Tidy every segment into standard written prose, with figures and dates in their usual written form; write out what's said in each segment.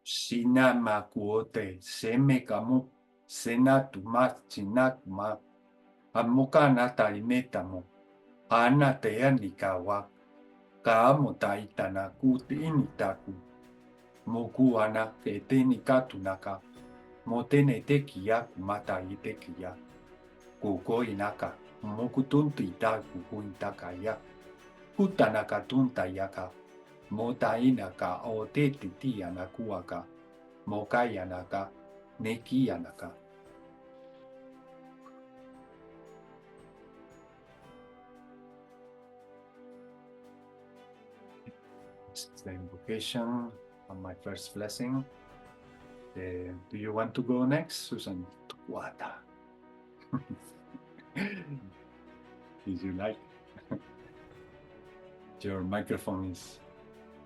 Sina makuote seme kamu sena tuma sina kuma amuka nata imetamo ana tea nikawa kaamo taitana kuti initaku moku ana kete nikatunaka motene tekia kumata itekia kuko inaka moku tuntu ita kuku itakaya kutanaka tunta yaka mota inaka o te titi anakuaka moka yanaka neki yanaka. This is the invocation of my first blessing. Do you want to go next, Susan? Wata. Did you like? Your microphone is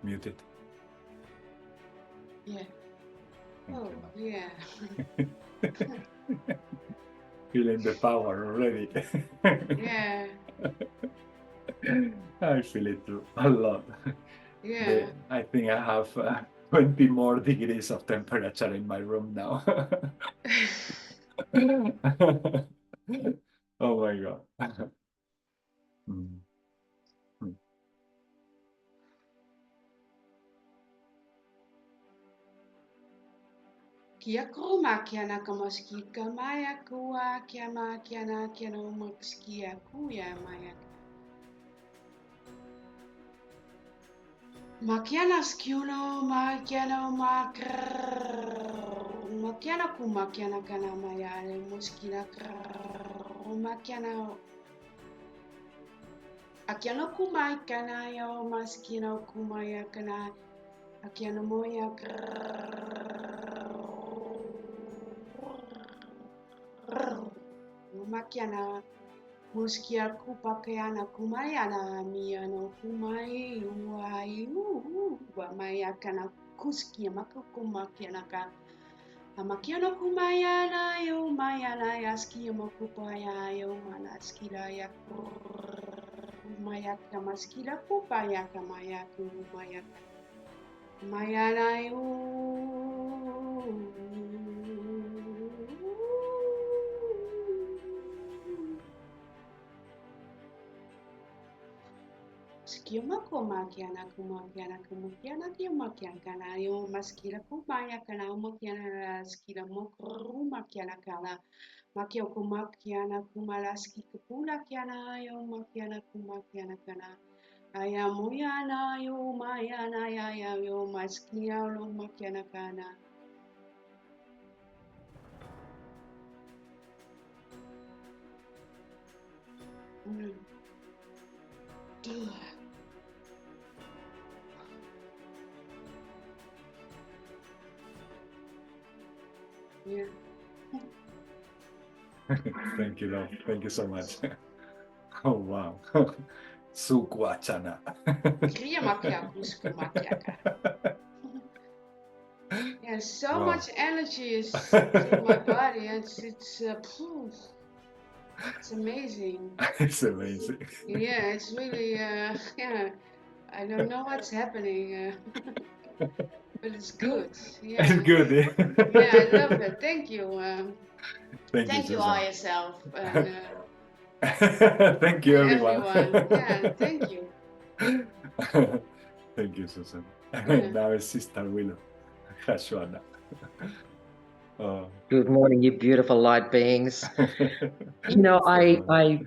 muted. Yeah. Thank Oh, you. yeah. Feeling the power already. Yeah. I feel it too, a lot. Yeah. I think I have 20 more degrees of temperature in my room now. Oh my God. Mm. Mm. Kia kroma kia na kamoski kamaya kua kia ma kia na kia no mokskia kuya maya. Makiana skiuno makiano makiana kumakiana kana maya muskina makiana akiano kumai kana yo maskino kumaya kana akiano moya makiana muskia kupakiana kumayana miano kumai uai maya kana kuskia makukumakiana ka amakiano kumayana yo mayana yaskia makupaya yo manaskila ya maya kamaskila kupaya kamaya kumaya mayana yo Skioma kumakiana kiamakiana yo maskila kumaya kana makiana skila mokumakiana kana makio kumakiana kumalaski kupula kiana yo makiana kumakiana kana aya moyana yo mayana ya yo maskia lo makiana kana Yeah. Thank you, love. Thank you so much. Oh, wow. Sukwachana. Yeah, so Wow. much energy is in my body. It's amazing. It's amazing. Yeah, it's really yeah. I don't know what's happening, but it's good. Yeah, It's good. yeah, I love it. Thank you. Thank you, all Susan. yourself and Thank you, everyone. Yeah, thank you. Thank you, Susan. Yeah. Now it's Sister Willow. Hashwana. Good morning, you beautiful light beings. You know, I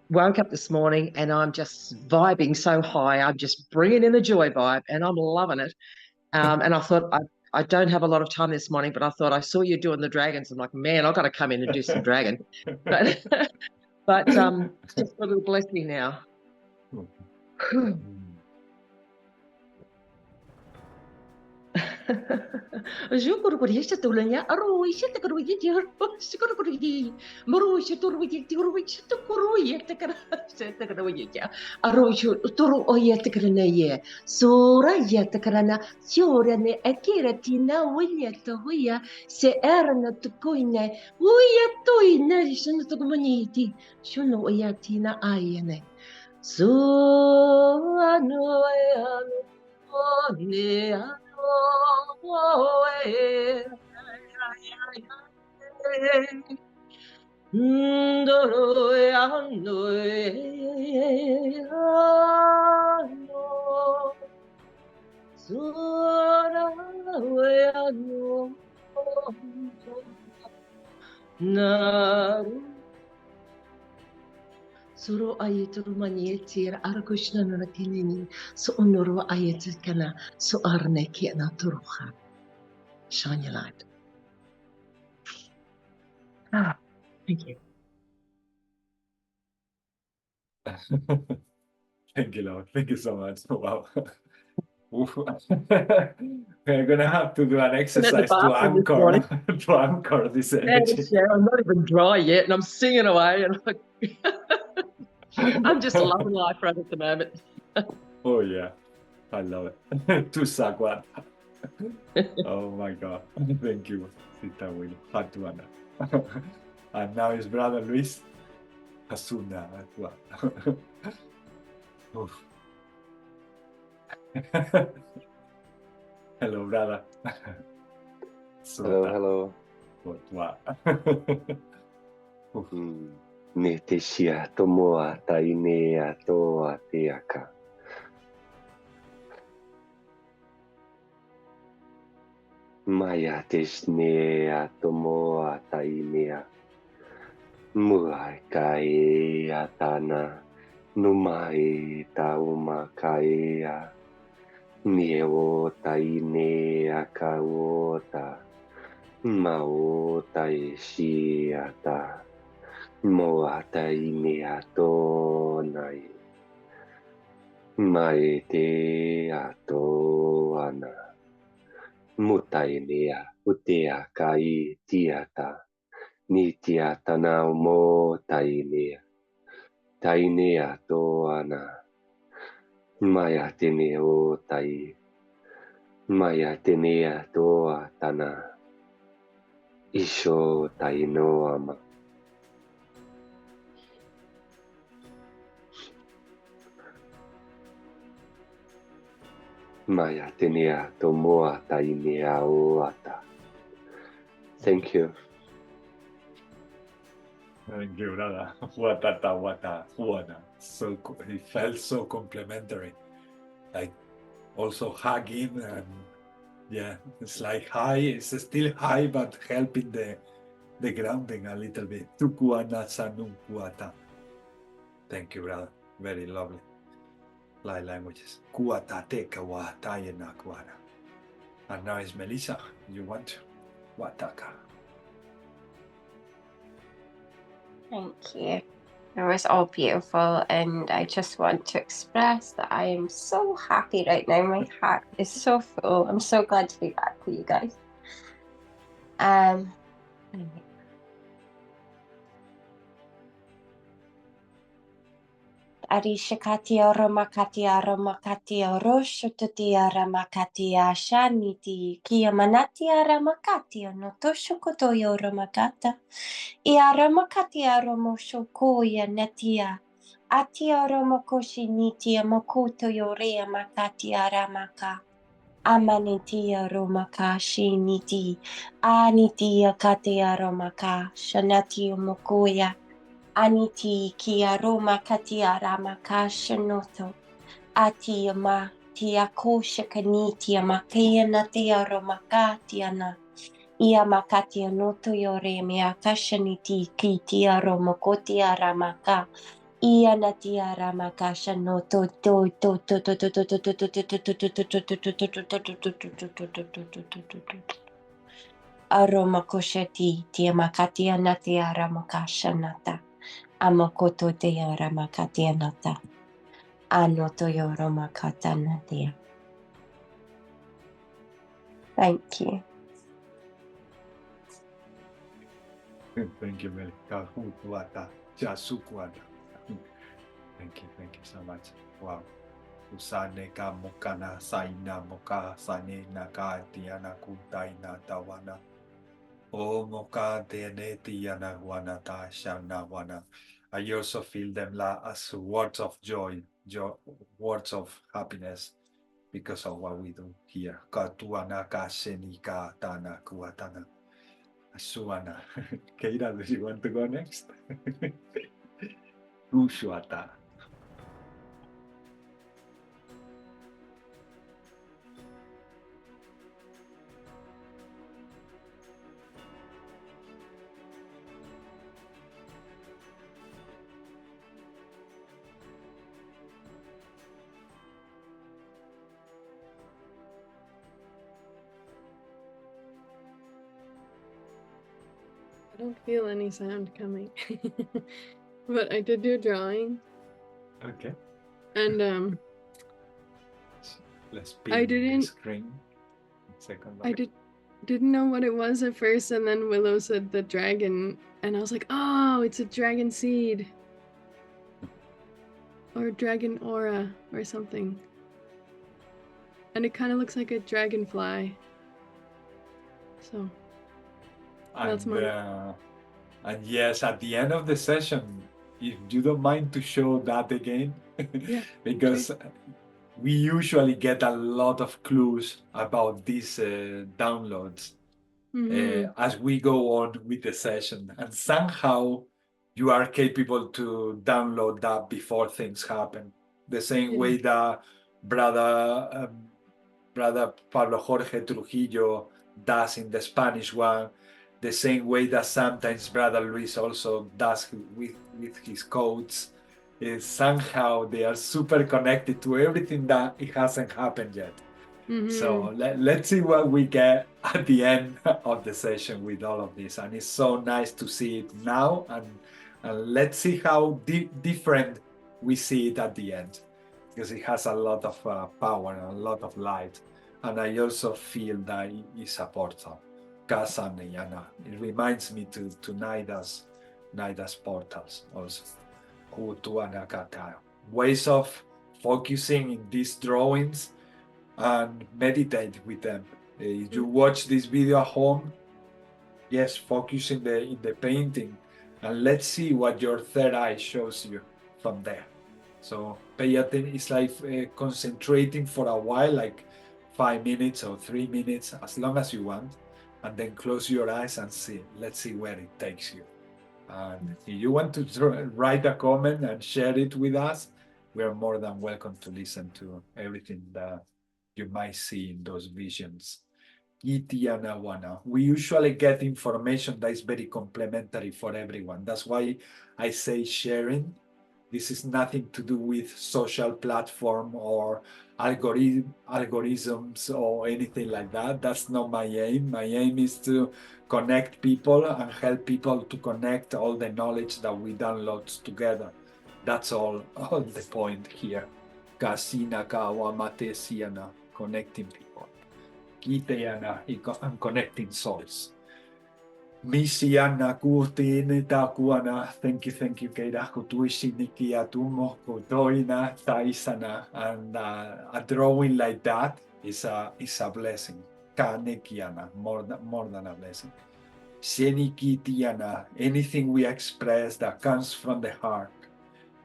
woke up this morning and I'm just vibing so high. I'm just bringing in the joy vibe and I'm loving it. And I thought, I don't have a lot of time this morning, but I thought I saw you doing the dragons. I'm like, man, I've got to come in and do some dragon. But just a little blessing now. Suro ayatul manieti arakushna na kinini so onoro ayatul kana so arne kiana turuha. Shine your light. Thank you. Thank you, Lord. Thank you so much. Wow. We're gonna have to do an exercise to anchor to anchor this energy. I'm not even dry yet, and I'm singing away, and I'm just loving life right at the moment. Oh yeah, I love it. To Sagwat. Oh my God. Thank you, Sita Will. Hatuana. And now his brother Luis. Hasuna as well. Hello, brother. Hello. Ne te sia tomoa tainea toa te aka. Maya te snea tomoa tainea. Mua kai atana. Numai tauma kaia. Neo tainea kaota. Mao taishiata. Moa tainea tonai. Mai te atoana. Mutainea utea kai tiata. Ni tiata nau mo tainea. Tainea toana. Maya teneo tai. Maya tenea toa tana. Isho tainoama. Maya tenea tomoa tainea oata. Thank you. Thank you, brother. Wata. So it felt so complimentary. Like also hugging and yeah, it's like high. It's still high, but helping the grounding a little bit. Tukuana sanum kuata. Thank you, brother. Very lovely. Light languages. Kuata teka wa tayena kuana. And now it's Melissa. You want to? Wataka. Thank you. It was all beautiful, and I just want to express that I am so happy right now. My heart is so full. I'm so glad to be back with you guys. Arishakatia Ramakatia Ramakatia Roshotatia Ramakatia Shaniti Kia Manatia Ramakatia Notoshokotoyo Ramakata Ia Ramakatia Romoshokoya Natia Atia Romakoshi Nitia Mokoto Yorea Makatia Ramaka Amanitia Romaka Shiniti Anitia Katia Romaka Shanatio Mokoya Aniti kia roma katia ramaka shanoto. Atia ma tia kosha kanitia makia na tia romaka tiana. Ia makatia noto yore mea kashaniti ki tia romakotia ramaka. Ia na tia ramaka shanoto to to to to to to to to to to to aroma kosheti tia makatia na tia ramaka shanata. Amakoto te ramakatia nata. Anoto yo ramakata natia. Thank you. Thank you, Mel. Thank you so much. Wow. Usane ka mokana saina moka sane naka tiana kutaina tawana. O moka tene tiana wana ta shana wana. I also feel them as words of joy, words of happiness, because of what we do here. Ka tuana ka sheni ka tana kuatana. Suana. Keira, do you want to go next? Ushuata. I don't feel any sound coming. But I did do a drawing. Okay. And Let's I pin the didn't- screen. Second. I didn't know what it was at first, and then Willow said the dragon, and I was like, oh, it's a dragon seed. Or dragon aura or something. And it kind of looks like a dragonfly. So that's And yes, at the end of the session, if you don't mind to show that again, Yeah, because we usually get a lot of clues about these downloads as we go on with the session, and somehow you are capable to download that before things happen. The same way that brother Pablo Jorge Trujillo does in the Spanish one, the same way that sometimes brother Luis also does with his codes. Somehow they are super connected to everything that it hasn't happened yet. So let's see what we get at the end of the session with all of this. And it's so nice to see it now, and let's see how different we see it at the end, because it has a lot of power and a lot of light. And I also feel that it's a portal. Casa Neyana. It reminds me to Naida's portals also. Ways of focusing in these drawings and meditate with them. If you watch this video at home, yes, focus in the painting, and let's see what your third eye shows you from there. So pay attention. It's like concentrating for a while, like 5 minutes or 3 minutes, as long as you want, and then close your eyes and see. Let's see where it takes you. And if you want to write a comment and share it with us, we are more than welcome to listen to everything that you might see in those visions. We usually get information that is very complementary for everyone. That's why I say sharing. This is nothing to do with social platform or algorithms or anything like that. That's not my aim. My aim is to connect people and help people to connect all the knowledge that we download together. That's all the point here. Kasina kawamate siana, connecting people. Kiteana and connecting souls. Misiana kurtin takuana. Thank you, Keira. Kutuishiniki atumo kutoina taisana. And a drawing like that is a blessing. Kanekiana, more than a blessing. Shenikitiana, anything we express that comes from the heart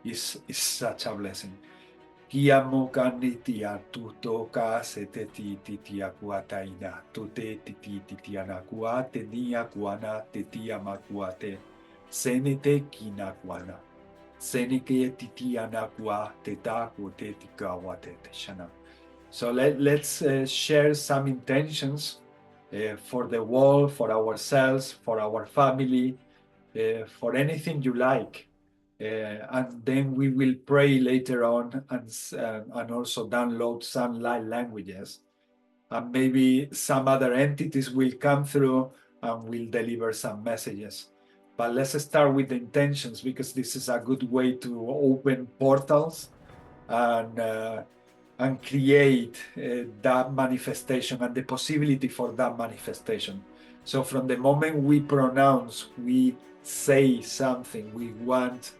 is such a blessing. Kiamo kanitia tuto ka seteti titia kuataina tute titi titiana kuate nia kuana tetia makuate senete kina kuana senike titiana kua teta kute tika wate shana. So let's share some intentions for the world, for ourselves, for our family, for anything you like. And then we will pray later on and also download some light languages. And maybe some other entities will come through and will deliver some messages. But let's start with the intentions, because this is a good way to open portals and create that manifestation and the possibility for that manifestation. So from the moment we pronounce, we say something we want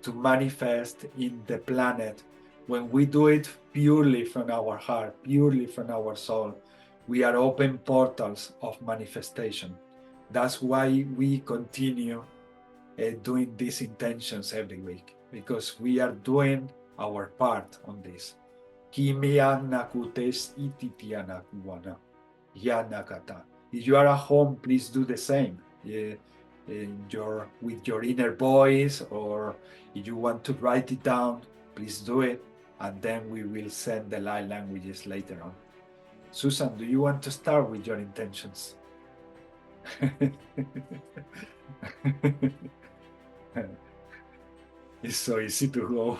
to manifest in the planet, when we do it purely from our heart, purely from our soul, we are open portals of manifestation. That's why we continue doing these intentions every week, because we are doing our part on this. Kimianakutes ititianakuana. Yanakata. If you are at home, please do the same. With your inner voice, or if you want to write it down, please do it, and then we will send the light languages later on. Susan, do you want to start with your intentions? It's so easy to go.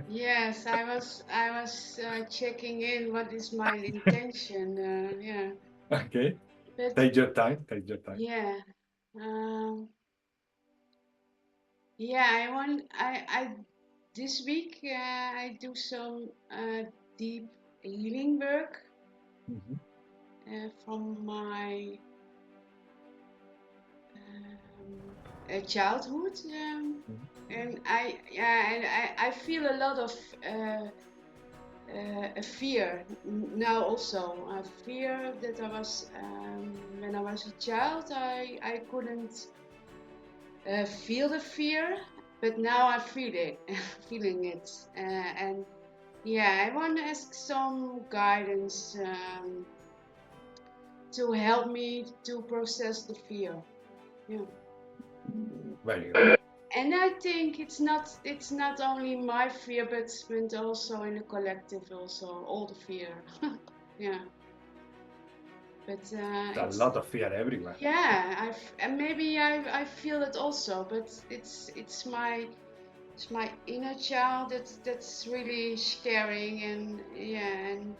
Yes, I was checking in what is my intention. Yeah. Okay. But Take your time. Take your time. yeah. Yeah, I this week I do some deep healing work from my childhood, and I feel a lot of a fear now also. A fear that I was when I was a child, I couldn't feel the fear, but now I feel it, feeling it, and yeah, I want to ask some guidance to help me to process the fear. Yeah. Very good. And I think it's not only my fear, but also in the collective, also all the fear. Yeah. But a lot of fear everywhere. Yeah, and maybe I feel it also, but it's my inner child that's really scaring, and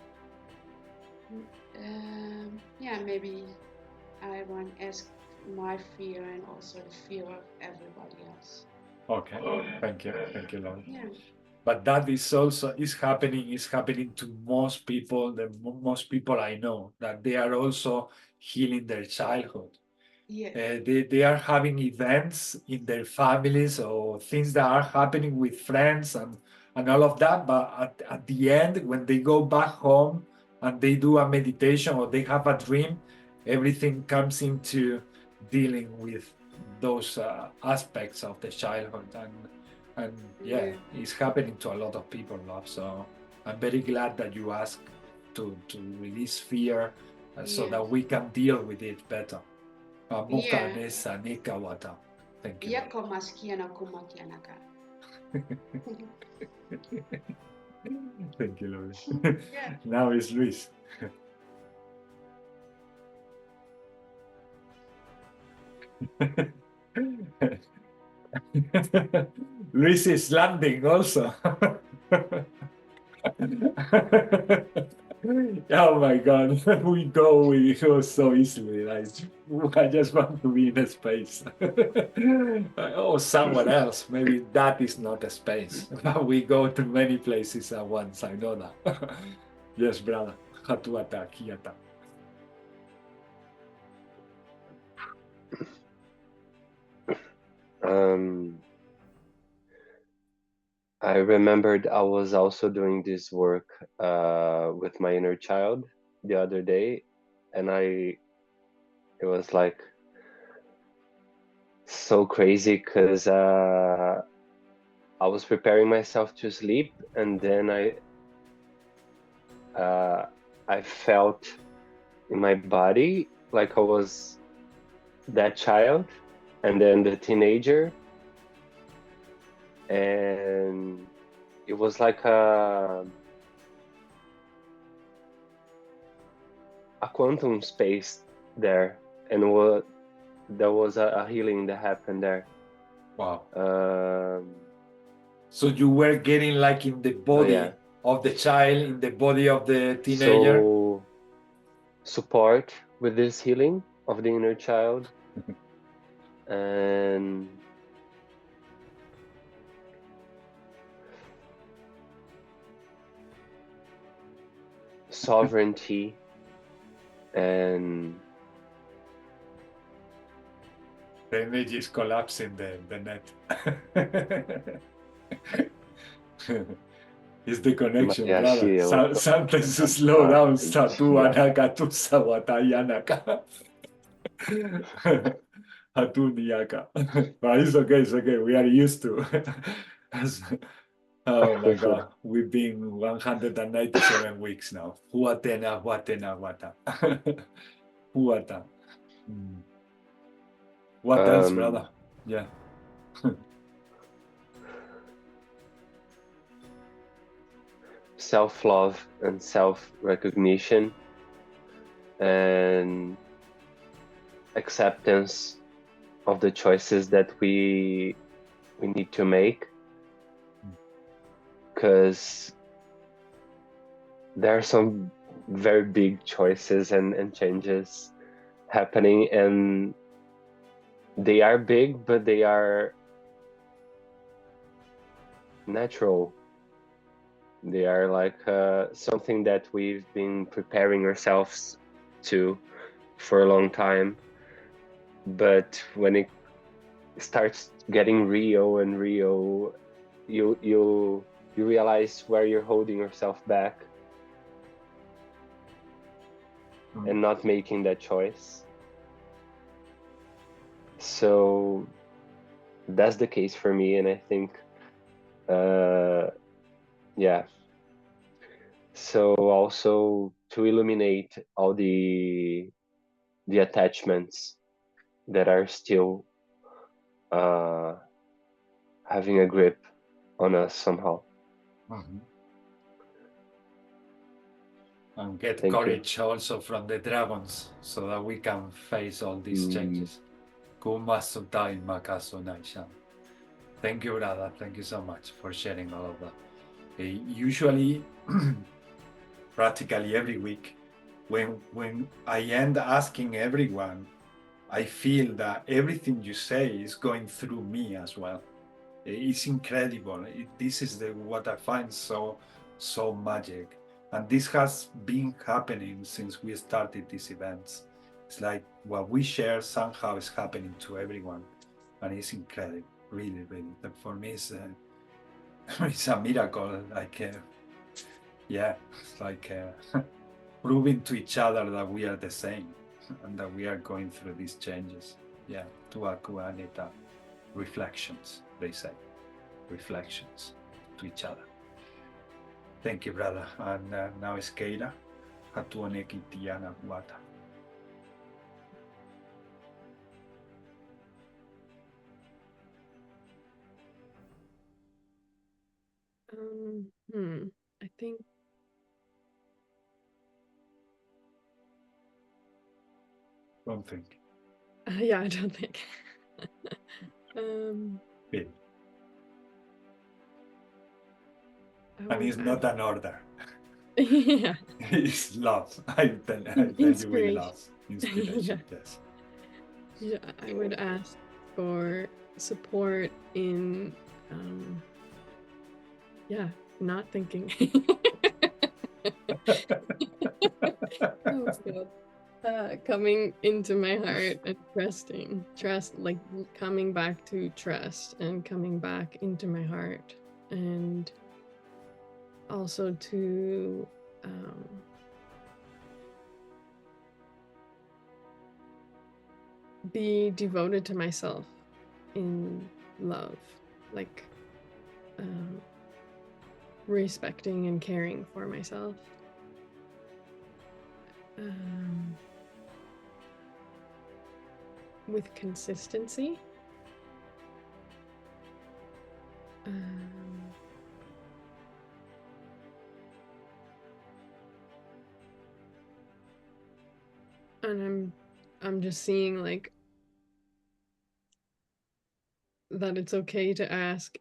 yeah, maybe I want to ask my fear and also the fear of everybody else. Okay, thank you, Lauren. Yeah. But that is also happening to most people. Most people I know, that they are also healing their childhood. Yeah. They are having events in their families or things that are happening with friends and all of that. But at the end, when they go back home and they do a meditation or they have a dream, everything comes into dealing with those aspects of the childhood. And yeah, it's happening to a lot of people, love. So I'm very glad that you asked to release fear so that we can deal with it better. Yeah. Thank you. Thank you, Lord. Yeah. Now it's Luis. Luis is landing also. Oh my God, we go so easily. Like, I just want to be in a space. Or somewhere else. Maybe that is not a space. We go to many places at once. I know that. Yes, brother. Hatuata, kiata. I remembered I was also doing this work with my inner child the other day, and it was like so crazy because I was preparing myself to sleep, and then I felt in my body like I was that child and then the teenager, and it was like a quantum space there, and there was a healing that happened there. Wow. So you were getting like in the body of the child, in the body of the teenager. So support with this healing of the inner child, and sovereignty, and the image is collapsing the net. It's the connection, brother. Sometimes to slow down. Satu anaka tu sawatayanaka. Hatuniaka. But it's okay, it's okay. We are used to. Oh my God, we've been 197 weeks now. Huatena, huatena, huata. Huata. What else, brother? Yeah. Self-love and self-recognition and acceptance of the choices that we need to make, because there are some very big choices and changes happening, and they are big, but they are natural. They are like something that we've been preparing ourselves to for a long time. But when it starts getting real and real, you realize where you're holding yourself back and not making that choice. So that's the case for me, and I think yeah. So also to illuminate all the attachments that are still having a grip on us somehow. And get Thank courage also from the dragons so that we can face all these changes. Thank you, brother. Thank you so much for sharing all of that. Usually, practically every week, when I end asking everyone, I feel that everything you say is going through me as well. It's incredible. This is what I find so magic. And this has been happening since we started these events. It's like what we share somehow is happening to everyone. And it's incredible, really, really. For me, it's a miracle. Like, yeah, it's like proving to each other that we are the same and that we are going through these changes. Yeah, QHHT reflections, they say. Reflections to each other. Thank you, brother. And now is Keila. Hatuoneki Tiana Wata. I think Don't think. yeah, I don't think. Good. I And it's would not an order. yeah. It's love. I tell you with love. Inspiration, yes. Yeah, I would ask for support in yeah, not thinking. Oh, God. Coming into my heart and trust, like coming back to trust and coming back into my heart, and also to be devoted to myself in love, like respecting and caring for myself. With consistency. And I'm just seeing like that it's okay to ask,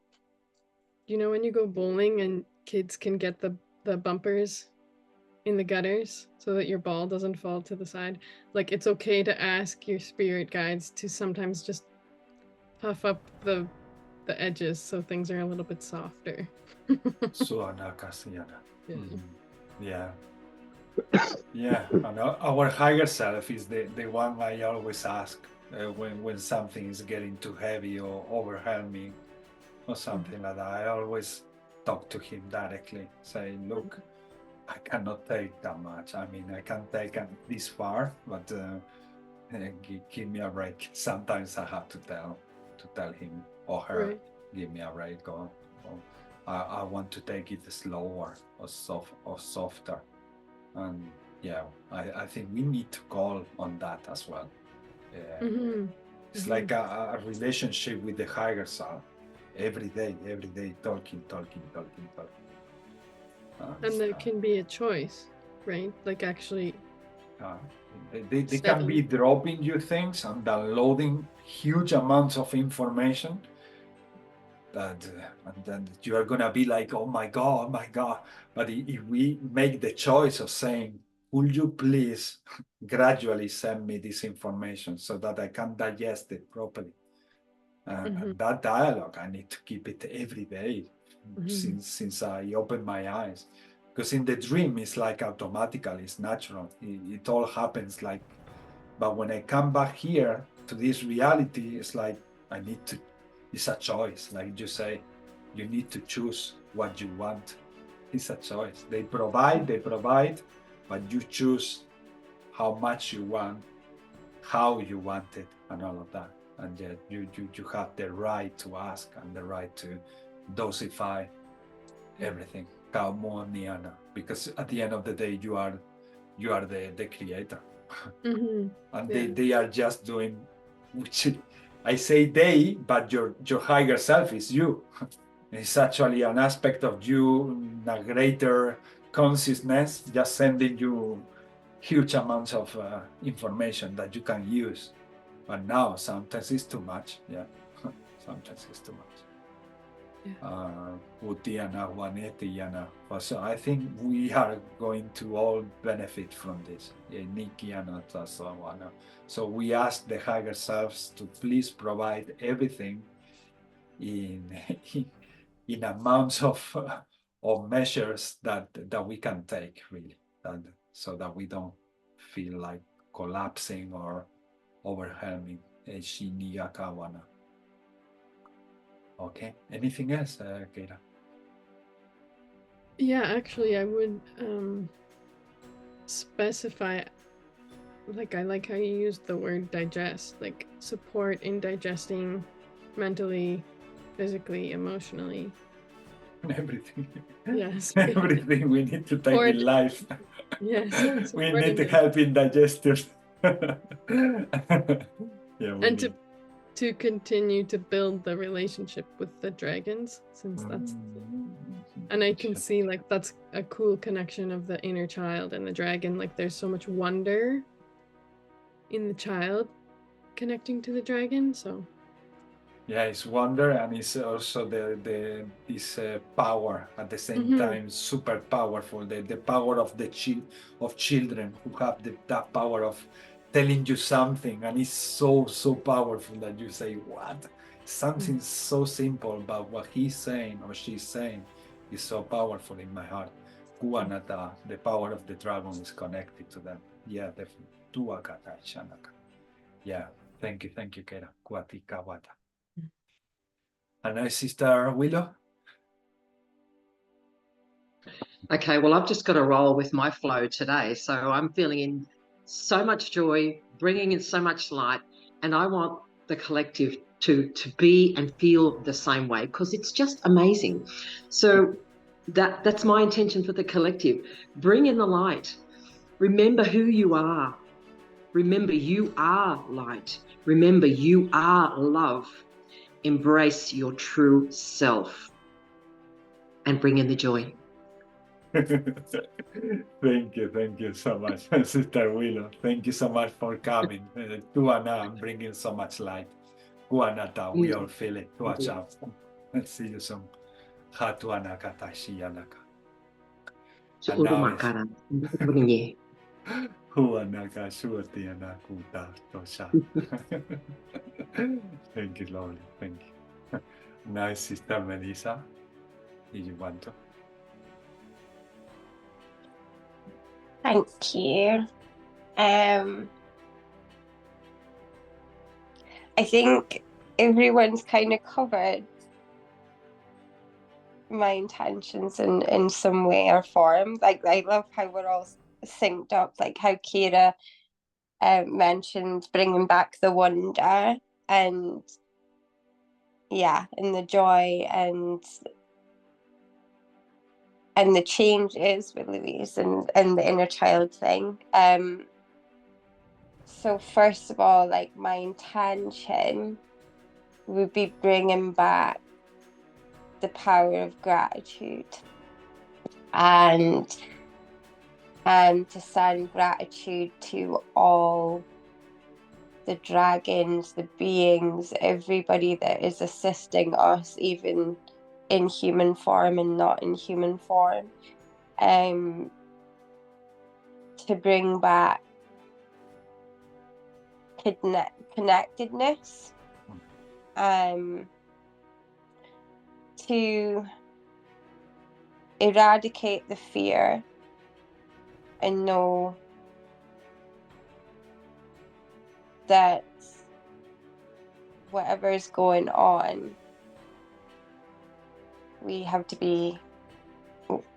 you know, when you go bowling and kids can get the bumpers in the gutters so that your ball doesn't fall to the side, like it's okay to ask your spirit guides to sometimes just puff up the edges so things are a little bit softer. Yeah. Yeah, and our higher self is the one I always ask when something is getting too heavy or overwhelming or something like that. I always talk to him directly, say, look, I cannot take that much. I mean, I can take this far, but give me a break. Sometimes I have to tell him or her, give me a break, or I want to take it slower or softer. And yeah, I think we need to call on that as well. It's like a relationship with the higher self. Every day, talking. And there can be a choice, right? Like actually, they can be dropping you things and downloading huge amounts of information that and then you are gonna be like, oh my god. But if we make the choice of saying, would you please gradually send me this information so that I can digest it properly? And that dialogue, I need to keep it every day since I opened my eyes. Because in the dream, it's like automatically, it's natural. It all happens like, but when I come back here to this reality, it's like I need to, it's a choice. Like you say, you need to choose what you want. It's a choice. They provide, but you choose how much you want, how you want it, and all of that. And yet you have the right to ask and the right to dosify everything. Because at the end of the day, you are the creator. And they are just doing, which I say they, but your higher self is you. It's actually an aspect of you, a greater consciousness, just sending you huge amounts of information that you can use. But now sometimes it's too much. Yeah, sometimes it's too much. So I think we are going to all benefit from this. So we ask the higher selves to please provide everything in amounts of measures that we can take, really, so that we don't feel like collapsing or overwhelming. Okay, anything else, Keira? Yeah, actually, I would specify, like, I like how you used the word digest, like support in digesting mentally, physically, emotionally. Everything. Yes. Everything we need to take in life. Yes. We need to help in digestion. Yeah, and to continue to build the relationship with the dragons, since that's and I can see like that's a cool connection of the inner child and the dragon. Like there's so much wonder in the child connecting to the dragon. So yeah, it's wonder, and it's also this power at the same time, super powerful. The power of children who have that power of telling you something, and it's so powerful that you say, what? Something so simple, but what he's saying or she's saying is so powerful in my heart. Kuanata, the power of the dragon is connected to them. Yeah, definitely. Tuakata Shanaka. Yeah, thank you, Keira. Kuatika wata. And now, Sister Willow. Okay, well, I've just got to roll with my flow today. So I'm feeling in so much joy, bringing in so much light, and I want the collective to be and feel the same way, because it's just amazing. So that's my intention for the collective. Bring in the light. Remember who you are. Remember you are light. Remember you are love. Embrace your true self and bring in the joy. Thank you so much, Sister Willow. Thank you so much for coming. Tuana, I'm bringing so much light. Kuanata, we all feel it. Tuacha. Let's see you soon. Hatuana katashi yanaka. Thank you, Lord. Thank you. Nice, Sister Melissa. Did you want to? Thank you. I think everyone's kind of covered my intentions in some way or form. Like, I love how we're all synced up, like how Keira mentioned bringing back the wonder and yeah, and the joy and and the changes with Louise and the inner child thing. So first of all, like, my intention would be bringing back the power of gratitude, and to send gratitude to all the dragons, the beings, everybody that is assisting us, even in human form and not in human form, to bring back connectedness, to eradicate the fear and know that whatever is going on, we have to be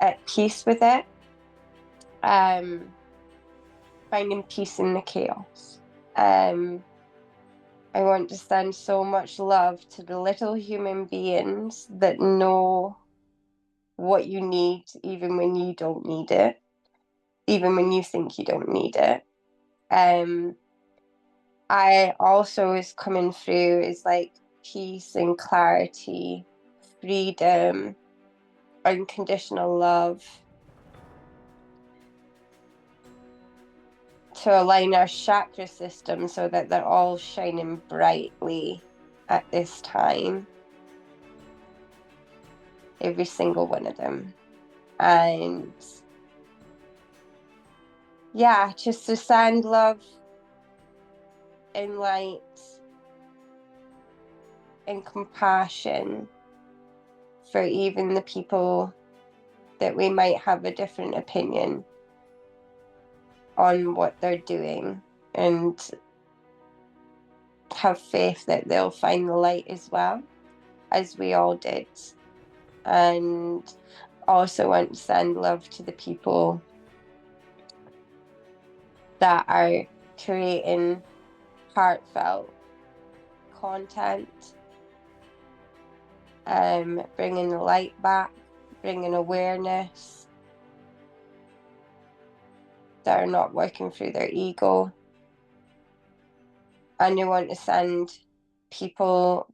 at peace with it, finding peace in the chaos. I want to send so much love to the little human beings that know what you need, even when you don't need it, even when you think you don't need it. I also is coming through is like peace and clarity, freedom, unconditional love, to align our chakra system so that they're all shining brightly at this time. Every single one of them. And yeah, just to send love and light and compassion for even the people that we might have a different opinion on what they're doing, and have faith that they'll find the light as well, as we all did. And also want to send love to the people that are creating heartfelt content, bringing the light back, bringing awareness, that are not working through their ego. And I want to send people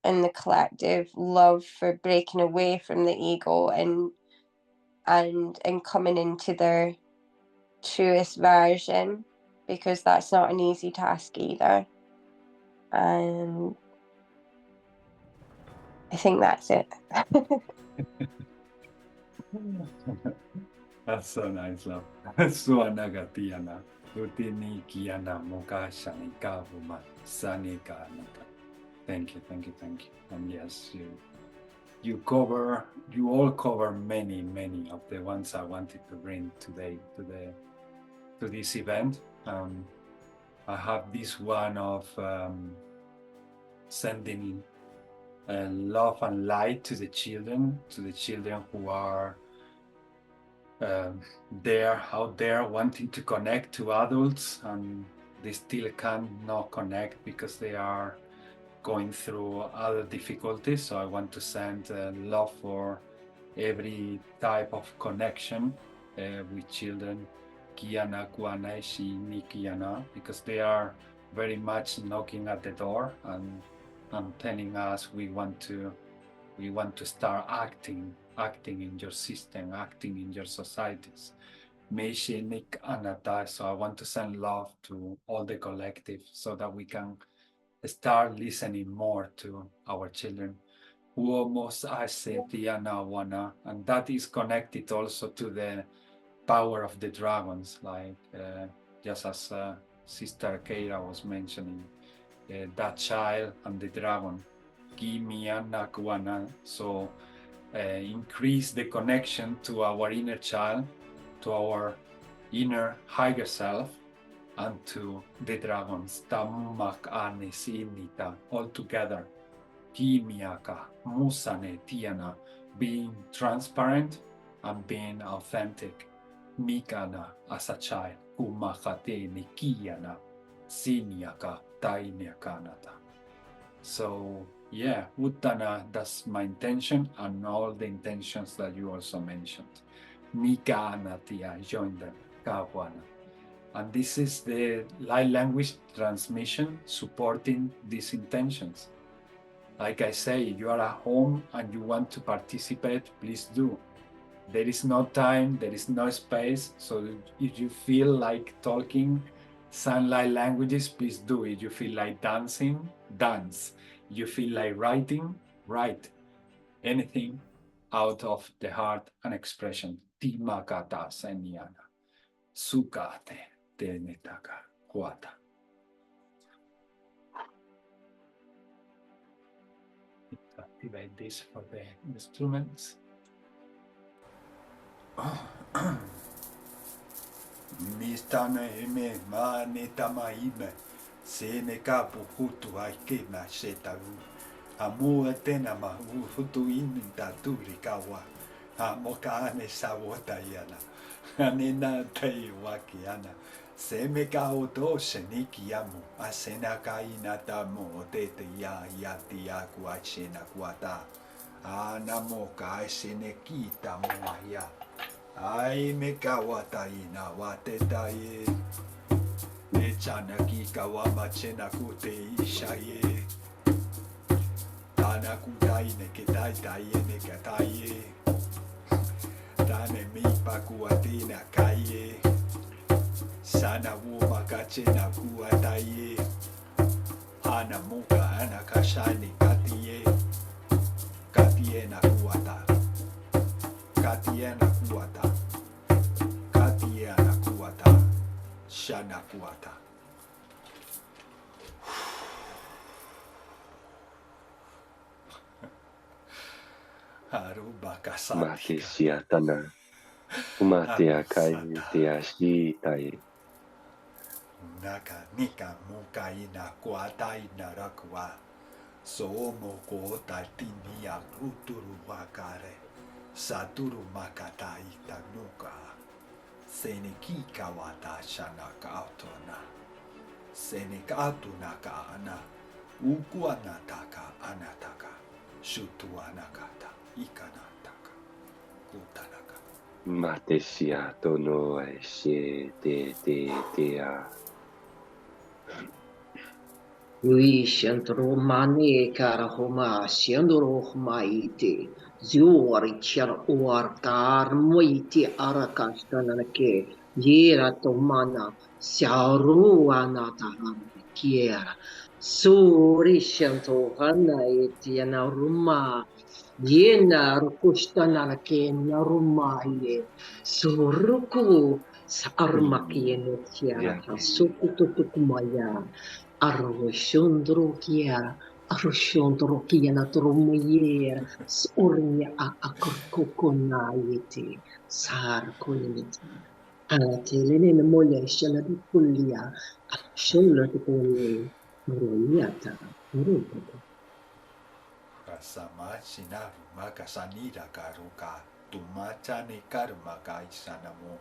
in the collective love for breaking away from the ego and coming into their truest version, because that's not an easy task either. And I think that's it. That's so nice, love. Suanaga tiana, utini kiana moka shanika huma sanika naka. Thank you. And yes, you all cover many of the ones I wanted to bring today to this event. I have this one of sending love and light to the children who are out there wanting to connect to adults, and they still cannot connect because they are going through other difficulties. So I want to send love for every type of connection with children, Kiana, Kuana, Shini, Kiana, because they are very much knocking at the door and telling us we want to start acting in your system, acting in your societies. Meishinik Anata. So I want to send love to all the collective so that we can start listening more to our children. Uomos ase Diana Wana, and that is connected also to the power of the dragons, like just as Sister Keira was mentioning, that child and the dragon. Gimiana Kuana. So increase the connection to our inner child, to our inner higher self, and to the dragons. Tamumak ane sinita, all together. Kimiaka, musane tiana, being transparent and being authentic. Mikana as a child. Kumakate nikiana, siniaka, tainiakanata. So Yeah, Uttana, that's my intention and all the intentions that you also mentioned. Mika Anatia, join them, Kawana. And this is the light language transmission supporting these intentions. Like I say, if you are at home and you want to participate, please do. There is no time, there is no space. So if you feel like talking some light languages, please do. If you feel like dancing, dance. If you feel like writing, write. Anything out of the heart and expression. Timakata senyana. Sukate tenetaka kuata. Activate this for the instruments. Mistana eme mane tamaime sene kapu hutu aike na shetaru amua tena ma hutu inta turi kawa amoka ane sawota yana anena tei wakiana seme ka oto sheniki yamu asena kaina tamo tete ya yati aku achena kwata anamoka sene kita moya ai me kawata ina watetai e chana ki kawama chena kute ishaye tana kutai ne ketai tai ne katai tane mi pakuatina kaye sana wuma kachena kuatai ana muka ana kashani katie katie na kuata katie na kuata katie na kuata shana kuata Aruba kasati Mate siatana. Umatea kai te ashi tai. Naka nika muka ina kuata ina rakua Somo kota tinia kuturu wakare Saturu makata ita nuka Seneki kawata shanaka autona Seneka atunaka ana Uku anataka anataka Shutu anakata ikanataka Kutanaka Mate siato no eshe te a. Ui shantro mane kara homa shandro maite ziori char uartar moiti arakastana ke yera tomana saru anata kiera suri shanto hana itiana ruma yena rukustana ke naruma ye suruku sarmakiene tiara sukutukumaya Arroshondro kia na tromoyer, sornya akurkokonayete, sar koyete. Atelene na moya shana di kulia, shola di kole, moroyata, moroyata. Kasama sinaru makasanira karuka Tumacha ne karma kaisanamo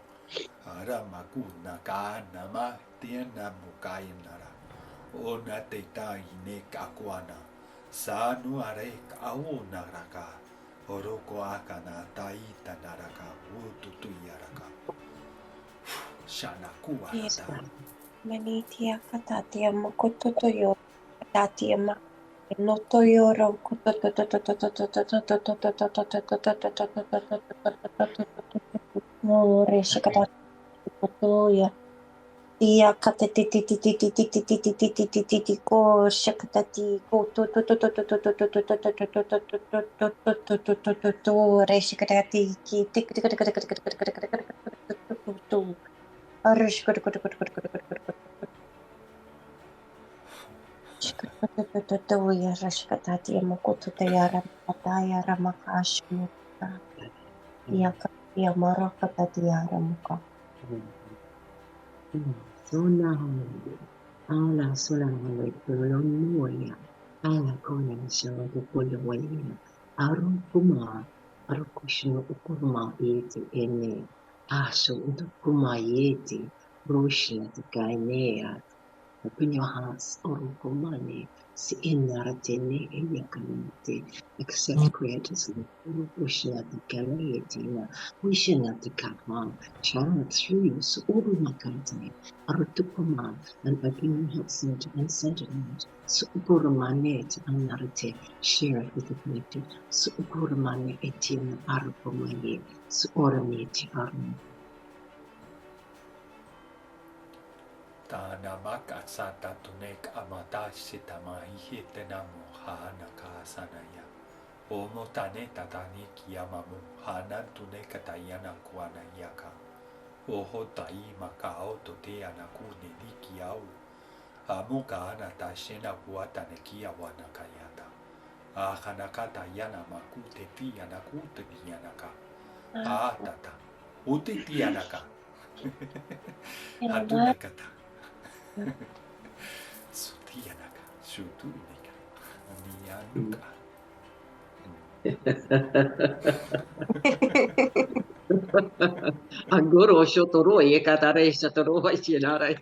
Aramakuna ka nama tiena mukainara Ona teita ine kakwana Sanu are kauna raka Oroko akana taita naraka Ututu yaraka Shana kuata Manitia katatia makotoyo katatia ma notoyoro no reshikata kotoya Tia katatiti ko shakatati ko to reshikatati ki tik ya rashkatati makoto tayara pataya ramakashmu ya marakatati yaramuka Sona ala sola hale kolon moya, ala konen shara de kolwaya, arukuma, arukushno ukuma yeti ene, aso udukuma yeti, roshna de gainea, Open your hearts, Orokomane, si inaratene eyakanate, accept Creator's love, Ushanati Kalayatina, Ushanati Kama, channel through you, so Urumakante, Arutukuma, and open your heart center and center out, so Ukurumane Anarate, share it with the collective, so Ukurumane Etina Arukomane, so Oramiti Arum. Tanamak at sata tunek amatash sitamahi tenamu hana kasanaya. Omo tane tatani kiyamamu hanan tunek atayana kuana yaka. Oho tai makao tote anakune nikiau. Amuka anatashena kuatane kiawana kayata. Ahanakata yana makute tiyanakute tiyanaka. Tata. Ute tiyanaka. Hatunekata. Sutiyanaka, shutunika, niyanuka. Agoro shotoro ekatare shatoro shinara.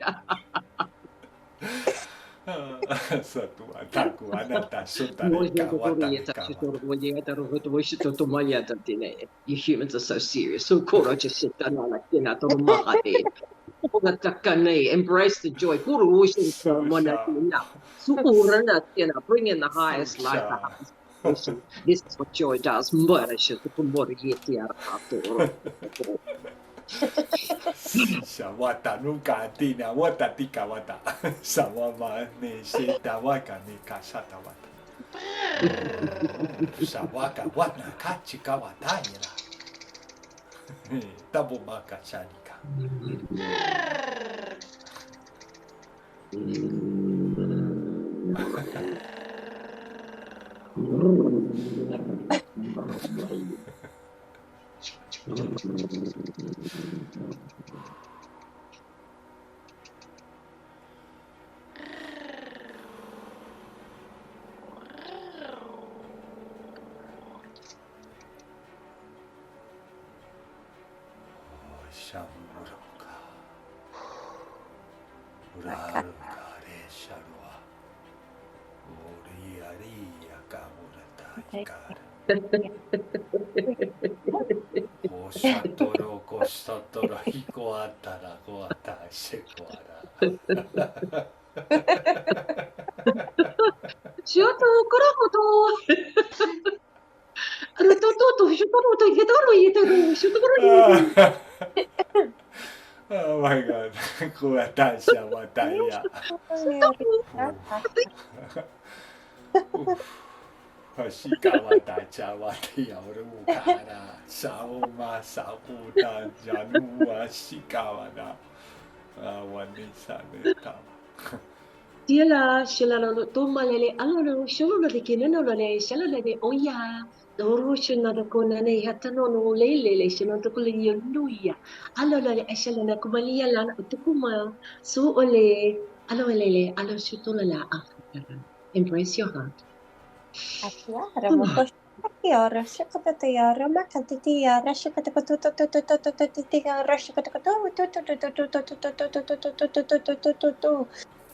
Satu ataku anata sutare You kawatane kawata. humans are so serious. So koro just sit down like toro mahate. Embrace the joy. Kuro ushin monatina. Sukurana tina. Bring in the highest life, the highest vibration. This is what joy does. Mbara shatukumori yeti arato. Shawata nuka tina wata tika wata. Sawama ne sheta waka ne kashata wata. Shawaka wata kachika wata ira. Tabu maka shanika. Shamuruka. Uraruka re sharua. Ori aria kamurata ikara. Oshatoro koshatoro hiko atara ko ata shekuara. Shoto kurakoto. Rutoto shotoro to yetoro yetoro shotoro. Oh my god, kuatasha wataya. Hashikawa tacha wataya urukara. Sauma sakuta janua shikawa na. Wanisa neta. Tiela shilano tomalele alano sholo de kineno le shalale de oya. Doro shina de konane hatano no lele shino to kule yunuya. Alole eshalana kumalia lana tukuma so ole alo lele alo shutolala Africa. Embrace your heart. Atiara, Ora, shakatatiara, makatitiara, shakatatiara, shakatatu,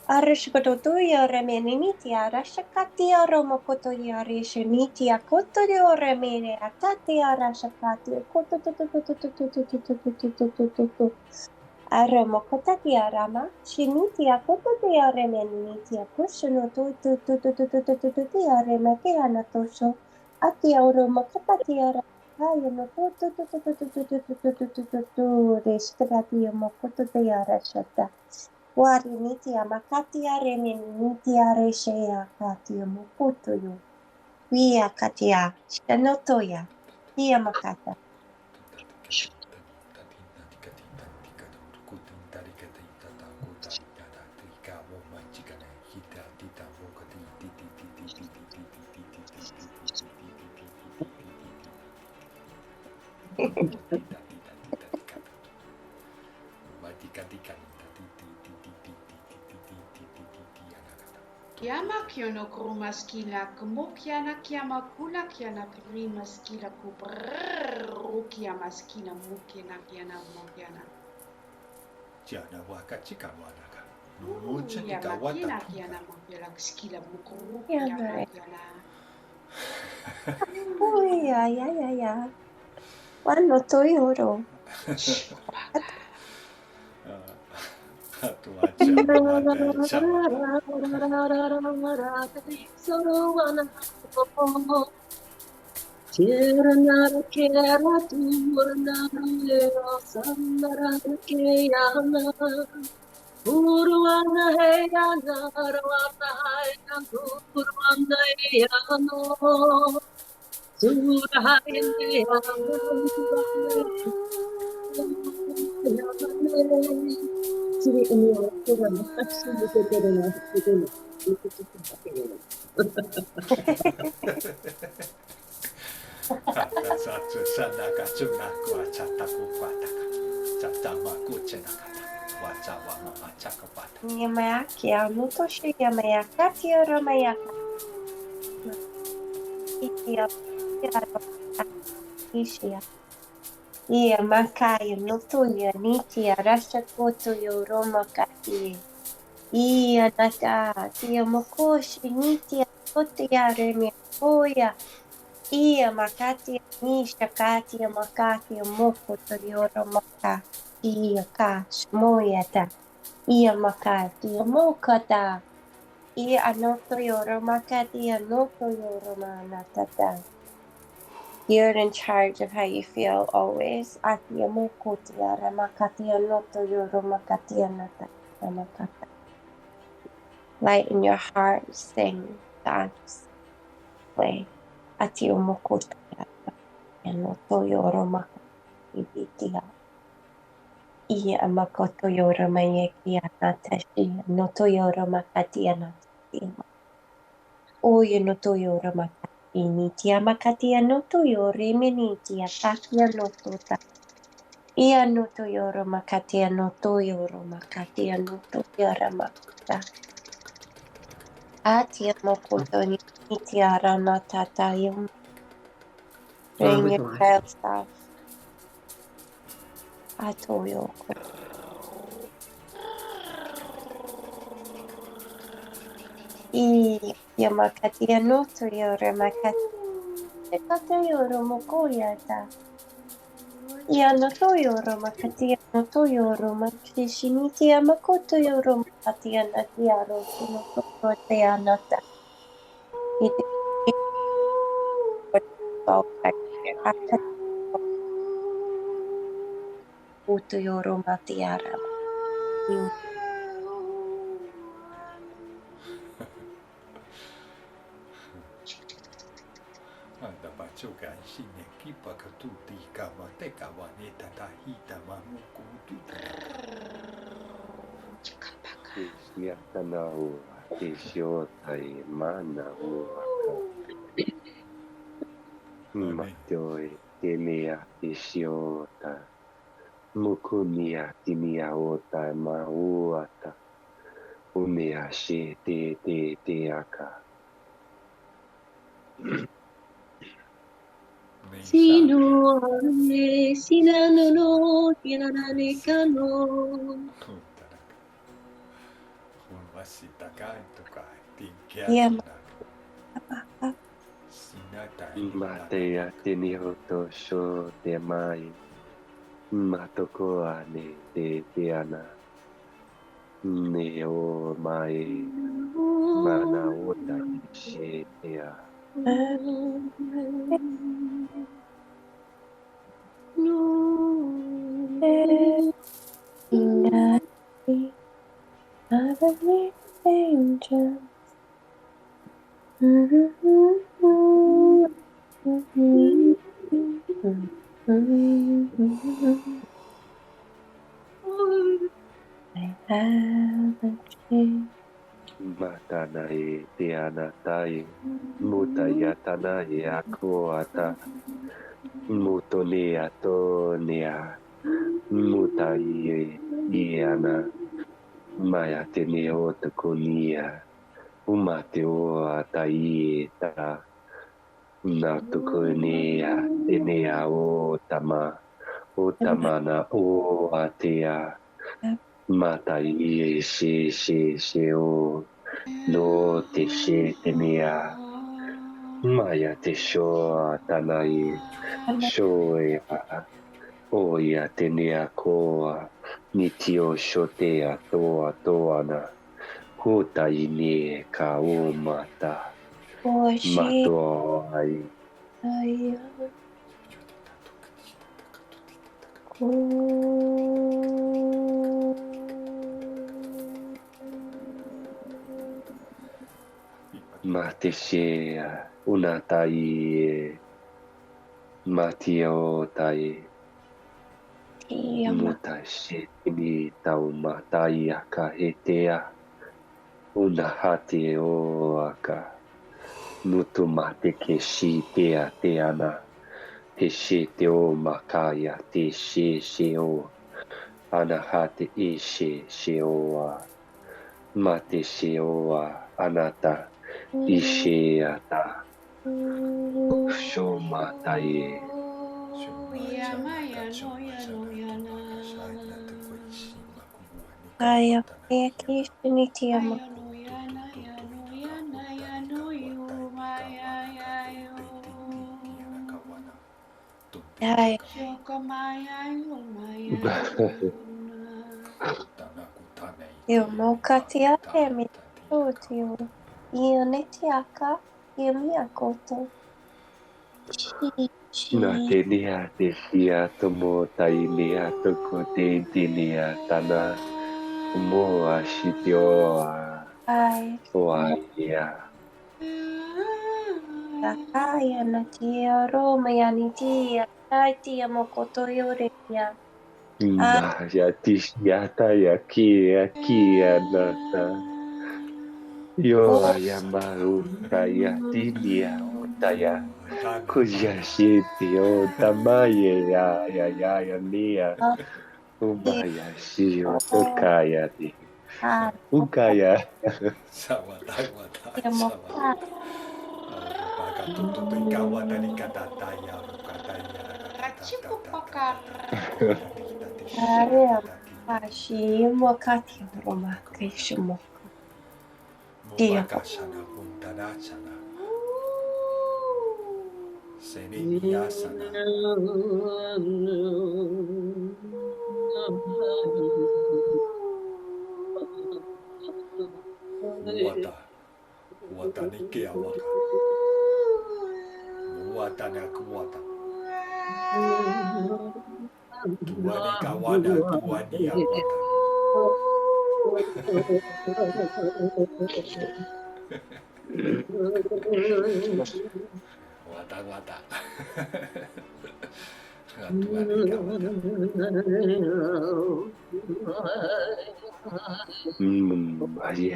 Arishkotoya remeninitia, Rashakatia Romokotoya Rishinitia, Kotoyo remene, Atatia Rashakati, Aramokotatia Rama, Shinitia, Kotoya remenitia, Kushinotutia Remekiana Tosho, Atia Romokatatia. Ay, no, Reshkatia Mokotoya Rashata. Warinitia makatia reminitia reshea katia mukutuyu. Via katia shanotoya. Via makata. Kiama kiono kuruma skila kemokiana kiama kula kiana krima skila kubrrrru kiama skila mukiana kiana mokiana. Jana waka chika wanaka. Mucha ni Ya kawata. makina kiana makiala skila mukuru Yeah, kiana right. kiana. Oh, yeah. Wano toyoro. Tu acha mata el chava. Tata satsu sanaka tsunaku achata kukwataka. Chatama kuchenakata. Wachawa mama chakapata. Yamayaki, Anutoshi, Yamayakati, Ramayaka. Ishia. Ia Makaya, Notuya, Nitia, Rashakoto, Romakati. Ia Nata, Tia Mokoshi, Nitia, Totia, Remi, Oya. Ia Makati, Nisha, Katia, Makati, Moko, Toyoro, Maka. Ia Kash, Moyata. Ia Makati, Mokata. Ia Anoto Yoro Makati, Anoto Yoro Manatata. You're in charge of how you feel always. Atia Mokotia, Ramakati, Anoto Yoro Makati, Anata. Ramakata. Light in your heart, sing, dance, play. Atia Mokotia, Anoto Yoro Makati, Vitia. Ia Makoto Yoro Mayeki, Anatashi, Anoto Yoro Makati, Anatashi. Oyo no toyo ramakati nitia makatia no toyo remenitia takia no tota. Ia no toyo ramakatia no toyo ramakatia no toyo ramakata. Atia mokoto nitia ranatata yung bring your child stuff. Atoyo ko. Ia makatia no toyo ramakati. Katayo ramokoyata. Ia no toyoro makatia no toyoro makishinitia makoto yoro makatia natiaro no toyo te anata. Iti akata uto yoro matiara. Anda pachuka shine kipa katuti kama te kawa neta tahita mamuku tuta. Yatana ua, Tishotai mana ua. Matoi, Temia, Tishota. Mukunia, Timia ota mauata. Umia she te aka. Sino ane sinano no kinanane kano. Wasita kai tokai Ia tinkiatuna. Sinata Matea tenioto sho te mai. Matoko ane te teana. Ne o mai. Mana ota she tea. Ingati heavenly angels. I have a dream. Matana e teana tai. Mutayatana e akoata. Mutonea tonea. Mutai iana. Maya teneo takonia. Umateo ataieta. Natukonia tenea otama. Otamana o atea. Matai she o no te she te mea. Maya te shoa tanai shoea. Oia te nea koa. Nitio shotea toa toana. Kota ine ka o mata. Mato ai. Mate shea unatai. Matio tai. Muta she ni tau matai aka hetea. Una hate o aka. Nutu mate ke shi tea teana. Te she te o makaya te she o. Anahate e she oa. Mate she oa anata. Ishe ata. Sho mataye. Aya Kishinitia Aya Eu mokatia temi tutiu Ionetiaka Yemiakoto Na te nia te hia tomo tai nia toko te tinia tana. Moa shitioa. Aya Oa ia. Takaya Natia Roma Yanitia Taitia Mokoto Yoreya Na ya tishiata ya kia nata. Yo ayamaru kaya tinia utaya. Kuya shiti o tamaye ya nia. Umaya shio tokaya di. Ukaya. Sawata wata Moka sawata. Baka tutu te kawa dari kata taya kataya. Area Ashi Mokati Roma Kishimo Mubaka sana puntana sana. Seniniya sana. Wata ni ke awaka. Wata na kuwata. Tuani kawana tuani awata. Wata. Tuani kawata.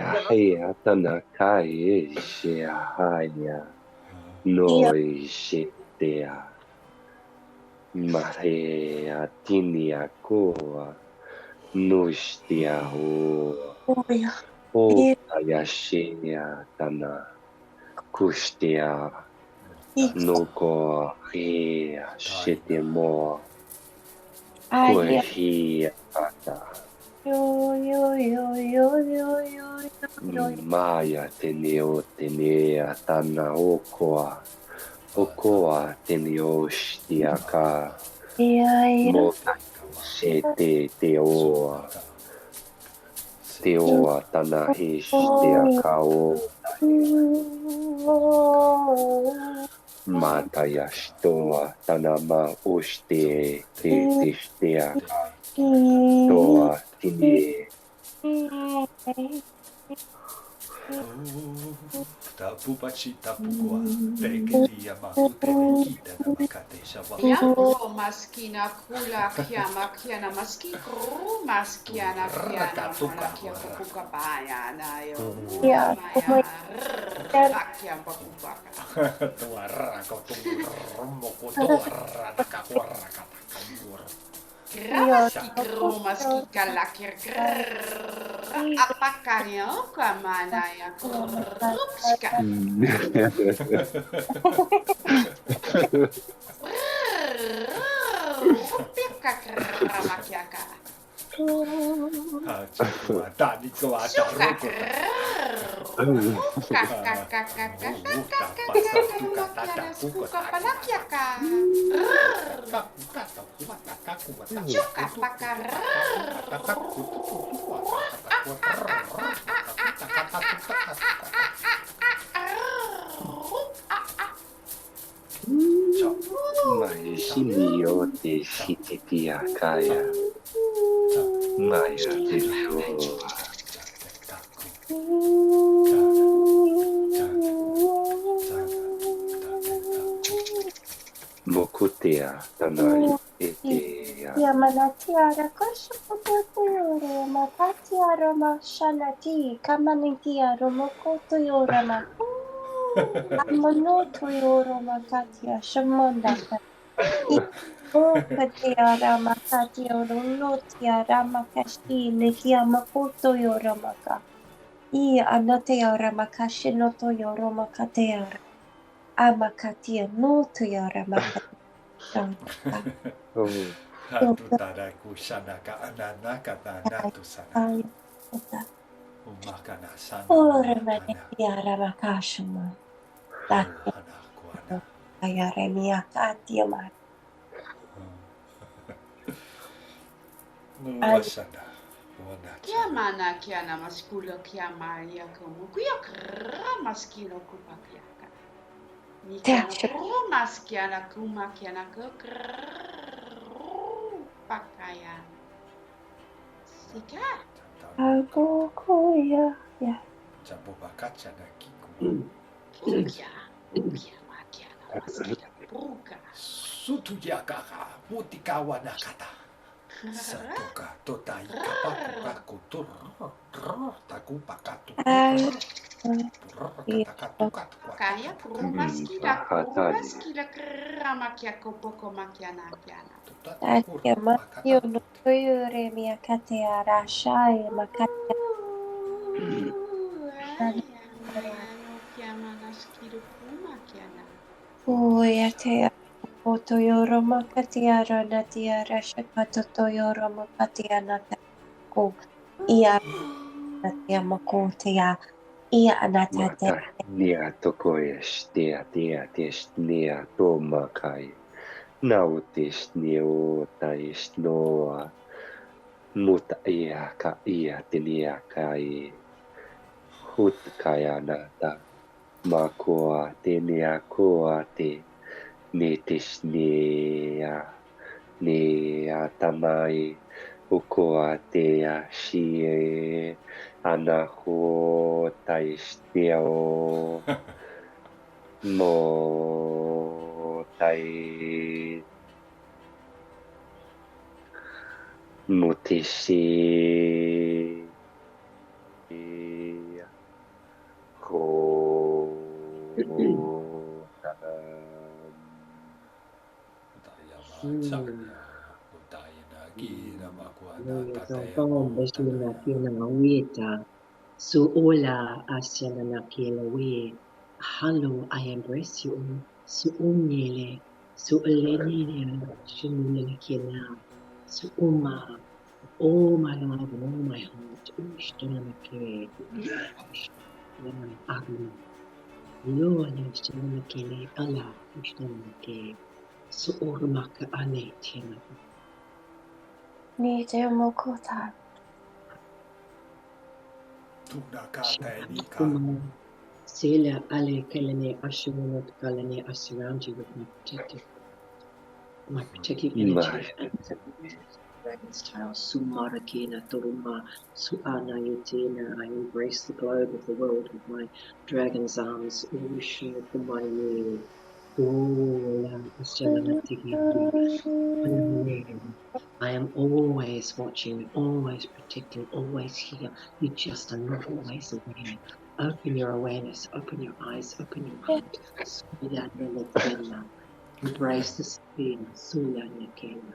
Haya tanakai haya noisetea marea tinia koa nostia o ayashea tana kustia noko rea shetemo koehia ata. Maya tenea tana okoa teneo shtiaka mota shete teoa tana hishtiaka o mata yashtoa tana ma ushte te shtiaka toa tine. Tapupachi tapukua. Tekelia makute mekita na makate shawa. Yanko maskina kula kiama kiana maski kru maskiana kiana kia kukuka baya na yo maya rakia bakubaka. Tuarra kotu romoko tuarra nakakuarra katakambur. Maski kru maski kalakir apakanya kamana ya krupska. Pika kramakiaka. Maishimio te shititia kaya. Maya te leo. Mokutea tanai etea. Yamanatia Koshapotoyore Makatia Roma Shanati Kamanitia Romokoto Yorama Amonoto Yoroma Katia Shamondaka Katia Rama Katia Ronotia Ramakashi Nikia Makoto Yoramaka I Anatea Ramakashi Noto Yoroma Katea Amakatia Noto Yoramaka Oh, Ora mania ramakashuma. Ayaremia katiama. Kiamana kiana maskulo kiamaya como kuya maskilo kupakiaka. Nikiana maskiana kuma kiana pakaya. Sika. Aku kuya ya. Ukia makiana maskila puka. Sutuyakaka, mutikawa nakata. Satuka, totai, kapaku, tur, taku, pakatu. Kaya maskila kramakia kopoko makiana kiana. Atia matio no kuyure mia katea rashai makatea. Uya tea. Otoyoro makatia ranatia rashakato toyoro makatia natako. Ia natia makotea. Ia anatate. mata nia tokoes tea nia tomakai. Nautis neo tais noa. Mutta ia tenia kai. Hut kaya nata. Makoa tenia koa te. Netis nea tamai. Ukoa tea shie. Anaho tais neo. Mo tai mutishi ho Suola asiana kilawe. Hello, I embrace you. Suumile, suulenile, shumile kila. Suuma, oh my love, oh my heart. Ushtana ke, ushtana agni. Lola ushtana kele ala, ushtana ke. Suormaka ane tina. Ni te mokota. Sela ale kalene ashunot kalene I surround you with my protective energy. Dragon's tail, Sumarakina Toruma, Suana Yutina. I embrace the globe of the world with my dragon's arms. Ushu Kumayu. I am always watching, always protecting, always here. You just are not always aware. Open your awareness, open your eyes, open your heart. Embrace the spin, Sulanakena.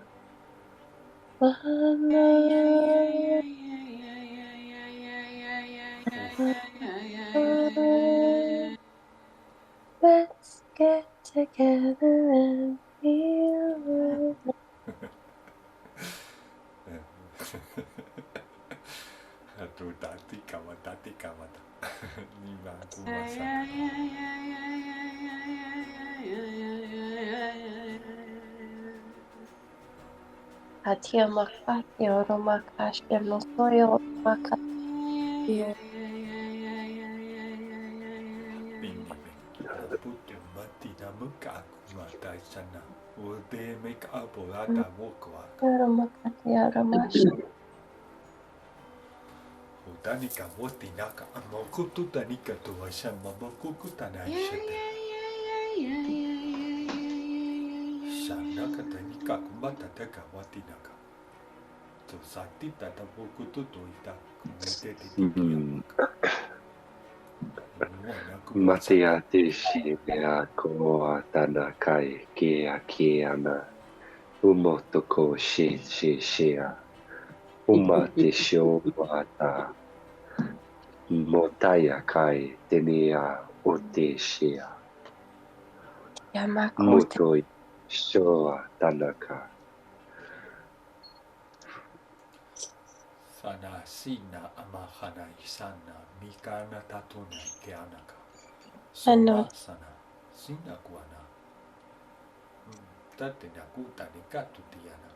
Let's get together and feel Tati kawata. Niman kumasa. Atia makati oromakashi no soyo makati. Putu mati namuka kumata sana. Ude make up orata wokwa. Oromakati oromashi. Utanika woti naka amokutu tanika to washan mamokuku tanaishete. Shanaka tanika kumata teka wati naka. To sati tata wokutu to ita kumete titikia. Matea te shimea koa tana kai ke ana. Umotoko shea. Uma te shio wata. Motaya kai tenea o te shea. Yamakote. Motoi shoa tanaka. Sana sina amahana isana mikana tatuna keanaka. Ano. Sana sina kuana. Tate nakuta ni katu tiana.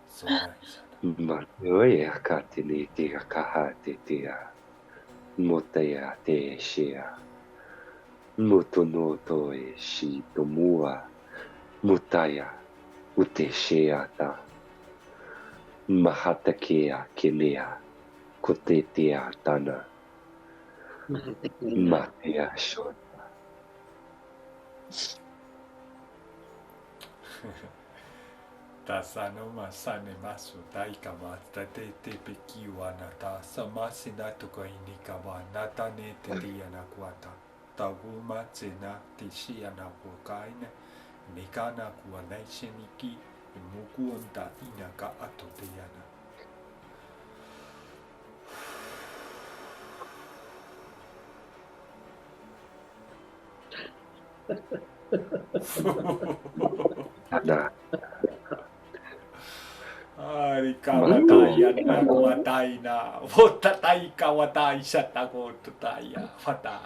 Sona isana. Matoe akatini te akahate tea. Motea te shea. Motonoto e shi tomua. Mutaya ute shea ta. Mahatakea kelea. Kotetea tana. Matea shona. Tasano masane masu taikama tate te pekiwana ta samasina tuko inikawa natane te diana kuata. Taguma tsena tishiana wakaine nikana kuanaisheniki mukuonta inaka atoteana. Ana. Ari kawatai na kawatai na votatai kawatai shatago tutaya fata.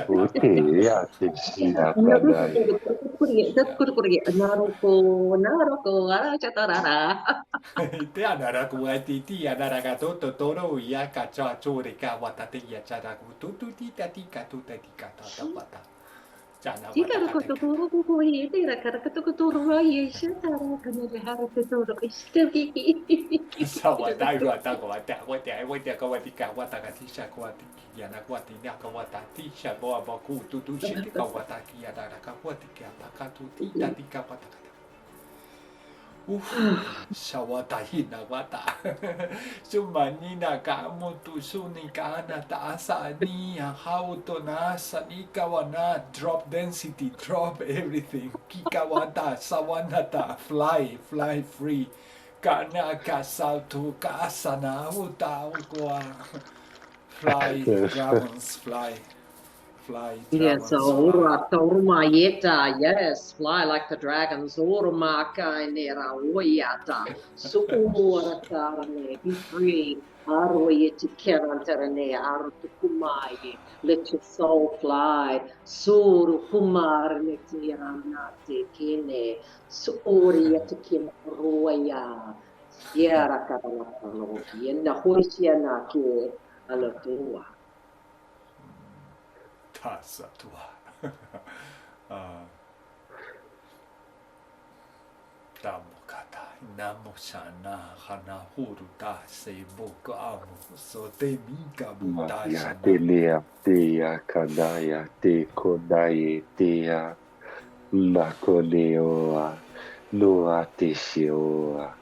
Ute ya te shea tanai. Naroko, arachatarara. Te anara kuati ti anara katoto toro ya kacha chore kawata ya charaku tutu tita tika tuta tika tata pata. Jana Tika wata rako toro kuku hiti rakara kato toro ai shatara kana jahara toro istevi. Sawatai wata wata kawati kawata katisha kawati yana kawati na kawata tisha boa baku tutu shiti kawata ki anara kawati kata katu tita tika pata. Shawata hina wata. Sumanina ka mutu sunika na taasa niya how to nasa ikawana drop density drop everything kikawata sawanata fly free kana kasautu kasana uta ukwa fly dragons fly Yes, dragons fly. ora torma yeta, yes, fly like the dragons, orma kainera oyata, suora tarane, be free, aroyeti kerantarane, arutukumaye, let your soul fly, suru kumarne tiranate kine, suorieti kin roya, yara kabalakano, yena hoisiana ke, alatua. Tasa tua. Tamo kata namo sana hana huru ta sebo ko amo so te mika buta Ya sana. te lea tea kanaya te konaye tea. Makoneoa. Noa te shioa.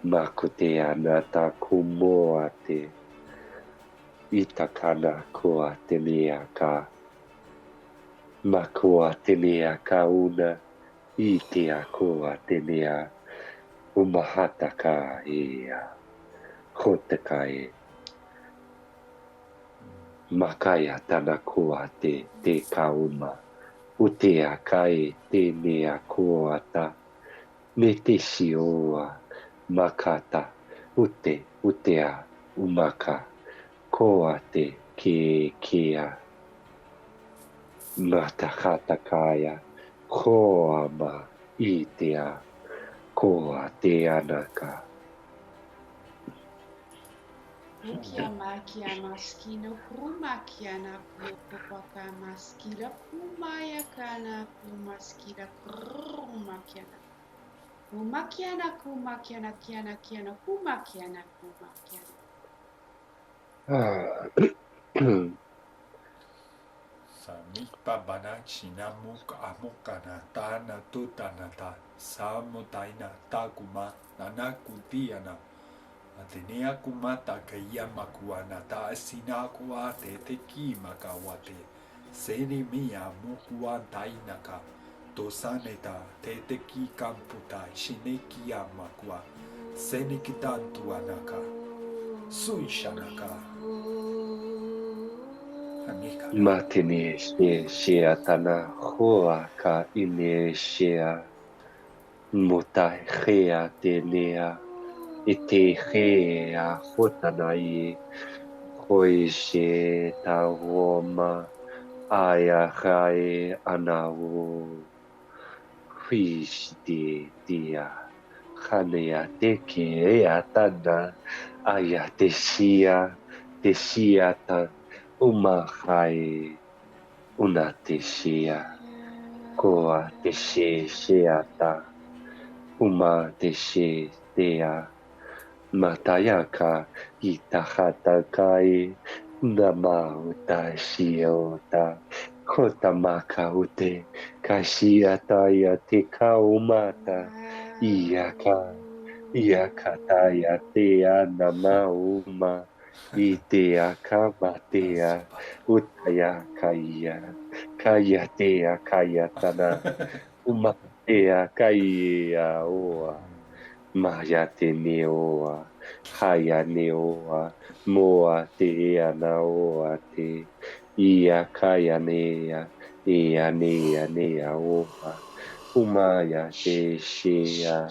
Makotea nata kumoa te. Itakana koa te lea ka. Makoa te lea ka una. Itea koa te lea. Umahata ka ea. Hotakai. Makaya tana koa te kauma. Utea kai te mea koata. Me te shioa. Makata. ute, utea, umaka, koate, kea, matakatakaya, koama, itea, koateanaka. Ukia makia maskino kruma kiana kupaka maskira kumaya kana kumaskira kruma kiana. Kumakiana kumakiana kiana kiana kumakiana kumakiana. Samikpa bana chinamuk amukana tana tutanata samutaina takuma nanakutiana Atenea kumata kaya makuana ta sinakua te te ki makawate seni mia mukua tainaka tosaneta te te ki kamputa shineki makua seni kitantuanaka suishanaka Anika Matine shea tana hoa ka ine shea mutai hea tenea ite hea hotanai hoi she ta woma aya hae anau fish de dia hanea te ke ea tana aya te shia ta umahai una te shea koa te sheata uma te she tea matayaka itahata kai namauta shiota kotamaka ute kashiata ya te kaumata iakataya te anamauma iteaka matea utaya kaya tea kayatana umatea kaya oa Maya te neoa, haya neoa, moa te ea naoa te, ia kaya nea, ea nea oa, umaya te shea,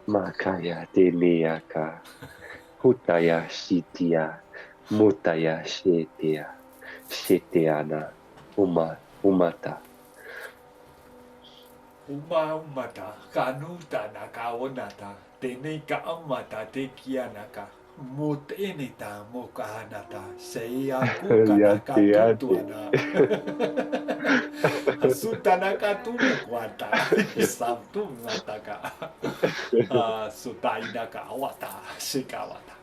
makaya te neaka, hutaya shitia, mutaya sheteana, umata. Umata kanuta nakaonata teneka amata te kianaka mutenita mokahanata seia kukanaka tutuana sutanaka tunakwata samtunataka sutainaka awata shikawata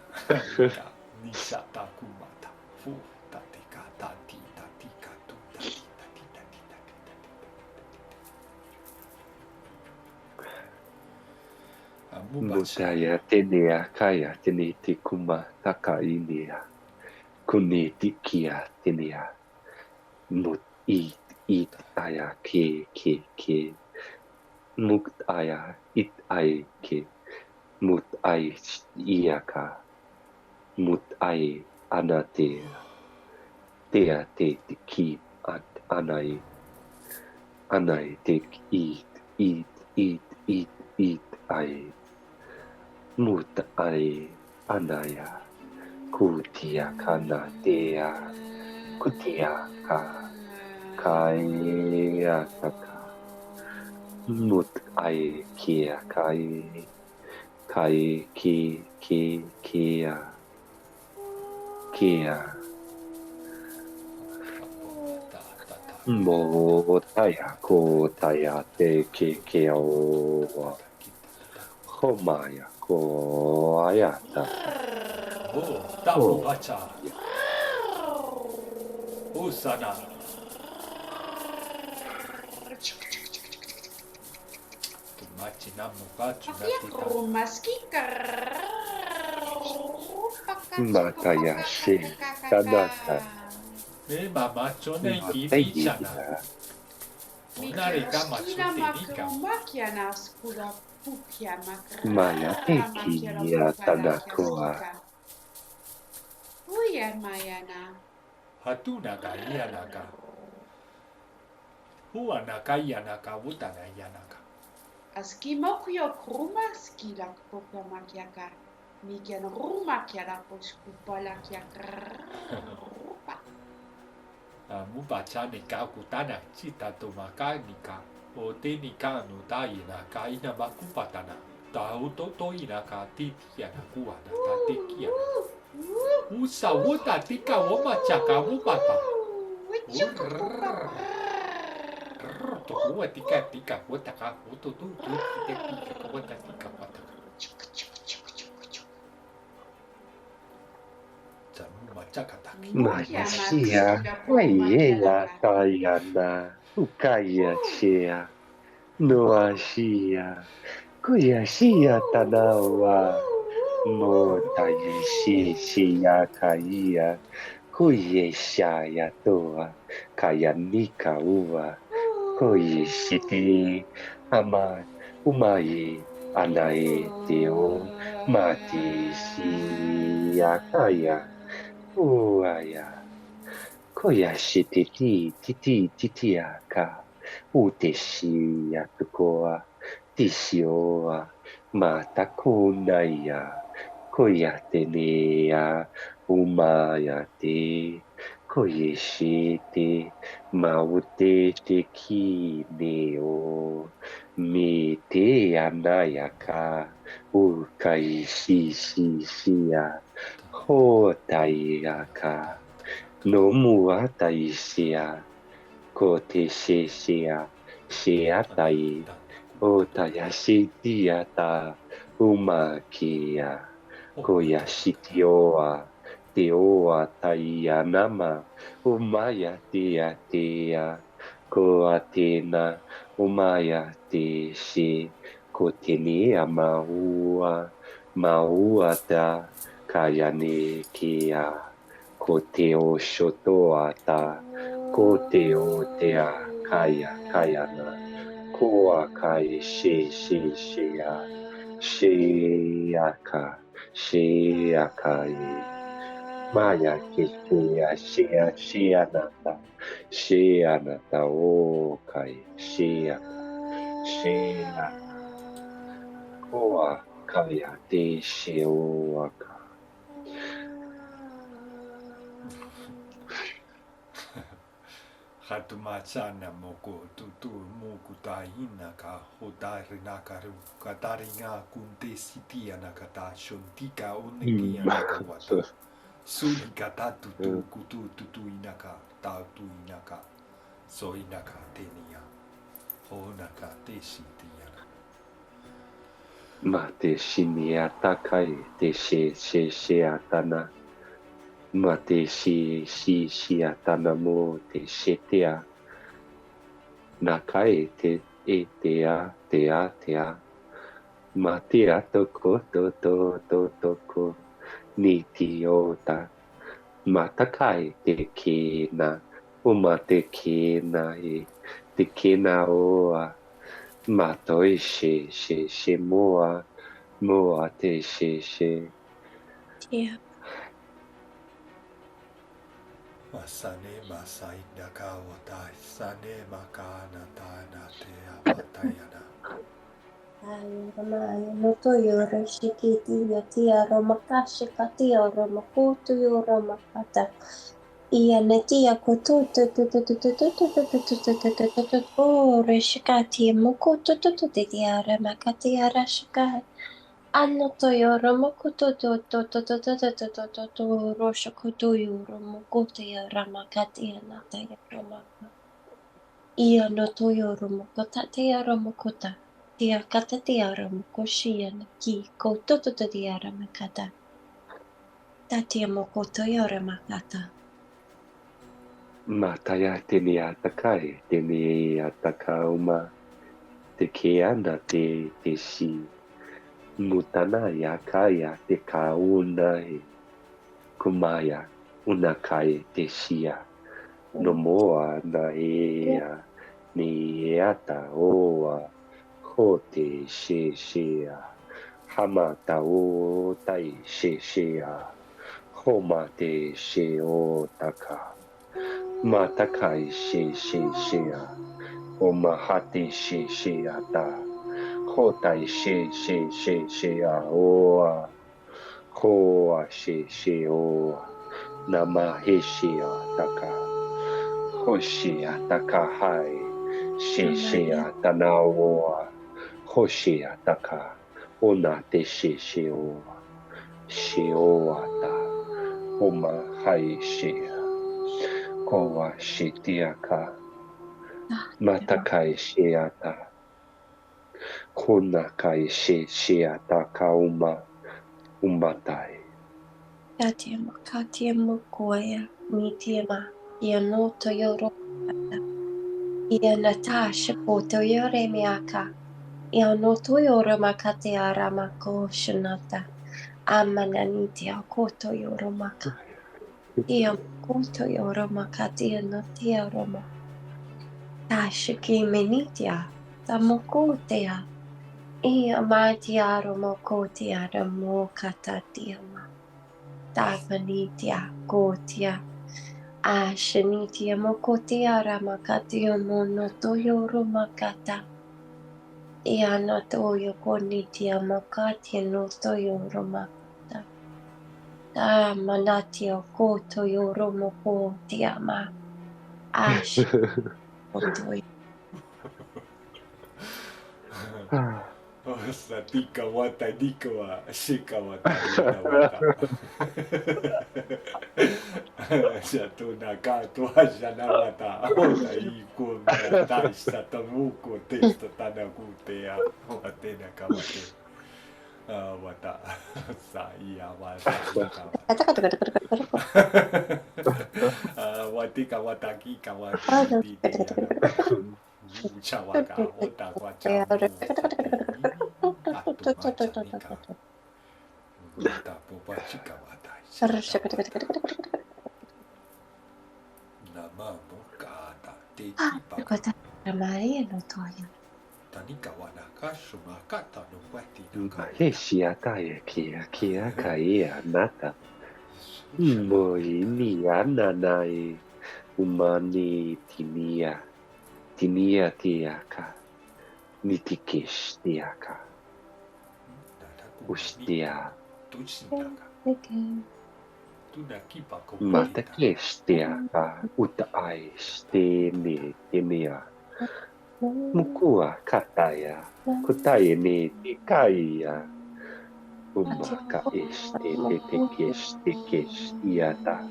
nisata kumata tatika tatika tutati Mutaya tenea kaya tene te kuma taka inea. Kune tikia tenea. Mut it aya ke. Mut aya it ai ke. Mut ai iaka. Mut ai anatea. Tea te ki anai. Anai te eat ai. Mut ai anaya kutia kana dea kutia kaya kaka mut ai kia kai kia mo taya ko taya te ke o homaya ko ayata tamu baca usana macinamu baca mataya shi kanata mama chone kibichana narika machutenika Maya teki ya tanakoa. Uya mayana. Hatuna kayanaka. Huana kayanaka utana yanaka. Askimokyo kruma skila poka makiaka. Mikian rumah kiana poskupala kia rupa. Mubacha nika kutana cita tomaka nika. Ote nika no tai naka ina makupatana. Tau toto inaka titiana kuana tatekiana. Usa wuta tika woma chaka wupata. Tokuwa tika wata ka wuto tu tika wata tika wata. Mayasia, Wayela, Kayana, Ukaya Shea, Noashia, Kuyashia Tanawa, Motayishi Shia Kaya, Kuyeshaya Toa, Kayanika Uwa, Kuyishiti, Ama, Umaye, Anae Teo, Mati Shia Kaya. Uaya, koyashi titiaka, uteshi yatukoa, tishioa, matakunaya, koyatenea, umayate, koyeshite, mautete kineo, mite anayaka, ukaishishia. Hotayaka, no mua taisia, kote shea, sheatai, otayashitiata, umakia, koyashitioa, teoa taianama, umaya tea, koatena, umaya te she, kotenia maua Kayane kia, koteo shotoata, koteo tea, kayana, koa kai shea, sheakai, maya kishea, sheanata, o kai, sheana, koa kaya te sheoaka. Hatumachana moko tutu muku taina ka hodari nakaru kataringa kunte sitia nakata shontika onekia nakawata. Suni kata tutu kutu inaka tautu inaka so inaka tenia honaka te sitia. Mate shiniata kai te sheatana. Mate shiatana mo te shetea. Nakai te tea. Matea toko toko nitiota. Matakai te kena. Umate kena te kena oa. Matoi she moa te she. Yeah. Masane masai nakawata sane makana tana te apatayana. Ayurama no yoro shikiti yatia makashi kati makutu yoro makata. Ia netia kutu reshikati mukutu tiara makati arashika. Anno to yoro mukutu roshakutu yoro mukutu yara makati anata yoro. Ia no to yoro mukota tiara mukuta. Tia kata tiara mukoshia na ki ko tiara makata. Tatia mokoto yoro makata. Mataya teniata kai teniata kauma te keana te shi. Mutana ya kaya te kauna kumaya una kai te shia. No moa na ea ni eata oa hote shea. Hamata o tai shea. Homa te o taka. Matakai shea. Oma hate sheata. Hotai shea oa. Koa she o nama heshia taka. Hoshia taka hai. Sheshia tanaoa. Hoshia taka. Ona te sheshio. Shioata. Oma hai shea. Koa shitiaka. Matakai sheata. Kona kai sheata kauma. Umatai. Katia mokoya, mitiama, iano toyoro, Natasha Potoyore Miaka, iano toyoro makate aramako shanata, amananitia koto yoro maka, ia koto yoro makati no tia roma, tashiki menitia, tamokotea, ia matia romokotia ramo katatiama. Tafanitia kotia ashanitia mokotia ramakatia monotoyo romakata ianatoyo konitia makatia notoyo romakata manatia kotoyo romokotia ma ash kontoyo Satika wata dika wa shika wata dika wata. Shatuna kato ashana wata. Ota iku ta satamuko testa tana kutea watena kawate. Wata saia wata. Watika wataki kawati. Chawaka, ota kwa chamu, atu machanika, ota popa chika watai, nama mokata, te tipa, Maria no toya. tanika wanakashu makata no wati no Heshia tae kia kaia nata. Moi ni ananai. Umani tinia. Tinia tiaka. Nitikish tiaka. Ustia. Matakish tiaka. Utaaish tini tinia. Mukua kataya. Kutaya ni tikaya. Umaka ish tikish tiata.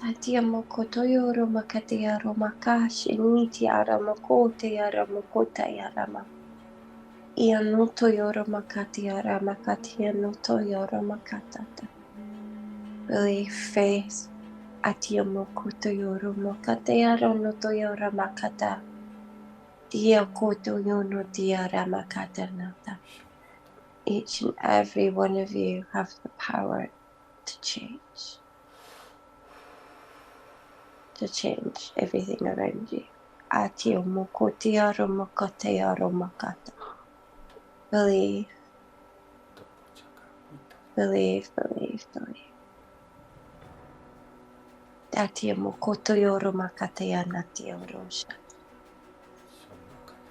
Tatia mokotoyo romakatia romakashi nitia ramakote ramakota yarama. Ianotoyo romakatia ramakatia notoyo ramakatata. Believe faith atia mokotoyo romakatia ranotoyo ramakata. Dia kotoyo no dia ramakata nata. Each and every one of you have the power to change. To change everything around you. Atio mokotia romokatea romakata. Believe. Believe, believe, believe. Atio mokotoyo romakatea natio rosha.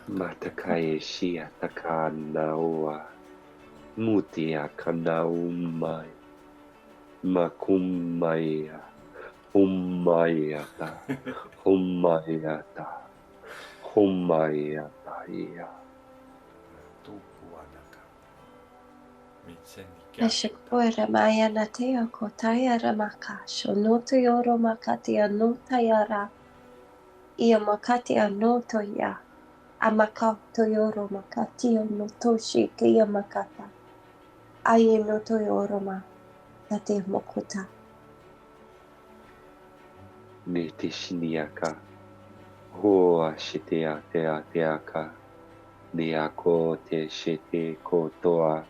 Matakai shia takanaua. Mutia kanaumai. Makumaya. Humayata. Humayata. Humayata. Nashikura maya nateo kotaya ramakasho. Notoyo romakatea notayara. Ia makatea notoya. Amakato romakatio notoshi kia makata. Aye notoyo roma. Tate mokuta. Nitishiniaka. Hoa shitea teaka. Niako te shete kotoa.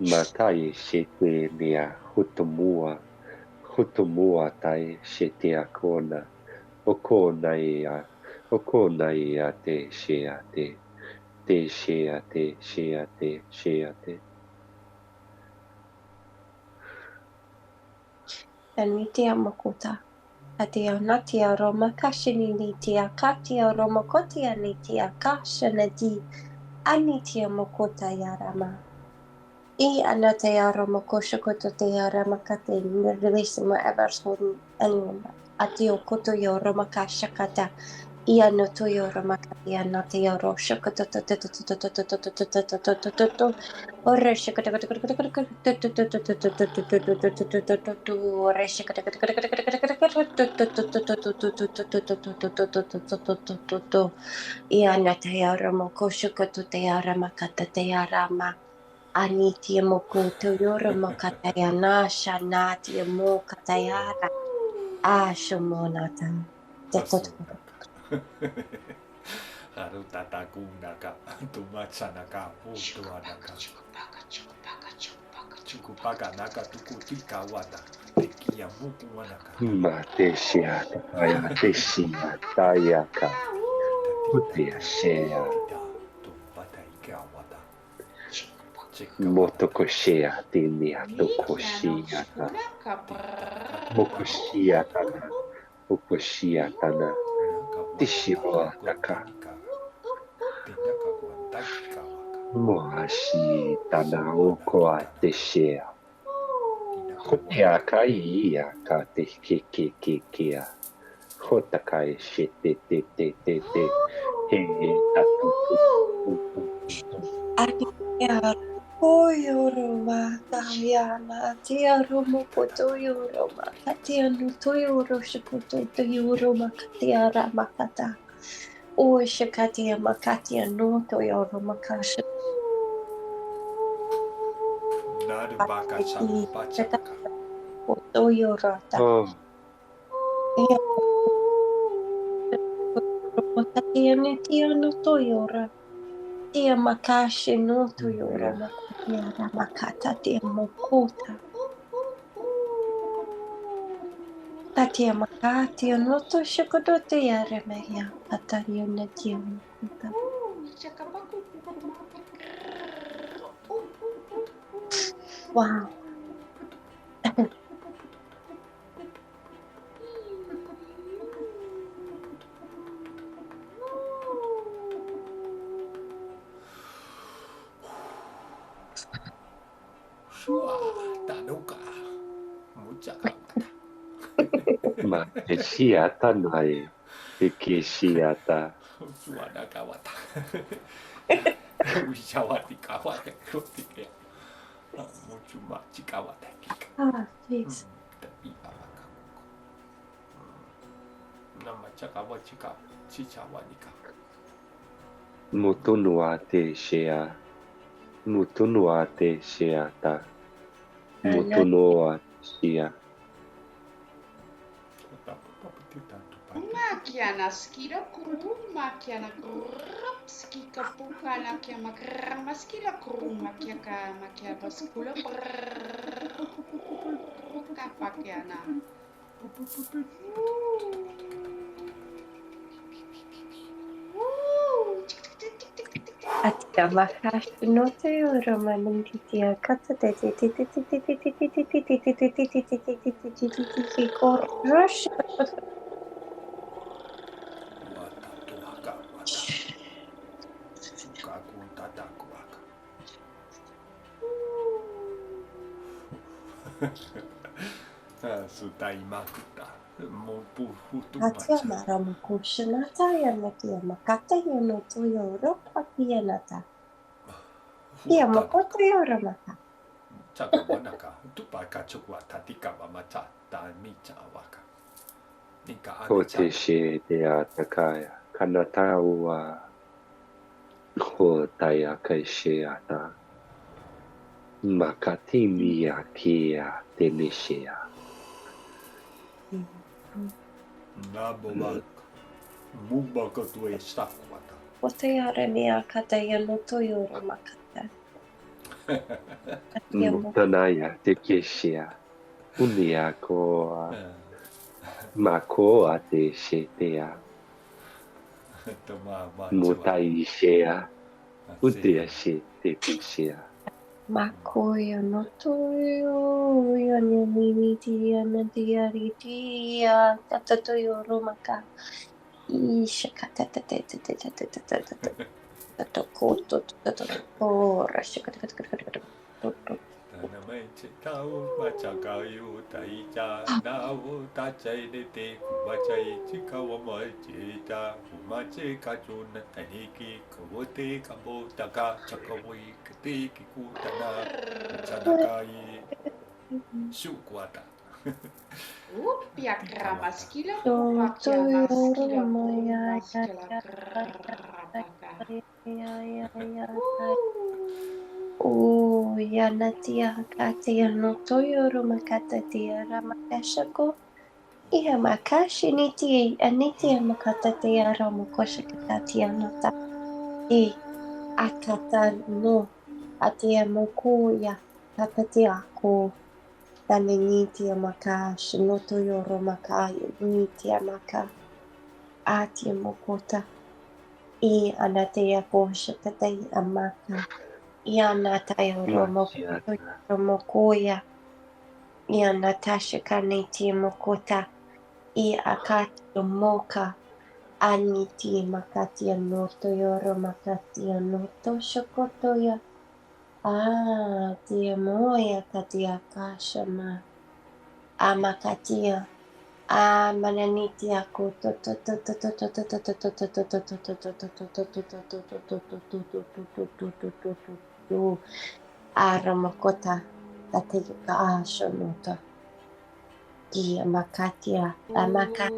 Matai shete nia hutumua. Hutumua tai shetea kona. Okonaia. Okonaia te sheate. Te sheate, sheate, sheate. Anitia mokuta. Atia natia roma kashini nitia katia roma kotia nitia kashanadi. Anitia mokuta yarama. I anatea romokoshoko te aramakate, releasing whatever's holding anyone back. Atio koto yo romakashakata. Ia no toyo ramakati anateo roshakata. Ore shakata. Ia natea romokoshoko te aramakata te arama. Anitia moku toyora makatayana shanatia mo katayara ashomonata. Haru tatakundaka, tumachanaka, utuanaka. Chukupaka naka tukutika wata. Tekia muku wanaka. Mateshia, Teshia, Tayaka, Uteshia, Tumpataika wata. Motokoshia, Tinia, Tokoshia, Mokoshia, Tana, Okoshia, Tana, Tishiro, Taka, Mohashi, Tana, Okoa, Teshia. Hoteaka ia ka te ke. Hotakai shete te. He tatu. Adia Oyoroma Tayana Tia Romo Kotoyoroma Katia no Toyoro Shikoto Toyoroma Katia Ramakata O Shikatia Makatia no Toyoroma Kasha Nadu baka shabu bachaka. Toyorata Oh, Katia Nitia no Toyora Tia Makashi no Toyoroma Katia Ramakata Tia Mokota Tatia makatia noto shokodote yare meya patario netia mukuta. Wow. Shua, tanuka. Muchaka. Mateshia tanai. Ikishiata. Suanaka wata. Wishawati kawate kotike. Muchuma chikawate kika. Ah, jeez. Tapi awaka. Nama chakawa chika. Chichawanika. Mutunuate shea. Mutunuate sheata. Mutunuate shea. Makiana skira makiana skika pukana kia makrama skira makiaka makia baskula kapakiana. Atia makashi no te uroma nintitia kata te korosh. Sutaimakuta. Atia marama kushinata ya natia makata ya no to yoropa kianata. Kia makoto yoromaka. Chakawanaka. Tupaka chukwa tatika mamata. Micha waka. Nika Hoteshe dea takaya. Kanataua. Hotaya kaisheata. Makatimia kia delishea. Nabobak. Mubaka tue stakwata. Wate mia kata ya no to yoromakata. Atia Mutanaya tekeshea. Uniakoa. Makoa te shetea. Mutaishea. Udeashe tekeshea. Makoyo no toyo yanyaniti yanadiaritia tatatoyo romaka ishakata tatokoto ora shakata Tanamai Chitau, Machakayu, Taija, Nau, Tachai, Nete, Kumachai, Chikawamai, Chita, Kumache, Kachuna, Taniki, Kawote, Kambo, Taka, Chakawi, Katiki, Kutana, Chanakai, Shukwata. Uppia kramaskila kumakianaskila kumaskila krapaka. Yanatia katia no toyoro makata tia ramakashako. Iha makashi niti anitia makata tia ramakosha katatia nota. Akata no atia mokuya katatia ko. Taninitia makashi no toyoro makai nitia maka. Atia mokota. Anatia posha katai amaka. Nataya Romokoya. Natasha Kaniti Mokota. Akati Moka. Aniti Makatia Noto Yoro Makatia Noto Shokotoya. Tia Moya Katia Kashama. Amakatia. Mananitia Koto. Aramakota Tateka Ashonota Dia Makatia Amaka.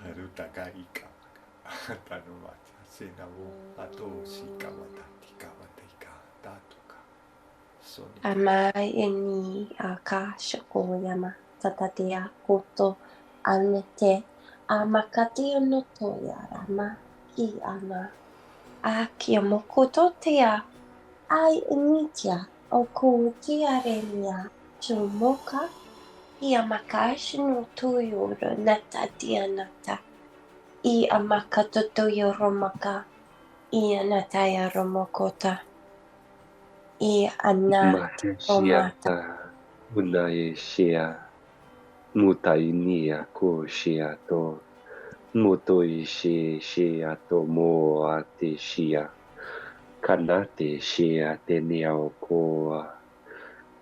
Harutaka Ika, Tanumata, Senabu, Ato, Shikawata, Tikawata, Tatuka, Sonic. Amai Akasha Koyama Tatatia Koto Anete Amakatia Notoya Rama Ki Ana Akiamokototea Ai Initia Okutia Remia Chumoka Iamakashi no Toyoro Natatia Nata Amakatotoyo Romaka Nataya Romokota Anati Romata Unae Shea Mutainia Ko Sheato Motoi Sheato Mo Ate Shea Kanate Shea Teniao Koa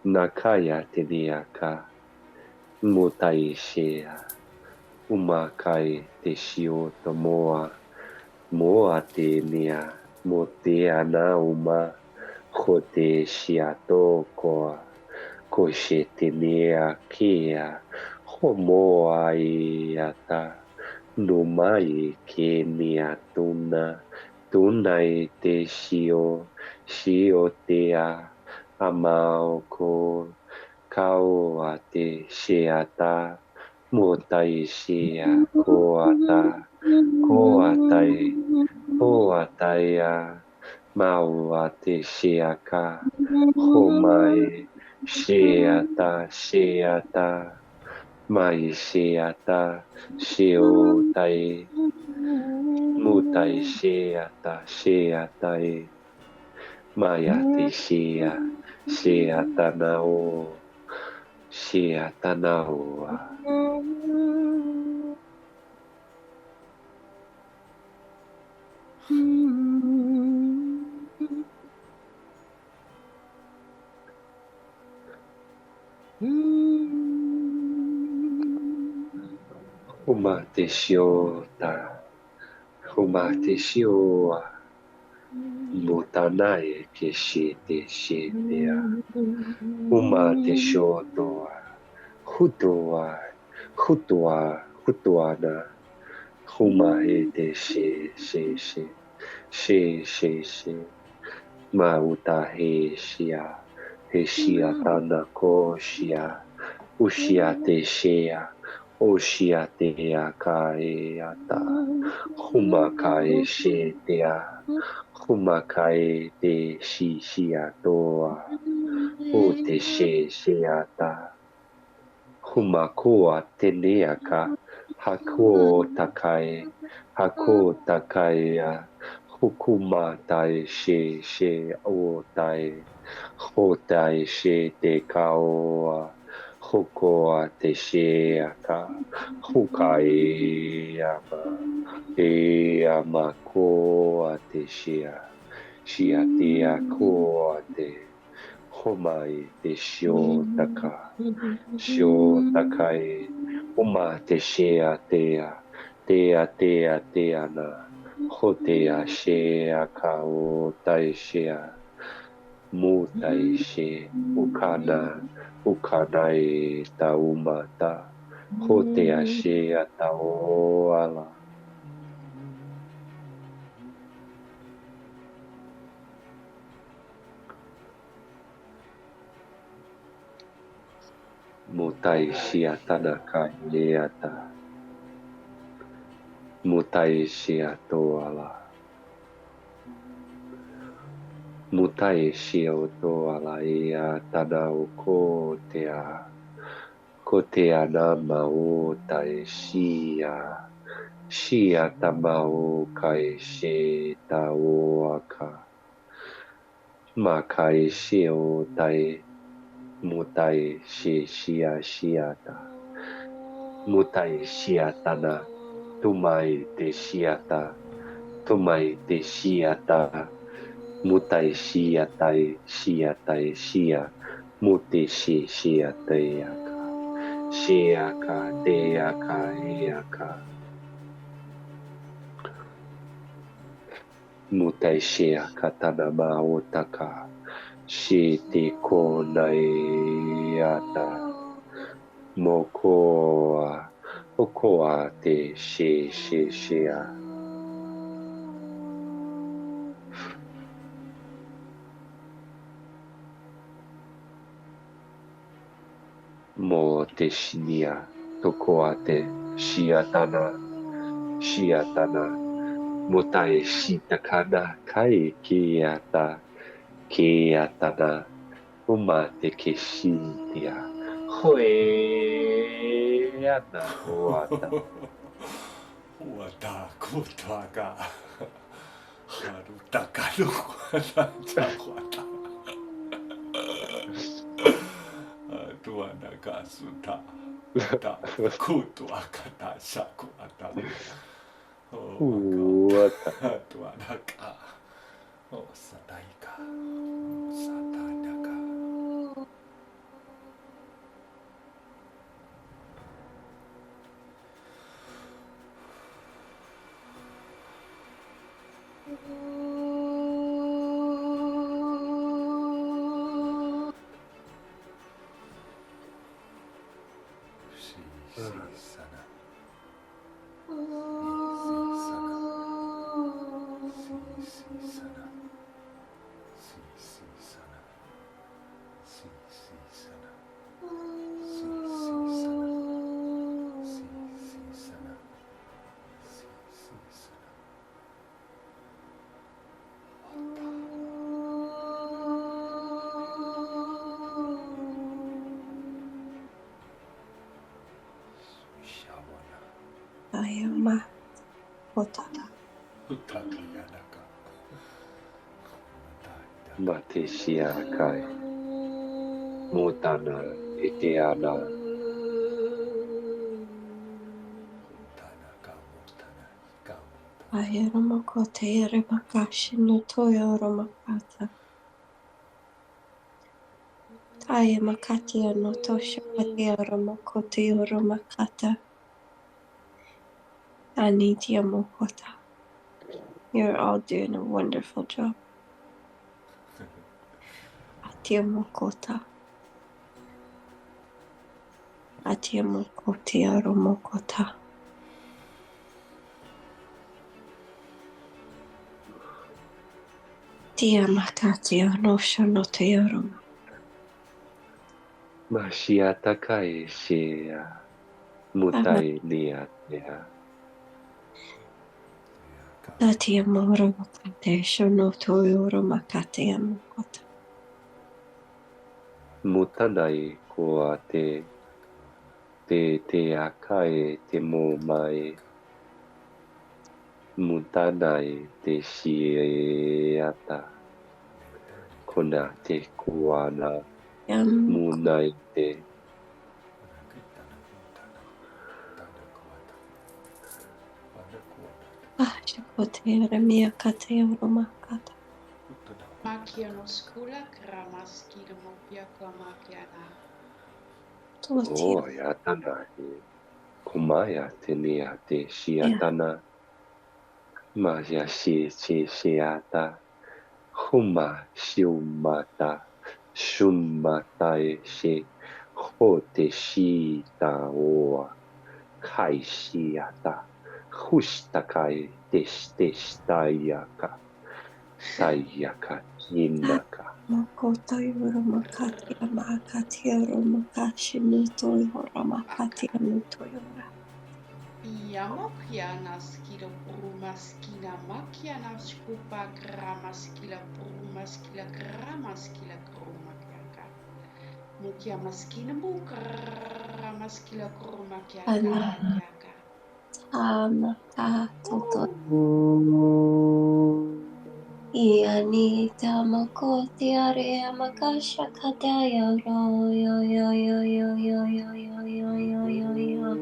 Nakaya Teniaka Mutai Shea Umakai Te Shio Tomoa Moa Tenia Moteana Uma Jote Shiato Koa Koshetenea Kea Homoa Iata Numai Kenia Tunai Te Shio Tea Amaoko Kaoa Te Sheata Motai Shea Koataia Maua Te Sheaka Homai Sheata Mai Sheata Sheotai Mutai Sheatai Maya Te Sheatanaoa Humate Shioa Mutanae Shetea Humate Shotoa Hutuana Humae Te She Mauta Heshia Tanako Shia Ushia Te Shea Oshia Te Akaeata Humakae Shetea Humakae Te Shishiatoa O Te Sheata Humakoa Teneaka Hako Takaia Hukumatai she Otai Hotai she te kaoa Hokoa te sheaka, hukai ama, e ama koa te shea, shea te a koa te, homai te shio takai, uma te shea tea na, hotea shea ka o tai shea, mutai she, ukanai taumata, hotea shea taoala. Mutai shea tanaka leata, mutai shea toala, mutai shea toala ea tana o kotea nama o tai shea tamao kai she taoaka, makai sheo tai, mutai shea shiata, mutai shiatana, tumai te shiata, mutai shia, muti shiateaka, shiaka teaka eaka, mutai shiaka tana maotaka, shiti konaiata, okoa te shea. Mo te shinia, tokoa te shiatana, motai shitakana, kai kiatana, uma te keshitia, hoeana hoata. Wata kutaka. Harutaka no wata. Tuana kasuta. Ta kutu akata shaku ata. Wata. Tuana ka. O sataika. Satanaka. Ayama Potata. Mateshia kai, mutana iteana, Ayaramokote Yaramakashi no Toyoromakata. Ayamakati no Toshapati Yaramakote Yoromakata. Anitia Mokota. You're all doing a wonderful job. Atia Mokota. Atia Mokoti Yaromokota. Tia Makati no Shanote Yoroma. Mashiata kai shea, mutai niatea. Atia Moromakate Shonoto Yoromakate Yamokota. Mutanai koa te akai te mo mai. Mutanai te shiata. Kona te kuana. Munai te Shakotere mia kateoro makata. Makia no skula kramaski de mopia kamakiana. Totia. Oh, yatana. Kumaya tenia te shiatana. Maya shiata. Huma shumata. Shumata she. Hote shita oa. Kai shiata. Hushtakai teshtayaka. Sayaka inaka. Makoto yoro makatia makatioro makashimito yoro makatia mito yora. Yamokiana skila brumaskina makiana skupa gramaskila brumaskila gramaskila grumakiaka. Mukia maskina gramaskila grumakiaka Ana makiaka. tamaka Yani tamakoti area makasha kataya ro yo yo yo yo yo yo yo yo yo yo yo.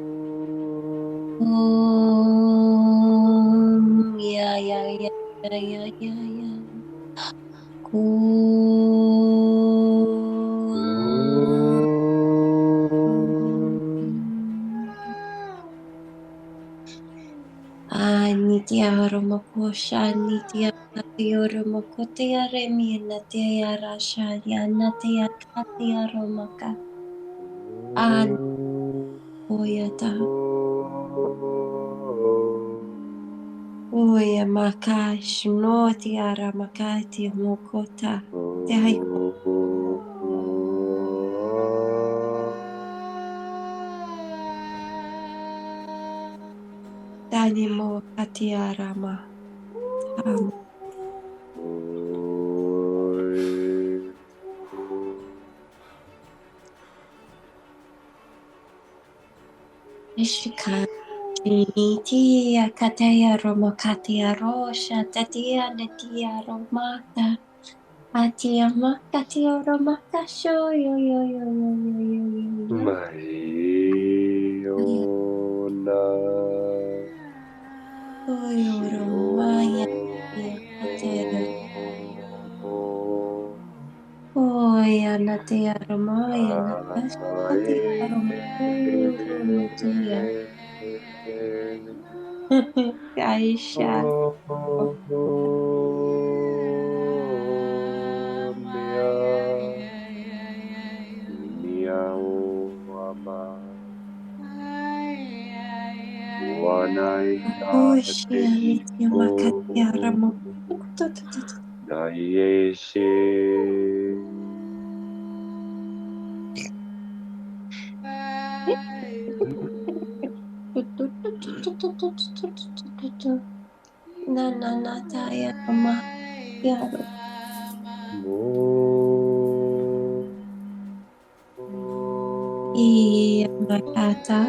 Ya ya ya ya ya ya ya. Nitya Romakosha Nitya Katya Romakotya Remi Natya Rashaya Natya Katya Romaka Oya Makash Notya Ramakati Mokota Tya Danimo Katya Rama Ishika Nitya Katya Romakatya Rosha Tatya Natya Romata Atya Makatya Romakasho yo yo yo yo yo yo yo yo Mariona yo Romaya Katya Oya Natya Romaya Natya Romaya Aisha Oshia Nitya Makatya Rama Na na na Taya Rama Yaro Iya Makata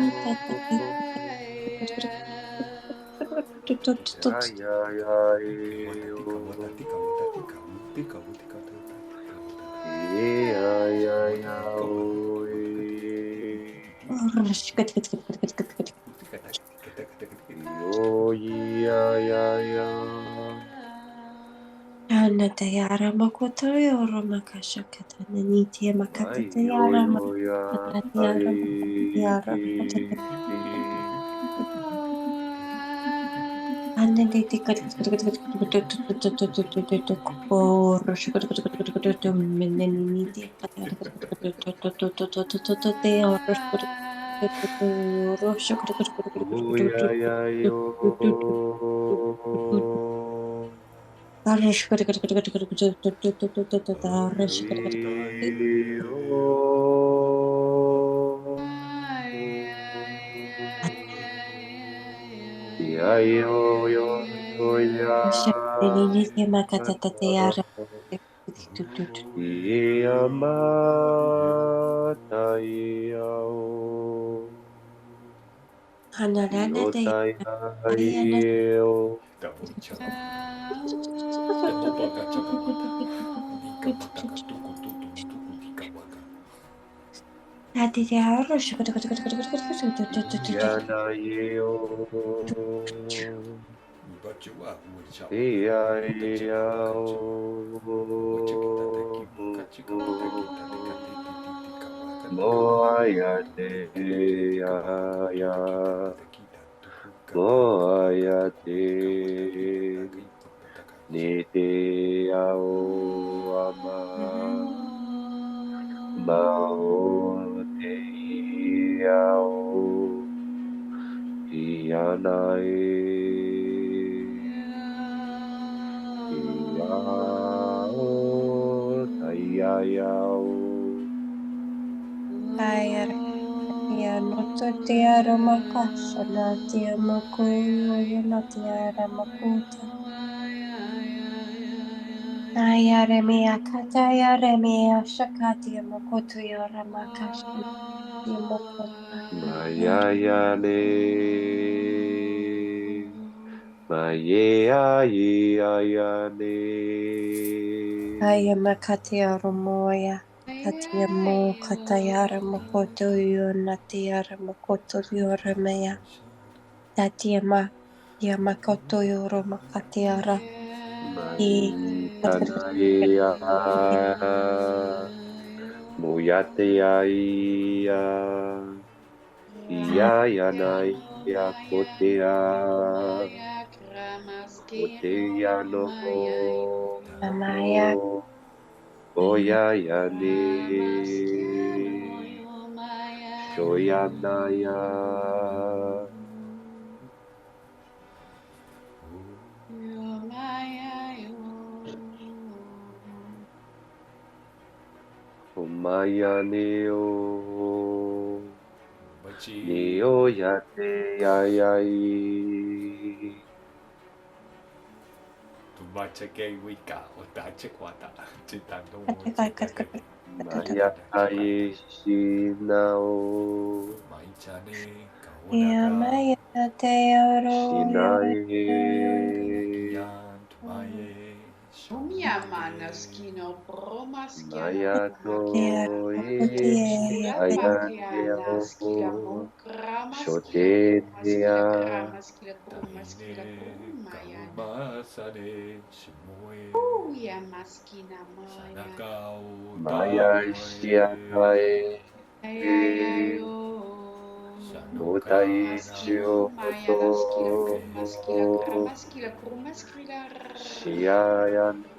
Ana Tayara Makoto Yoro Makasha Katana Nitya Makata Tayara Makata Tayara Makata Nite ao ama mao te ao ianai iao taiaiao Noto te aramakasana te amakoyo na te aramakuta. Ayaremia kataya remia shakati amakoto yaramakasana te amakota. Mayayane Mayeayane Ayamakati aramoya. Tatiamo katayara makoto yo natiara makoto yoramea. Tatiama yamakoto yoro makatiara. Mayitanaya Muyateaya Iyayanaya Kotea Kotea no Amaya Oyayane Shoyanaya Umayane o Neo yate yayai Tumache ke wika o tache kwata chitando Mayai Shinao maichane kaonaka Yamaya teoro Shinai kian tumaye Umiamana skino promaskiana Mayato makiana Rapakiana skila mokrama skila Shoteya krumaskila krama skila krumaskila krumayana. masane shimoe Ya maskina maya. sanakao Maya Shiakai Ayayayo. Mutai Maskino Shioto mayana skila krumaskila krama skila krumaskila. Shiayana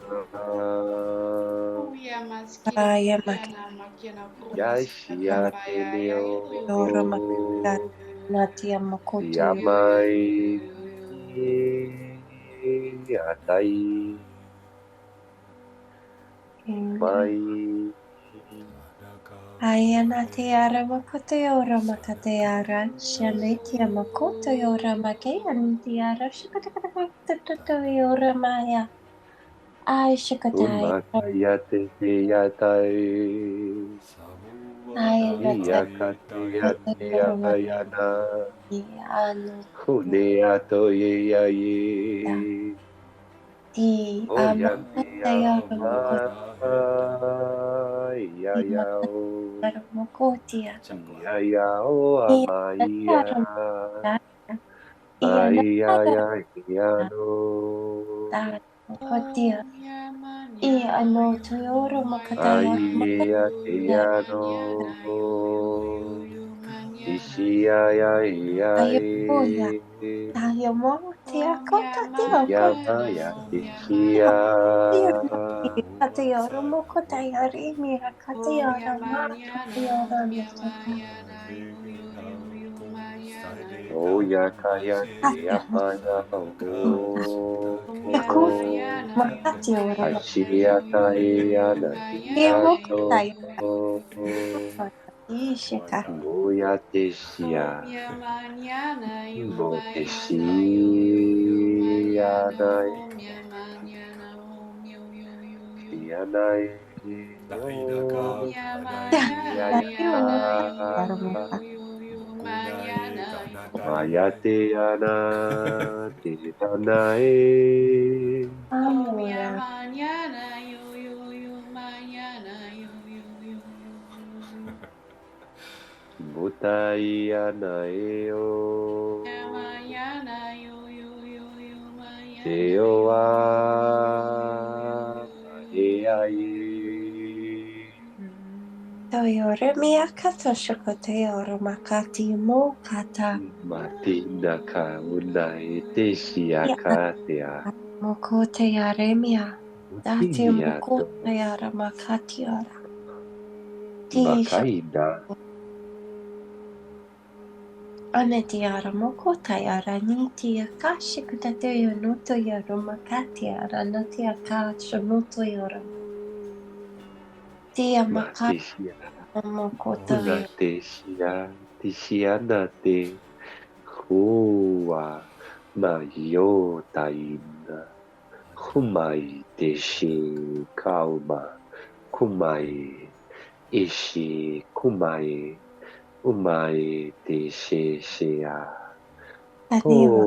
Ya maskina mayana makiana krumaskila krambaya. yoro Yashiateneo makata natia makoto Yamai Atai yoro. Mai Ayana tiara makoto yoro makatayara shanitia makoto yoro makayana tiara shikata yoro maya. Ay shikatai. Umakayate Yatai Ayana Iyakate makoto yoro Yakayana makayana. Huneato Yaye Di Oyane amakatayara makoto Yayao yoro makotia. Yayao Amaya Iya Ayayayano Kotia. I ano Toyoro Makataya Ayayayano Ayapoya. Ishiyayayay Tayo Tia Kota Tio Kota. Yamaya Ishiya Katayoro Mokotaya Rimi Katayara Makatayara Nasaka. Oyakaya Yamaya Akut Makatiora Ashiyatayana Yato Makataya. Ishika. Muyateshiya Moteshiyanai Shiyanai Mayateyana Titanai Amoya. Mutayana eo. Mayana yo yo yo yo mayana. Teoa eai. Toyore miyakato shokoteoro makati mo kata. Mati naka unai te shiakatea. Mokote yaremia. Dati Mutiya mokote yara makati yara. Makaida. Aneti yara mokota yara niti akashi kutate yonoto yara makati yara nati akashi moto yara. Tia makati Matishia. mokota yara. Unateshia. Tishianate. Hua. Mayotaina. Humai deshi kalma. Kumai. Ishi kumai. Umai deshi shia. Taniwa.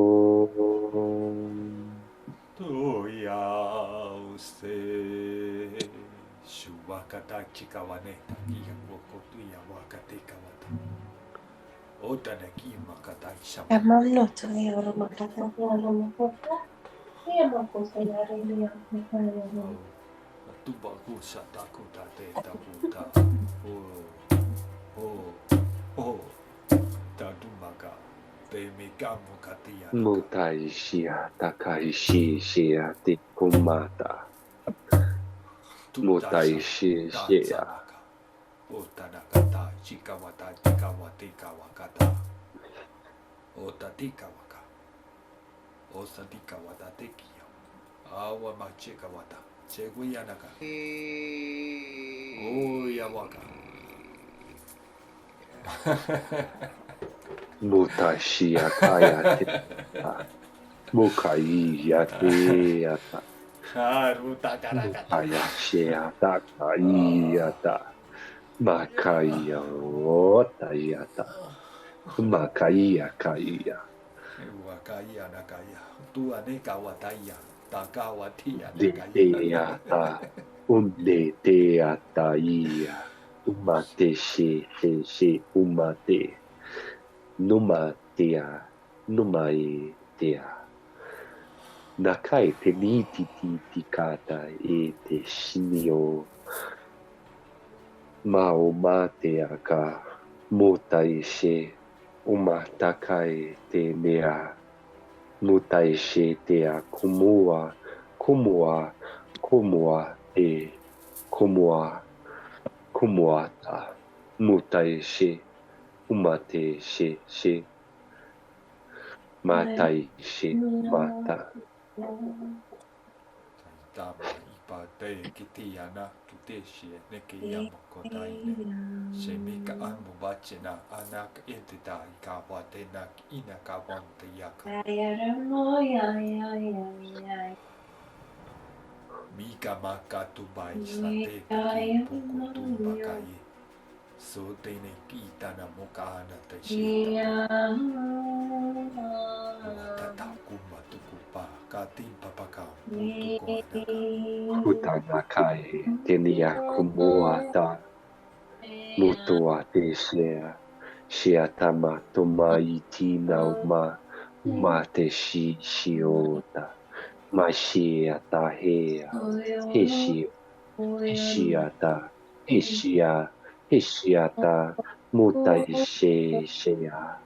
Tuyause Shuwakata chikawane takia wokotuya wakate kawata. Otanaki makata shama. Yamamoto yara makata yara mokota. Tia mokote yara mia makata yara. Tuba kusa takuta te takuta. Oh. Tatumaka. Te mikamu katia. Mutai shia takai shia te kumata. Mutai shia. Otanakata chikawata chikawatika wakata. Otatika waka. Osatika wata tekia. Awa machika wata. Cheguyanaka. Oya waka. Mutai shia kaya te. Mukai yate yata. Haruta karakata. Mukaya shia takai yata. Makaya otayata. Makaya kaya. Wakaya nakaya. Tuaneka wataya. Takawatia nakaya. Deteata. Deteata ia. Umate she umate. Numatea. Numai tea. Nakai te niti tikata e te shinio. Mao matea ka. Mutai she. Umatakai te mea. Mutai she tea kumua. Kumua e. Kumuata. Mutai she. Umate she. Matai she. Mata. Tama ipate kitiana tuteshie nekiya mokotaine. Semika anu bachena anak entita ikawatena inakawante yaka. Mika makatu bai sate taki puku tumbakai. So tene kita na mukana tashita. Watatakumba tukupa katim papaka mutuko anaka. Kutanakai tenia kumuata. Mutua te shea. Shiatama tomaiti nauma. Mate shiota. Mashiata hea. Hishiata. Mutai shea.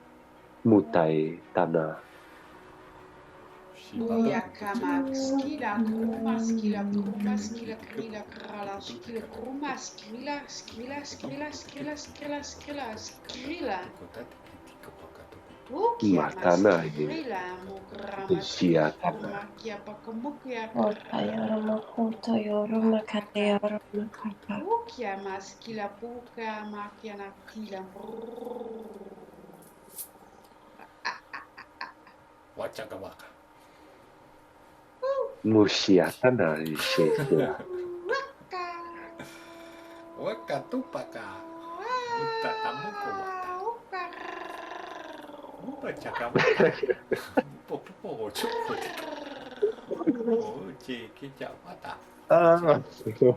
Mutai tana. Yakama skila kruma skila kruma skila krila krala skila kruma skila skila skila skila skila skila skila. Ukia Matana skila mukrama skila Hishiatana. kruma kia pakamukia Yara mokoto yoro makata yara makata. ukia maskila puka makia nakila. Wachakawaka. Mushiatana shea. Waka tupaka. Utatamuko wata. Wachakawaka. Popo chokote. Oche kichawata.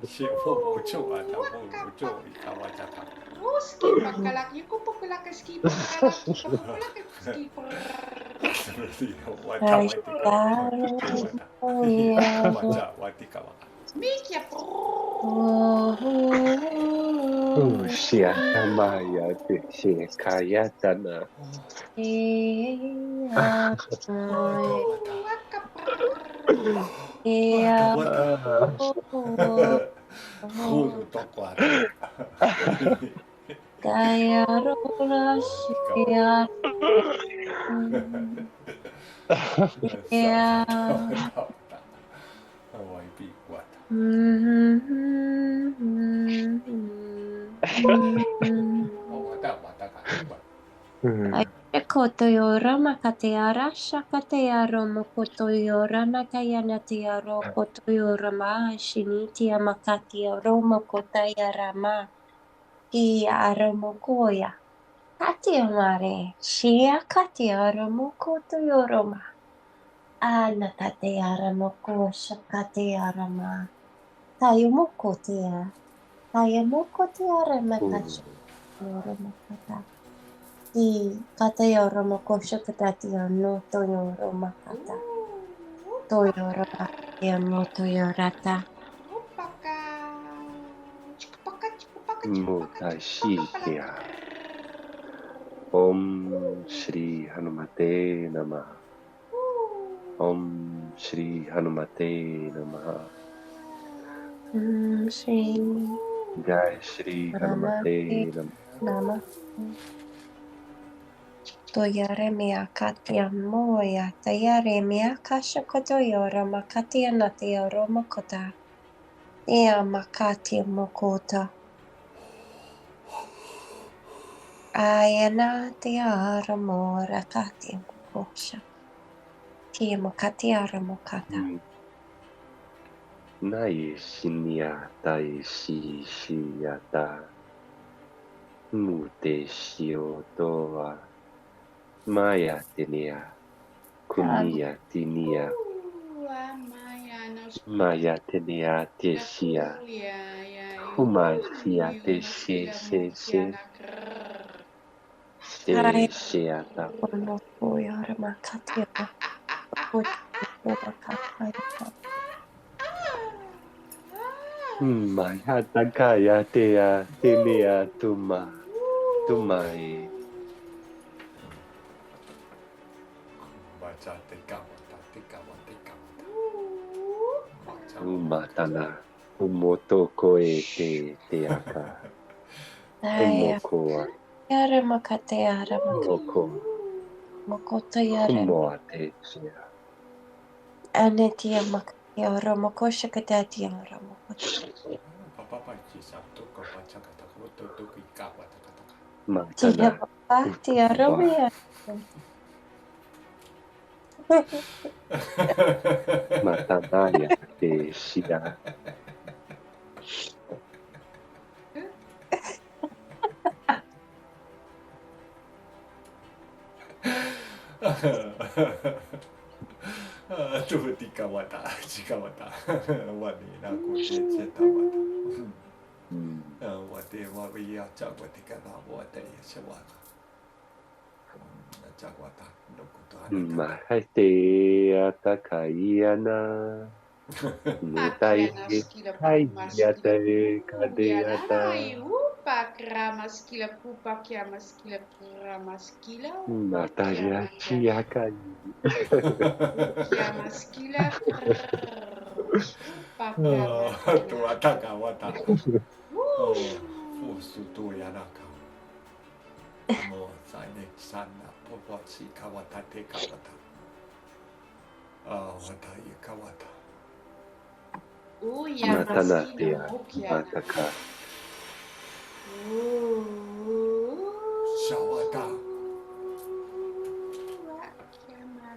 Shivo mocho wata mocho ikawachaka. Ski pakalaki ko pakalaki ski pakalaki pakalaki ski Wata watika wata. Wacha watika wata. Mikia Shia Maya Dixie Kayatana. Kaya rola shia. Kotoyorama kateara shakatearo kotoyorama kayana tiaro kotoyorama shinitia makatia romo kotayarama ki aramokoya katiamare shia katiaramo kotoyoroma ana katearamoko shakatearama tayomokotea tayomokotearama kayorama kata I katayoro makosha katatia no toyoro makata. Toyoro ya no toyorata. Mutashihya. Om Shri Hanumate Namaha. Om Shri Hanumate Namaha. Shri Jai Shri Hanumate Namaha. Toyare mia katia moya, tayare mia kasha kotoyora makatia natia romakota. Ia makatia mokota. Ayana tia ramora katia mokosha. Tia makatia ramokata. Nai shinya tai shiyata. Mute shio toa. Maya tinia. Kunia tinia. Maya tinia teshia. Humashia teshe she she. She sheata. Mokoyara makatia mokota. Maya takaya tea tinia tuma. Tumai. Umatana. Umotoko e te teaka. Umokoa. Yara makate yara Umoko. makoto yara Umoate shia. anetia makate yara makosha katati yara makoto. Tia Matana. yara mia. Matanaya te shia. Tuh tika wata, jika wata, wani naku ceta wata. Wate wawi ya cak tika na wate ya sewaka. Cak wata, nukutu anika. Mahate atakayana. Nutai hayate kadeyata. Maskila pupa kia maskila pura maskila Mataya chiakai. kia maskila Tu ataka wata. Fusu tu yanaka. Mo sainek sana popochi kawata te kawata. Wata ye kawata. Matanatia mataka. Shawata.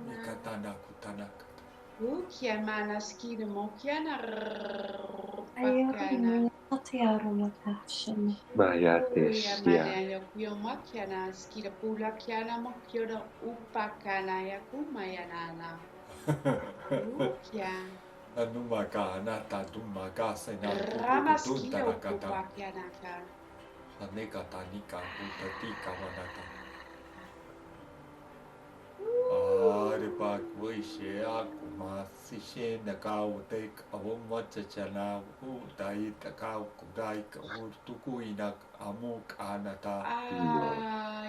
Ikatana kutanaka. Kia mana skida mokiana Ayara makate yara makasha. Mayate shia. Mana kuyo makiana skida pula kiana mokioda upakana ya kumayanana. Kia. Numaka nata dumaka sena Ramaskila kutunta nakata. upakianaka. Aneka tanika hutatika wanata. Aripa kuishea kumasishe nakau tek awumachachana utai takau kudai urtukuinak amuk anata.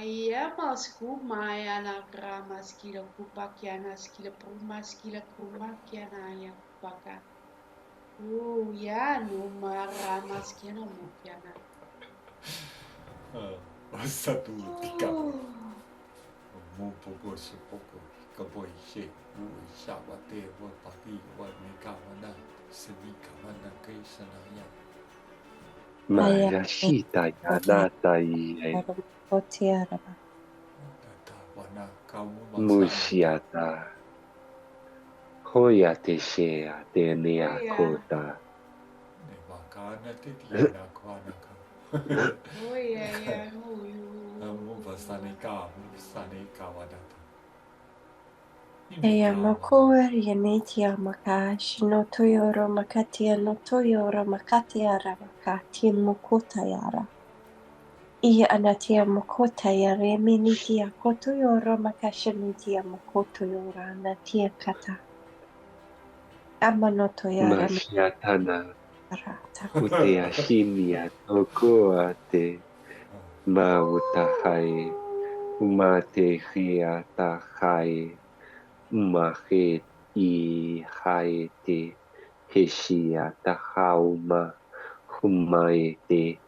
Ja, masku maya na grama skila kupakiana skila pruma skila kruma kiana ya kupaka. Ya numa rama skila mukiana. Satu tika. Mu poco se poco. Kapoi she shabate wa pati wa nikawana senika mana kaisana. Maya shita yanata i Mushiata Hoya te shea te nea kota. Nevakana te tiana kwanaka. Oh yeah. Muva sanika wadata. Eya makua yanetia makash no toyoro makatia no toyoro makatia ramakatia mokota yara. Iya anatia mokota yare minitia kotoyoro makashanitia mokoto yora natia kata. Amanoto yara Mashiatana makarata. Kutea shinia tokoa te mautahai. Umate hiata hai. Umahe I haete heshia tahauma humaete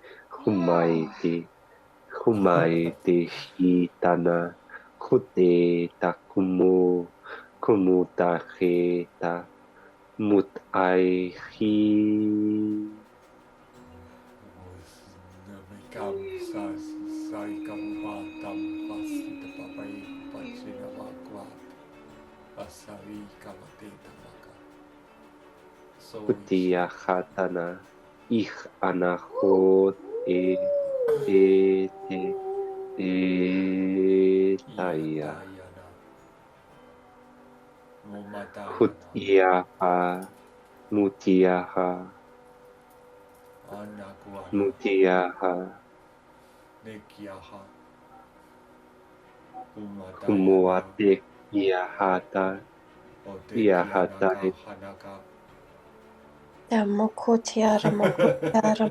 hitana hute takumu kumutaheta mutaihi Namikam sai kamupatam pasita papai pachina wakwat. Asari kamateta maka. Kutia hatana ich anahot te taya Hutiaha Mutiaha Nekiaha Kumuate Yahata Yahata Hanaka. Ya mokotiara mokotiara.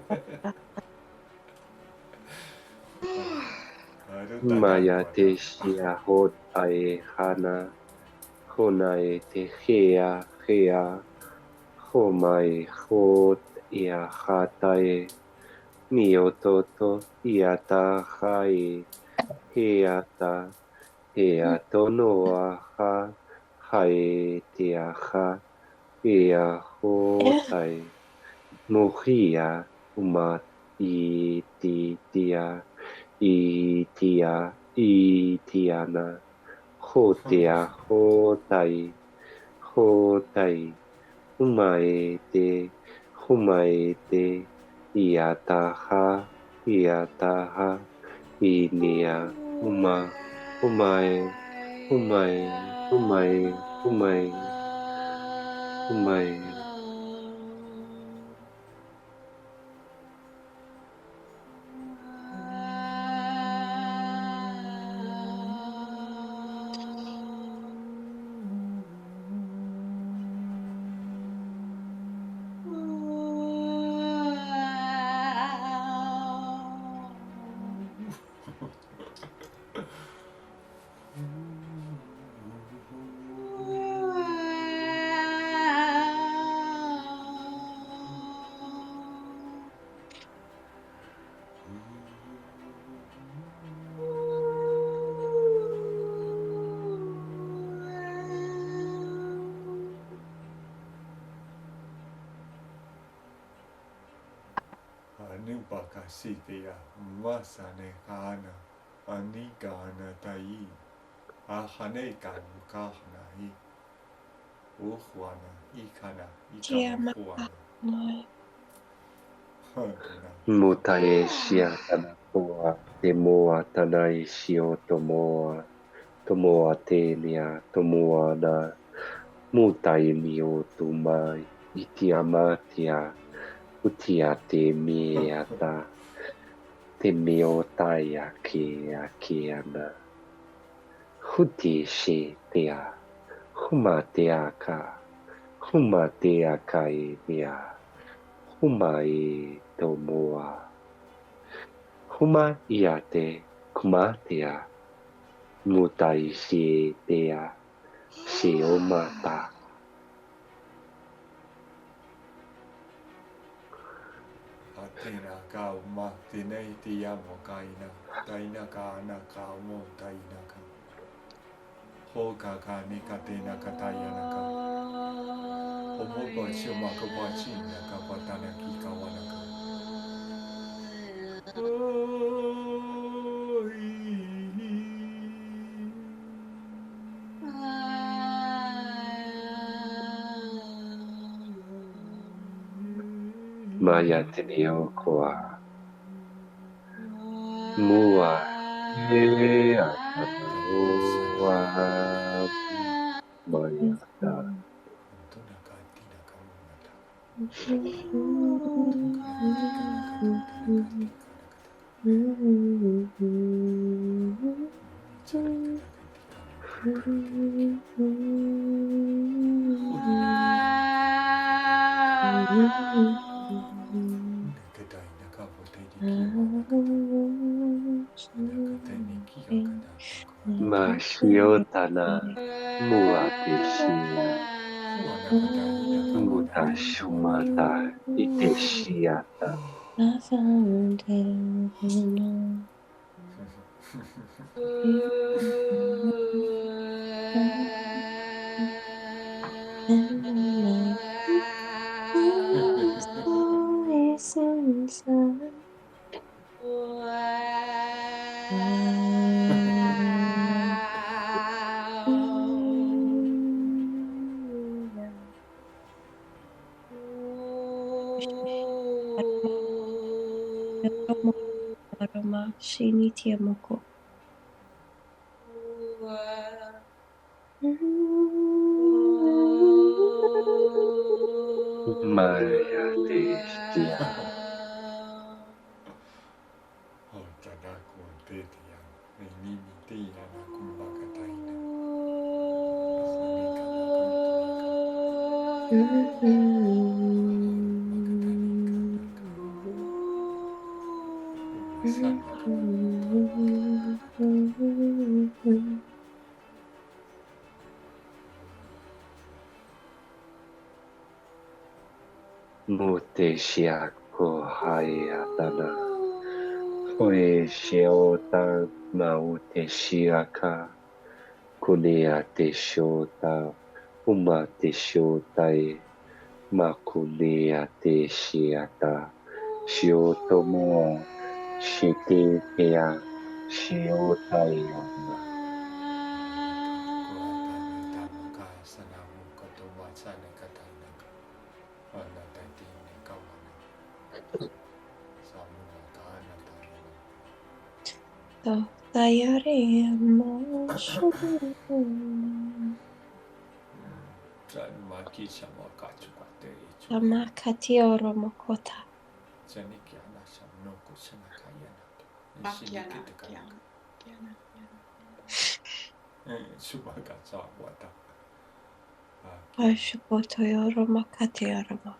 Maya te shia hot ae hana Honae te hea Homai hot ia hatae Miototo iata hae Heata tonoaha hae te aha Ea hotai Mohia uma itiana Hotea hotai Humaete Iataha Inia Humae Anupakasitia masane kana anikana tai ahane kanu kahna I uhuana ikana ikamuhuana. Mutae shiatana poa te moa tanai shio tomoa tenia tomoana mutai mio tumai itiamatia utia te miata Temiotaya kiana. Huti she tea. Humateaka. Humateakai tea. Humai tomoa. Huma iate kumatea. Mutai she tea. Shiomata. Atina kauma tinei tiamo kaina. Taina kana kaumo taina ka. Hoka ka nikatina katayana ka. Omobo shuma kabachina ka patana kikawana ka. Maya tenio koa. Mua. Ea tanoa. Maya ta. Tuna katina kaumata. Mashiotana. Mua teshia. Muta shumata. Iteshiata. Aroma shinitia moko. Maya teshia. Muteshia kohayatana. Hoe sheota mauteshiaka. Kunea teshota. Uma teshotae. Makunea teshiata. Shiotomoa. Shitekea. Shiotaeana. Tayare emotion. Tamakati oromokota. Ashupoto oromakati oroma.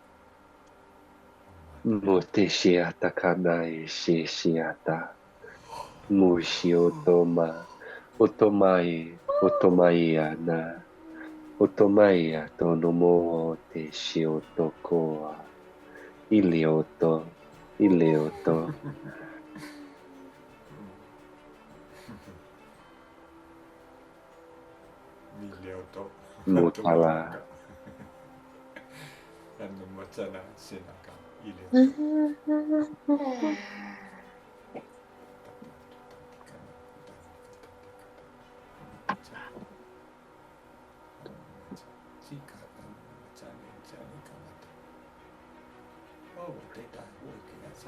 Muteshiata kanai shishiata. Mushiotoma. Otomai. Otomaiana. Otomaya tonomo te shiotokoa. Ilioto. Ilioto. Mutala.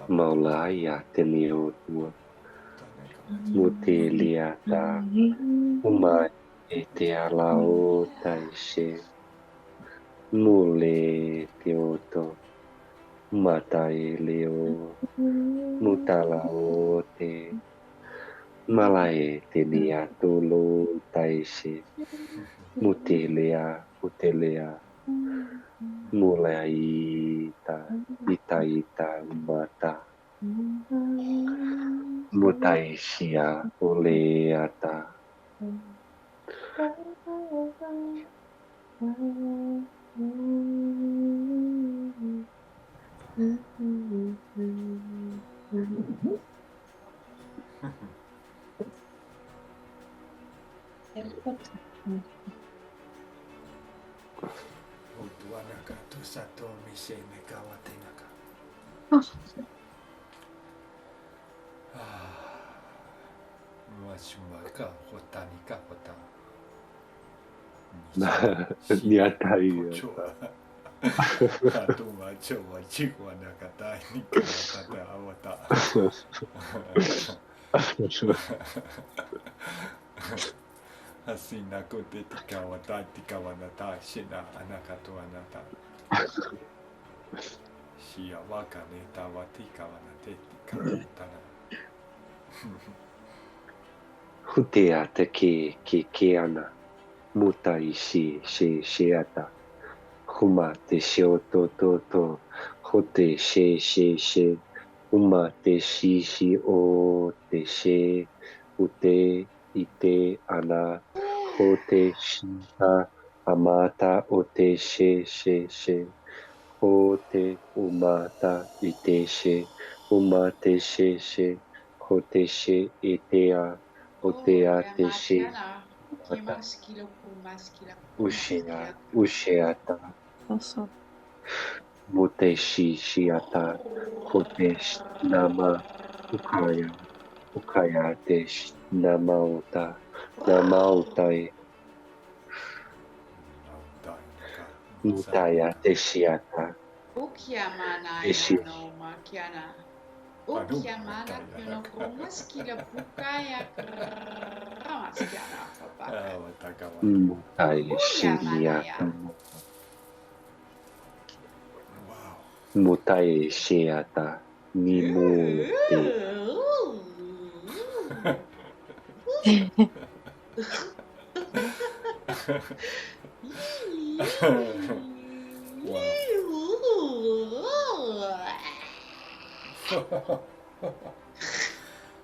Maulaya teniotua. Muteliata. Uma etealao taishe. Mule teoto. Matai leo mutalaote malae tenia tolo taishe mutelea mulaita itaita mata mutaishia oleata Utuanaka tusato mise mekawatenaka. Machumaka hotanika hota. niatai Hatu macho wachikwa nakatai nikawatata awata. Hasinako tetika watatika wanata shina anakato anata. Shia waka neta watika wanatetika watana. Hutea te ke ana mutai sheata huma te shio to hote she huma te shi o te she ute ite ana hote shita amata o te she hote umata ite she umate she hote she itea otea te she usheata mute shiata hote nama ukaya te namautai mutaya te shiata Ukiamana makiana. Ukiamana kuno kumaskila pukaya kramaskiana papa. mutai shiata mutai shiata mimute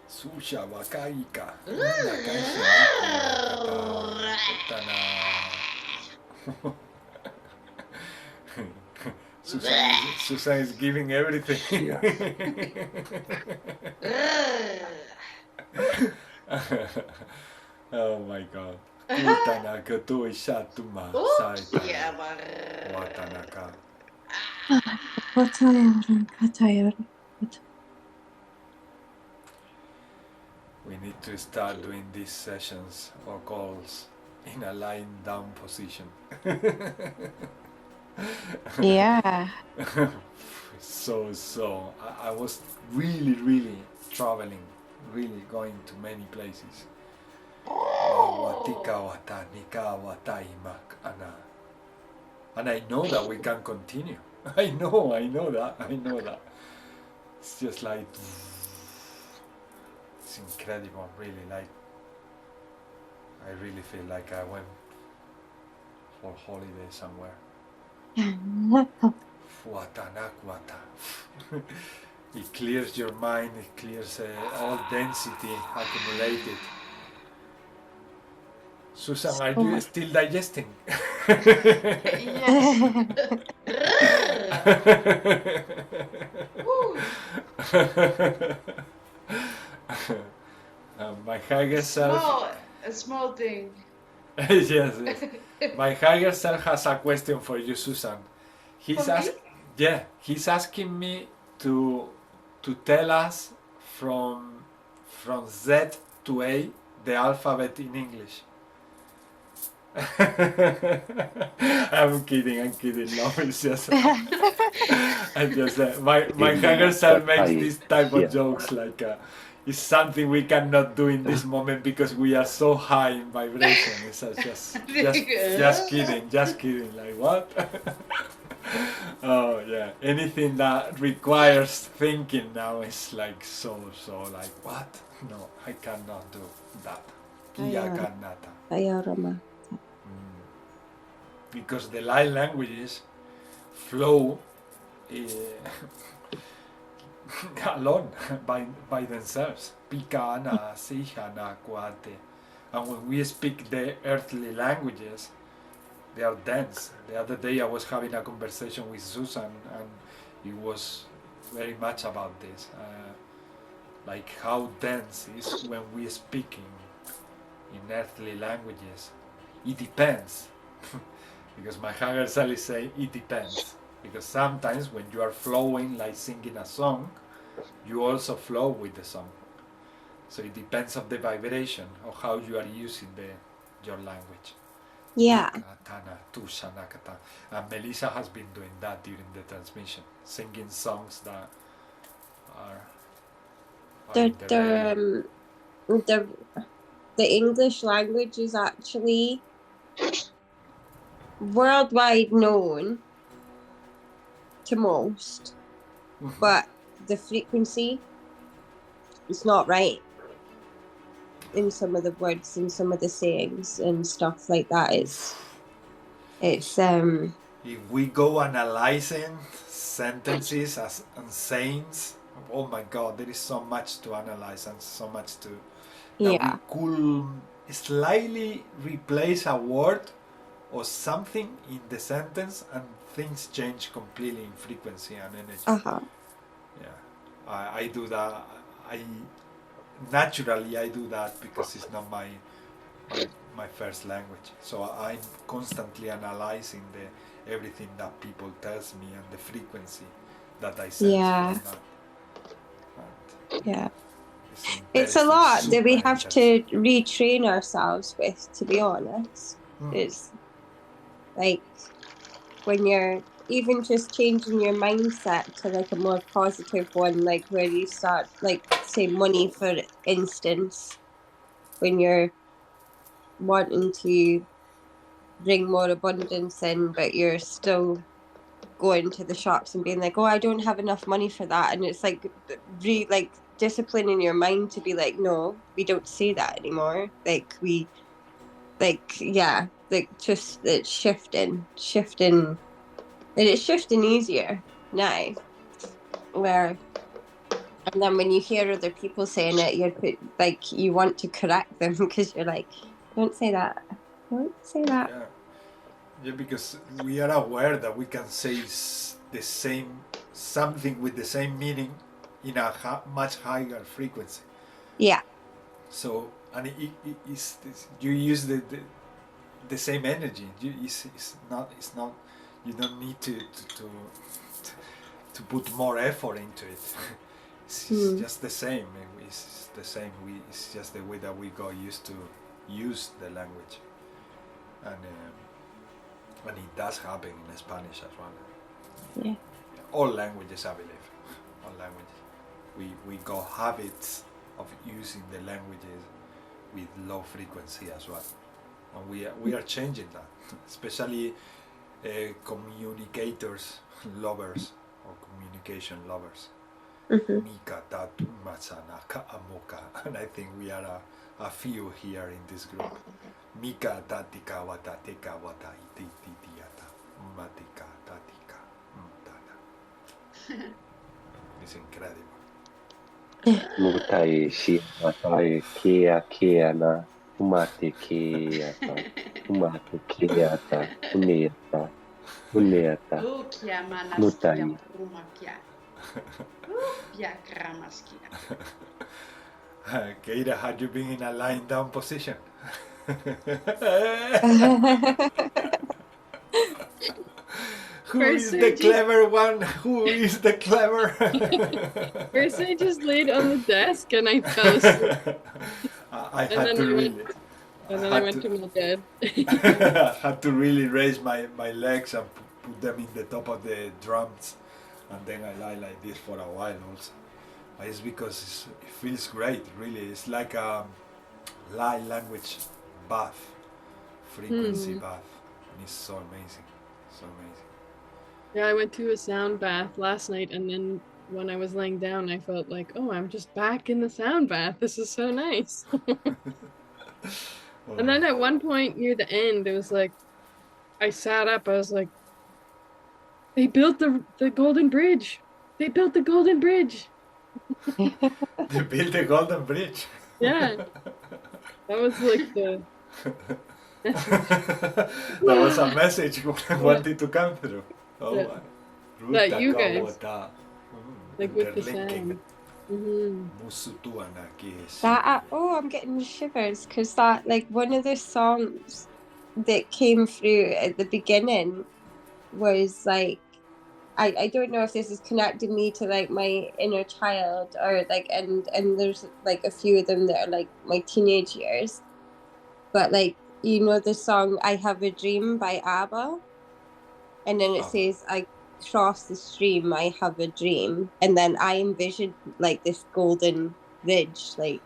Susha wakaika. Susan is giving everything. Oh my god. Kutanaka to ishatuma saita watanaka. We need to start doing these sessions or calls in a lying down position. Yeah. So I was really traveling, really going to many places. And I know that we can continue. I know that. It's just like, it's incredible, really. Like, I really feel like I went for holiday somewhere. It clears your mind, it clears all density accumulated. Susan, are you still digesting? My higher self. A small thing. Yes. My higher self has a question for you, Susan. He's asking me to tell us from Z to A the alphabet in English. I'm kidding. No, it's just my higher self makes this type of jokes like it's something we cannot do in this moment because we are so high in vibration. It's just kidding. Like what? Oh yeah, anything that requires thinking now is like so like what? No, I cannot do that. Kia kannata. Ayarama. Because the light languages flow alone by themselves. Pika ana, sihana, kuate. And when we speak the earthly languages, they are dense. The other day I was having a conversation with Susan, and it was very much about this, like how dense is when we speaking in earthly languages. It depends, because my higher self is saying it depends, because sometimes when you are flowing like singing a song, you also flow with the song. So it depends on the vibration of how you are using your language. Yeah. And Melissa has been doing that during the transmission, singing songs that are The English language is actually worldwide known to most, but the frequency is not right in some of the words and some of the sayings and stuff like that. It's if we go analyzing sentences and sayings, oh my god, there is so much to analyze and so much to that we could slightly replace a word or something in the sentence and things change completely in frequency and energy. Yeah, I do that. Naturally I do that because it's not my first language. So I'm constantly analyzing everything that people tells me and the frequency that I sense from that. And it's a lot that we have to retrain ourselves with, to be honest. It's like when you're even just changing your mindset to like a more positive one, like where you start, like say money for instance, when you're wanting to bring more abundance in, but you're still going to the shops and being like, oh, I don't have enough money for that. And it's like like disciplining your mind to be like, no, we don't say that anymore. Like just it's shifting. And it's shifting easier now. And then when you hear other people saying it, you want to correct them because you're like, don't say that. Don't say that. Yeah, because we are aware that we can say the same something with the same meaning in a much higher frequency. Yeah. So, and you use the same energy. It's not. You don't need to put more effort into it. It's just the same. It's the same. It's just the way that we got used to use the language, and it does happen in Spanish as well. Yeah. All languages, I believe. All languages. We got habits of using the languages with low frequency as well, and we are changing that, especially communicators, lovers, or communication lovers. Mika, Tatu, Masana, Amoka, and I think we are a few here in this group. Mika, Tatika, Watateka, Wata, Ititiata, Matika, Tatika, Mtana. It's incredible. Mutai, shi, matai, kia, na, umate, uniata, mutai. Keira, had you been in a lying down position? Who is the clever one? Who is the clever? First I just laid on the desk and I fell asleep. I had to really... And then I went to my bed. I had to really raise my legs and put them in the top of the drums, and then I lie like this for a while also. But it's because it feels great, really. It's like a light language bath, frequency bath, and it's so amazing, so amazing. Yeah, I went to a sound bath last night, and then when I was laying down, I felt like, oh, I'm just back in the sound bath. This is so nice. And then at one point near the end, it was like, I sat up. I was like, they built the Golden Bridge. They built the Golden Bridge. They built the Golden Bridge. Yeah. That was like the That was a message wanted to come through. Oh, Yeah. That you guys, Kawata. like with the Interlinking. sound. Musutuana kis. I'm getting shivers because that, like, one of the songs that came through at the beginning was like, I don't know if this is connecting me to like my inner child or like, and there's like a few of them that are like my teenage years, but like, you know, the song I Have a Dream by ABBA, and then it says, I cross the stream, I have a dream, and then I envisioned like this golden bridge, like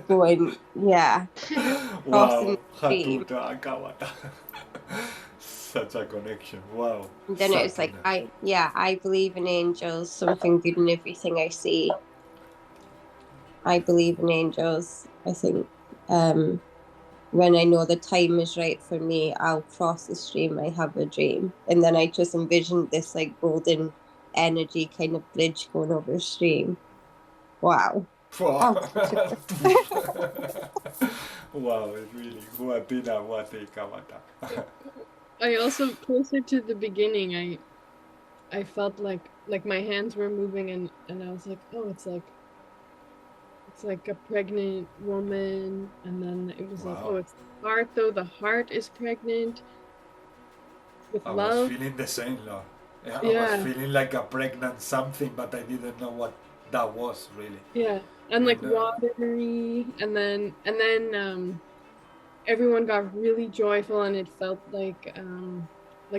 going, yeah, crossing Wow, the stream. Hatuta Kawata. Such a connection. Wow. And then it's like, I believe in angels, something good in everything I see. I believe in angels. I think when I know the time is right for me, I'll cross the stream, I have a dream. And then I just envisioned this like golden energy kind of bridge going over the stream. Wow. Wow, it's really Huatina Wate Kawata. I also, closer to the beginning, I felt like my hands were moving, and I was like, oh, it's like a pregnant woman, and then it was like, oh, it's the heart though. The heart is pregnant with love. I was feeling the same, Lord. Yeah, I was feeling like a pregnant something, but I didn't know what that was really. Yeah, and like watery, and then everyone got really joyful, and it felt like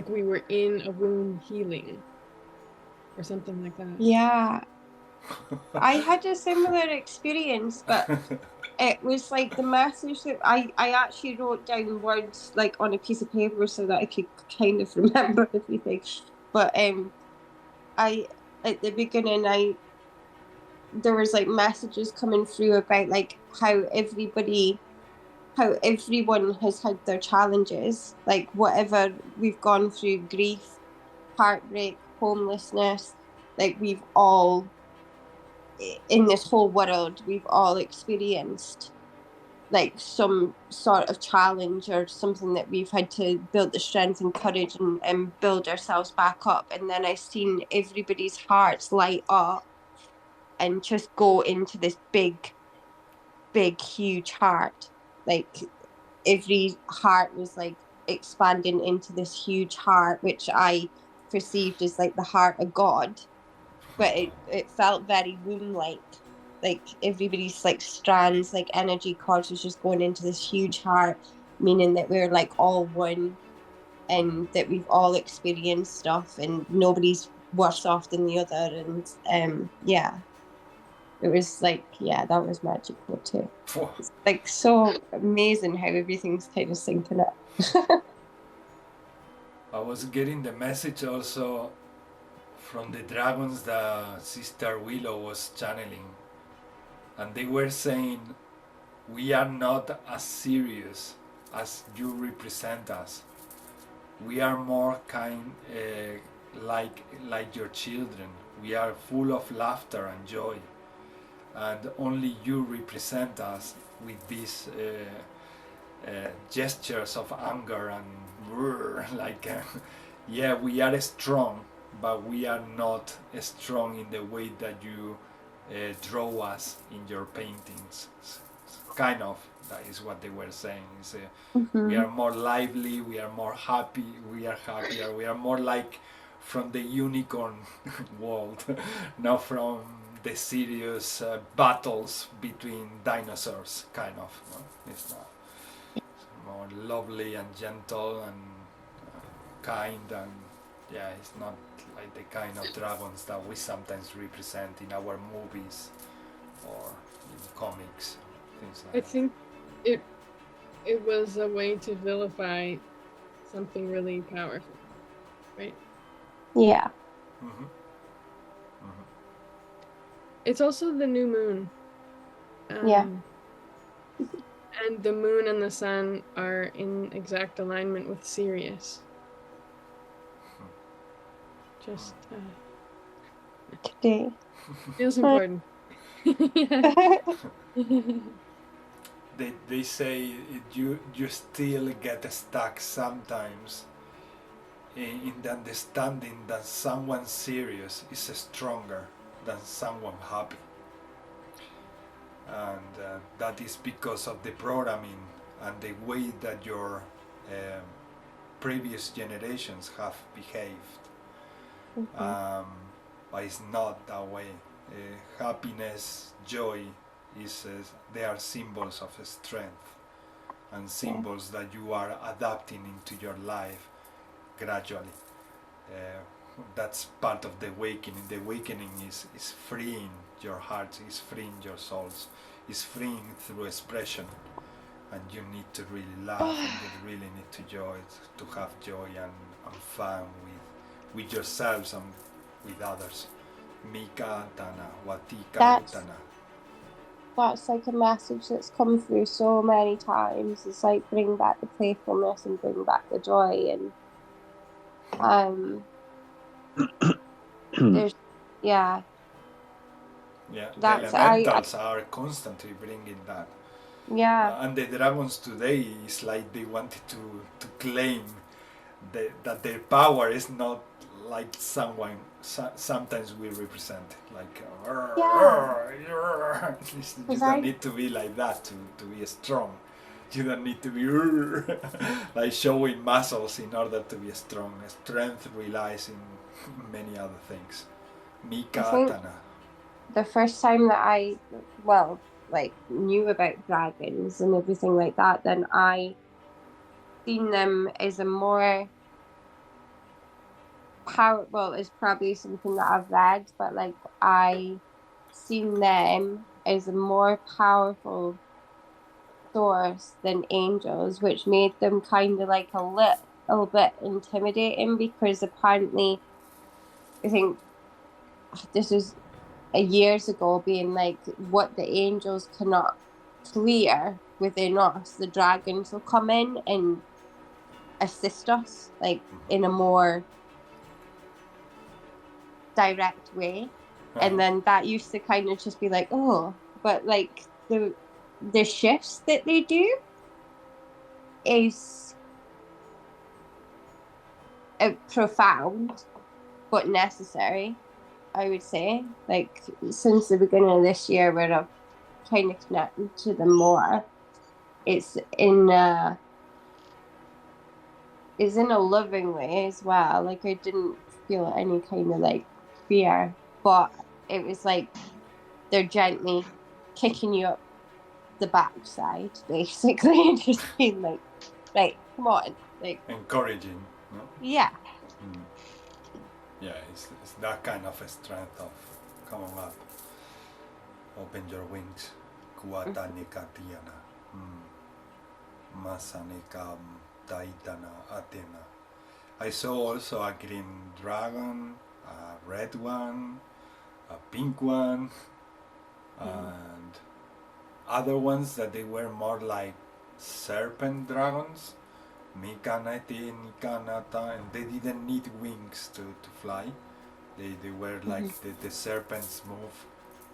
we were in a womb healing or something like that. Yeah. I had a similar experience, but it was like the message that I actually wrote down words like on a piece of paper so that I could kind of remember everything. But I, at the beginning, there was like messages coming through about like how everyone has had their challenges, like whatever we've gone through, grief, heartbreak, homelessness, like we've all, in this whole world, we've all experienced like some sort of challenge or something that we've had to build the strength and courage and build ourselves back up. And then I've seen everybody's hearts light up and just go into this big, huge heart. Like every heart was like expanding into this huge heart, which I perceived as like the heart of God. But it felt very womb-like. Like everybody's like strands, like energy cords was just going into this huge heart, meaning that we're like all one and that we've all experienced stuff and nobody's worse off than the other. And yeah, it was like, yeah, that was magical too. It's like so amazing how everything's kind of syncing up. I was getting the message also from the dragons that Sister Willow was channeling, and they were saying, we are not as serious as you represent us. We are more kind, like your children. We are full of laughter and joy, and only you represent us with these gestures of anger and like yeah, we are strong, but we are not strong in the way that you draw us in your paintings. Kind of, that is what they were saying. We are more lively, we are more happy, we are happier, we are more like from the unicorn world, not from the serious battles between dinosaurs, kind of. No? It's not. It's more lovely and gentle and kind, and yeah, it's not like the kind of dragons that we sometimes represent in our movies or in comics, things like that. I think it was a way to vilify something really powerful, right? Yeah. Mhm. Mhm. It's also the new moon. Yeah. And the moon and the sun are in exact alignment with Sirius. Just Today. feels important. They say you still get stuck sometimes in the understanding that someone serious is stronger than someone happy, and that is because of the programming and the way that your previous generations have behaved. But it's not that way. Happiness, joy they are symbols of strength and symbols that you are adapting into your life gradually. That's part of the awakening. The awakening is freeing your heart, is freeing your souls, is freeing through expression. And you need to really laugh, and you really need to have joy and fun with yourselves and with others. Mika Tana, Watika Tana. That's like a message that's come through so many times. It's like bring back the playfulness and bring back the joy, and there's Yeah, the elementals are constantly bringing that. And the dragons today is like they wanted to claim that their power is not like sometimes we represent, like you don't need to be like that to be strong. You don't need to be like showing muscles in order to be strong. Strength relies in many other things. Mika Tana. The first time that I knew about dragons and everything like that, then I seen them as a more it's probably something that I've read, but like I seen them as a more powerful source than angels, which made them kind of like a little bit intimidating, because apparently I think this is years ago being like, what the angels cannot clear within us, the dragons will come in and assist us like in a more direct way. And then that used to kind of just be like, oh, but like the shifts that they do is profound but necessary, I would say. Like since the beginning of this year, where I've kind of connected to them more, it's in a loving way as well. Like I didn't feel any kind of like fear, but it was like they're gently kicking you up the backside, basically, and just being like, right, come on, like encouraging, no? Yeah. Yeah, it's that kind of a strength of come on up, open your wings. Kuatanika Tiana, Masanika Taitana Athena. I saw also a green dragon, a red one, a pink one, and other ones that they were more like serpent dragons, Mikanati, Nikanata, and they didn't need wings to fly. They were like the serpents move,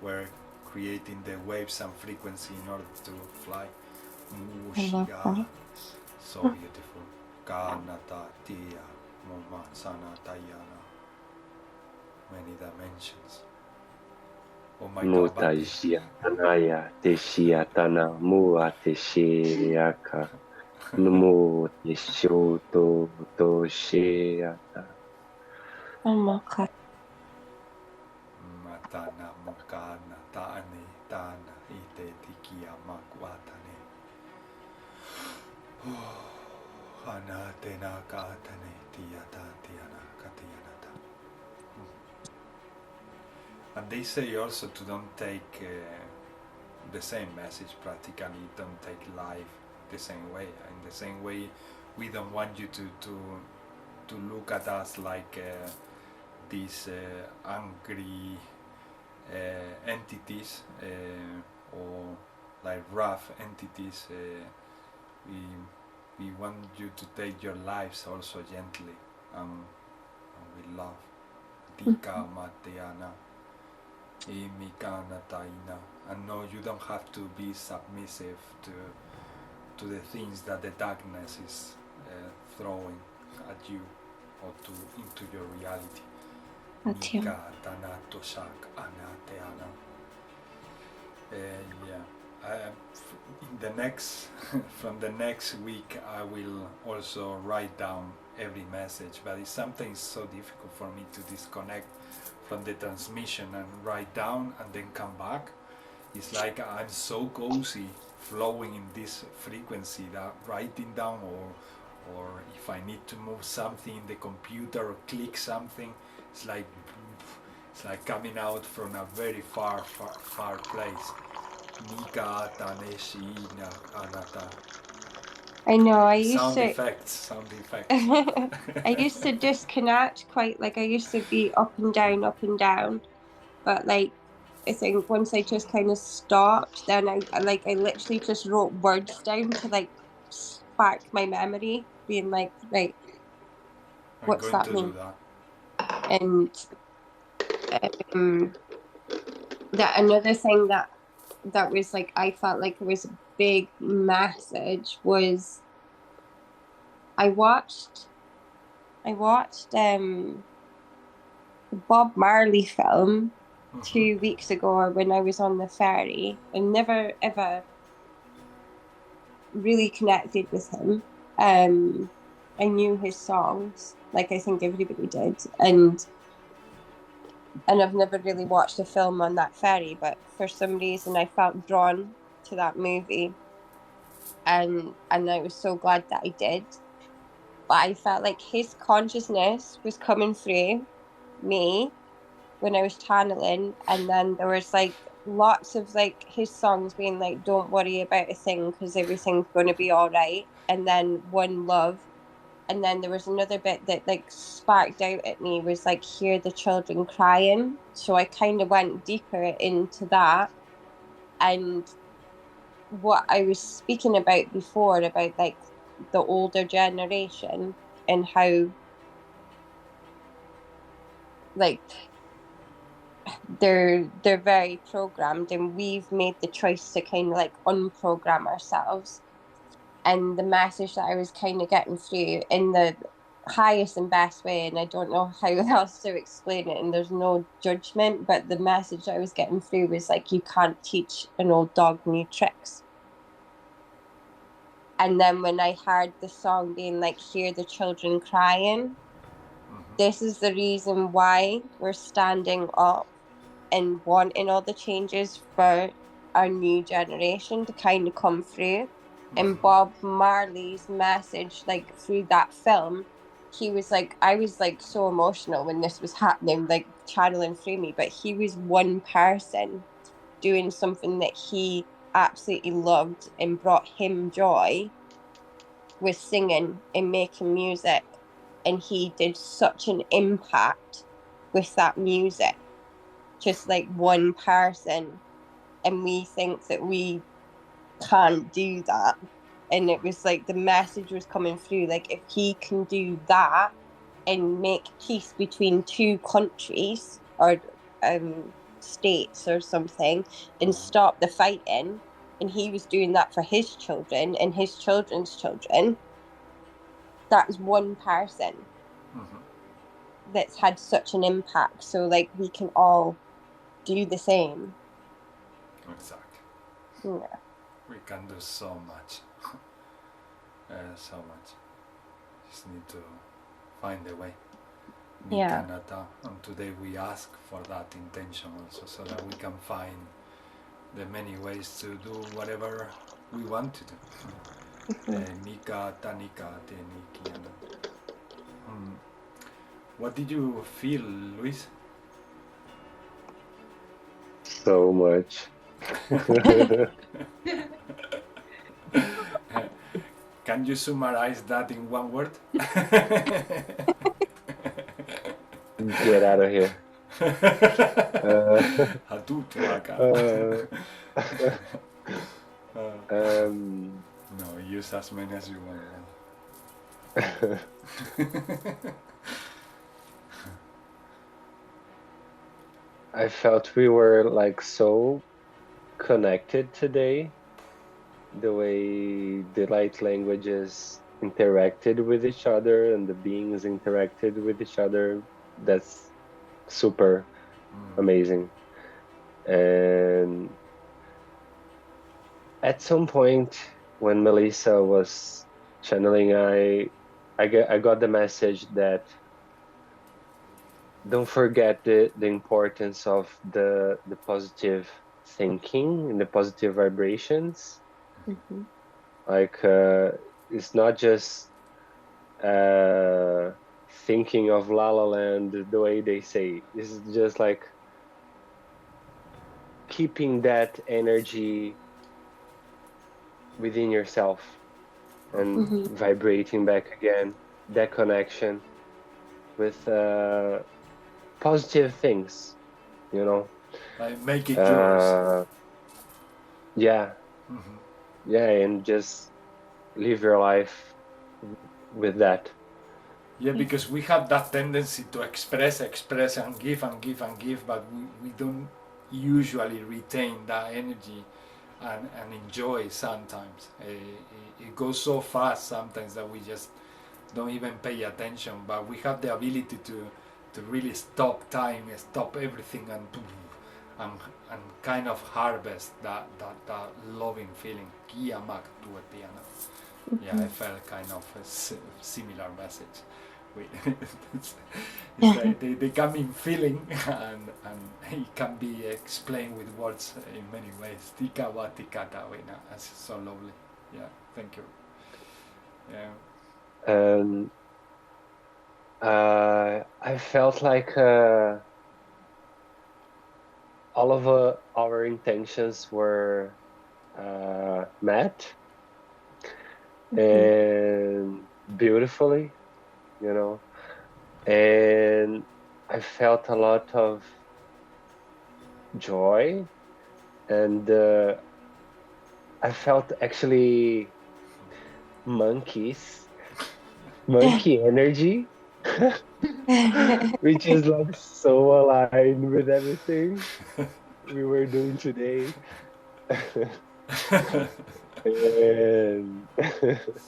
were creating the waves and frequency in order to fly. Mushiga, so beautiful. Kanata, Tia, Moma, Sana, Tayana. Many dimensions. Oh my God. Mutaishia Tanaya Teshia Tana Mua Teshiaka Numu Teshoto Toshiata. Oh my God. Matana Mokana Tani Tana Ite Tikia Makwatane. Hana Tena Katane Tiata Tiana Katianata. And they say also to don't take the same message practically, don't take life the same way. In the same way, we don't want you to look at us like these angry entities or like rough entities. We want you to take your lives also gently and with love. Dika mateana, imikana taina. And no, you don't have to be submissive to the things that the darkness is throwing at you or into your reality. Nika tanato shak anateana. In the next, from the next week, I will also write down every message. But it's something so difficult for me to disconnect from the transmission and write down and then come back. It's like I'm so cozy, flowing in this frequency that writing down or if I need to move something in the computer or click something, it's like coming out from a very far place. Nika taneshi na anata. I know, I used Sound to effects. I used to disconnect quite, like I used to be up and down, but like I think once I just kind of stopped, then I literally just wrote words down to like spark my memory, being like, right, what's that mean? And that another thing that was like, I felt like it was a big message was I watched the Bob Marley film 2 weeks ago when I was on the ferry, and never ever really connected with him. I knew his songs, like I think everybody did, and I've never really watched a film on that ferry, but for some reason I felt drawn to that movie, and I was so glad that I did. But I felt like his consciousness was coming through me when I was channeling, and then there was like lots of like his songs being like, don't worry about a thing because everything's going to be all right, and then One Love. And then there was another bit that like sparked out at me was like, hear the children crying. So I kind of went deeper into that. And what I was speaking about before, about like the older generation and how like they're very programmed, and we've made the choice to kind of like unprogram ourselves. And the message that I was kind of getting through in the highest and best way, and I don't know how else to explain it, and there's no judgment, but the message I was getting through was like, you can't teach an old dog new tricks. And then when I heard the song being like, hear the children crying, this is the reason why we're standing up and wanting all the changes for our new generation to kind of come through. And Bob Marley's message, like through that film, he was like, I was like so emotional when this was happening, like channeling through me, but he was one person doing something that he absolutely loved and brought him joy, with singing and making music. And he did such an impact with that music, just like one person. And we think that we can't do that. And it was like the message was coming through, like if he can do that and make peace between two countries or states or something and stop the fighting, and he was doing that for his children and his children's children, that's one person that's had such an impact. So like we can all do the same. Exactly. Yeah. We can do so much. So much. Just need to find a way. Yeah. And today we ask for that intention also, so that we can find the many ways to do whatever we want to do. Nika tanika tenikiana. What did you feel, Luis? So much. Can you summarize that in one word? Get out of here. No, use as many as you want. I felt we were like so connected today, the way the light languages interacted with each other and the beings interacted with each other. That's super amazing. And at some point when Melissa was channeling, I got the message that don't forget the importance of the positive thinking and the positive vibrations. Mhm. Like it's not just thinking of La La Land the way they say. It's just like keeping that energy within yourself and Mhm. vibrating back again, that connection with positive things, you know. Like make it yours. Yeah, yeah, and just live your life with that. Yeah, because we have that tendency to express and give and give and give, but we don't usually retain that energy and enjoy sometimes. It goes so fast sometimes that we just don't even pay attention, but we have the ability to really stop time, stop everything, and kind of harvest that loving feeling. Yeah, I felt kind of a similar message. It's like they come in feeling, and it can be explained with words in many ways. Tika wa tika ta wena. That's so lovely. Yeah, thank you. Yeah. And I felt like all of our intentions were met and beautifully, you know. And I felt a lot of joy, and I felt actually monkey energy, which is like so aligned with everything we were doing today. And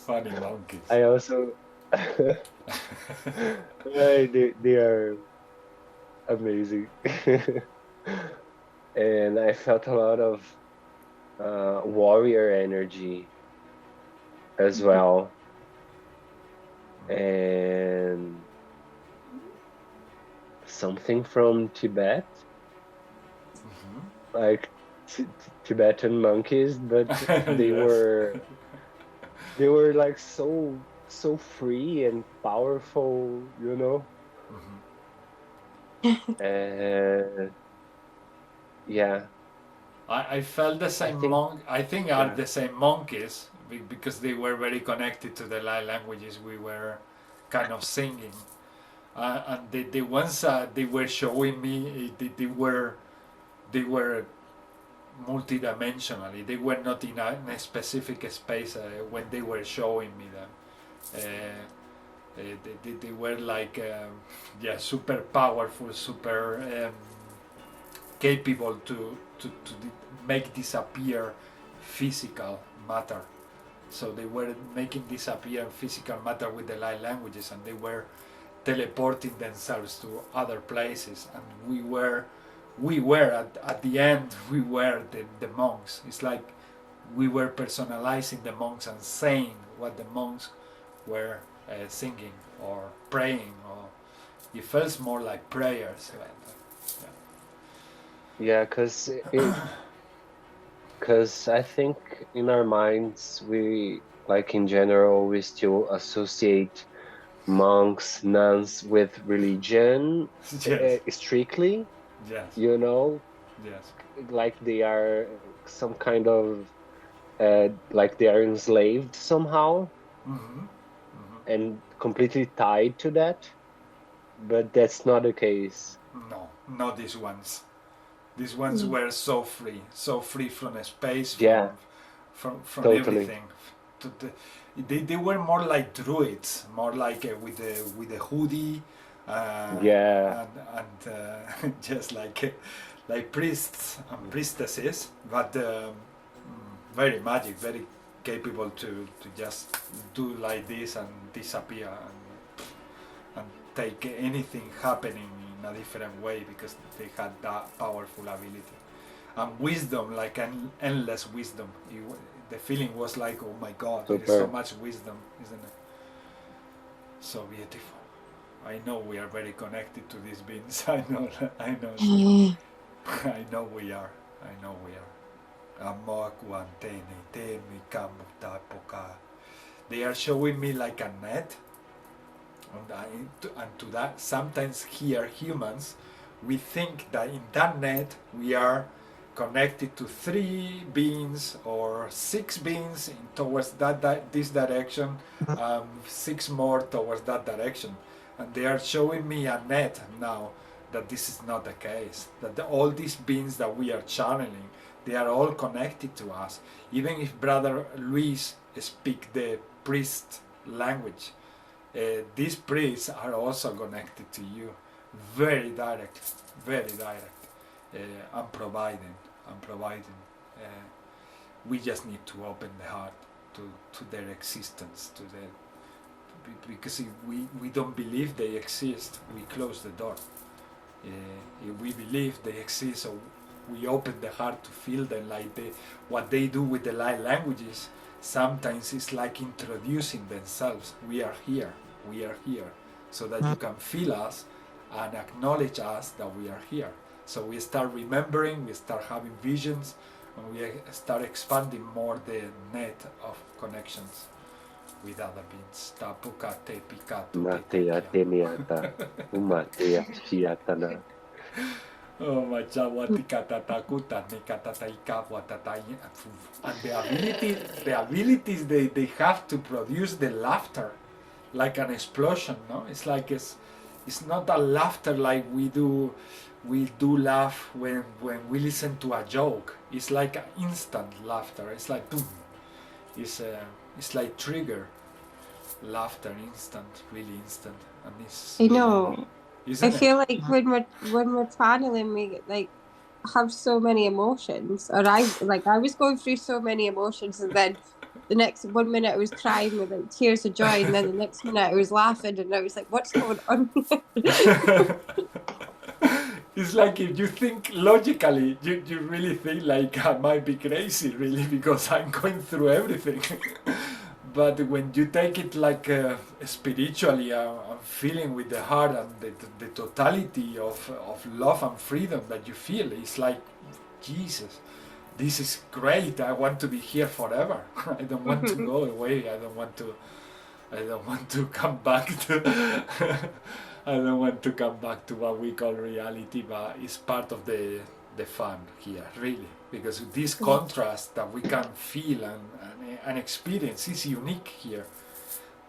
Funny monkeys. I also they are amazing. And I felt a lot of warrior energy as well, and something from Tibet, like Tibetan monkeys, but they Yes. they were like so free and powerful, you know. And yeah, I felt the same I think are yeah. the same monkeys because they were very connected to the light languages we were kind of singing. And the ones they were showing me, they were multidimensionally. They were not in a specific space when they were showing me them. They were like yeah, super powerful, super capable to make disappear physical matter. So they were making disappear physical matter with the light languages, and they were teleporting themselves to other places. And we were at the end, we were the monks. It's like we were personalizing the monks and saying what the monks were singing or praying, or it feels more like prayers. Yeah, because I think in our minds, we, like in general, we still associate monks, nuns with religion Yes. strictly, Yes. you know, Yes. like they are some kind of, like they are enslaved somehow Mm-hmm. and completely tied to that. But that's not the case. No, not these ones. These ones were so free from space, Yeah, from totally. everything. They were more like druids, more like with the hoodie, Yeah, and just like priests and priestesses, but very magic, very capable to just do like this and disappear and take anything happening in a different way because they had that powerful ability and wisdom, like an endless wisdom. The feeling was like, oh my God, there is so super. much wisdom, isn't it? So beautiful. I know we are very connected to these beings. I know. I know we are. I know we are. They are showing me like a net, and to that, sometimes here humans, we think that in that net we are connected to 3 beings or 6 beings towards this direction, 6 more towards that direction, and they are showing me a net now that this is not the case. That all these beings that we are channeling, they are all connected to us. Even if Brother Luis speak the priest language, these priests are also connected to you, very direct, very direct. I'm providing. We just need to open the heart to their existence, because if we don't believe they exist, we close the door. If we believe they exist, so we open the heart to feel them, like what they do with the light languages. Sometimes it's like introducing themselves. We are here, so that you can feel us and acknowledge us that we are here. So we start remembering, we start having visions, and we start expanding more the net of connections with other beings. Tapuka te pikato Matea teniata, umatea shiatana. Oh my Jawatikatatata and the abilities they have to produce the laughter like an explosion, no? It's like it's not a laughter like we do laugh when we listen to a joke. It's like an instant laughter. It's like boom. It's like trigger laughter, instant, really instant, and it's I know. I isn't it? feel like when we're channeling, we like have so many emotions, or I was going through so many emotions, and then the next 1 minute I was crying with like tears of joy, and then the next minute I was laughing, and I was like, "What's going on?" It's like if you think logically, you really think like I might be crazy, really, because I'm going through everything. But when you take it like spiritually, and feeling with the heart and the totality of love and freedom that you feel, it's like, Jesus, this is great. I want to be here forever. I don't want to go away. I don't want to come back to I don't want to come back to what we call reality, but it's part of the fun here, really, because this contrast that we can feel and experience is unique here.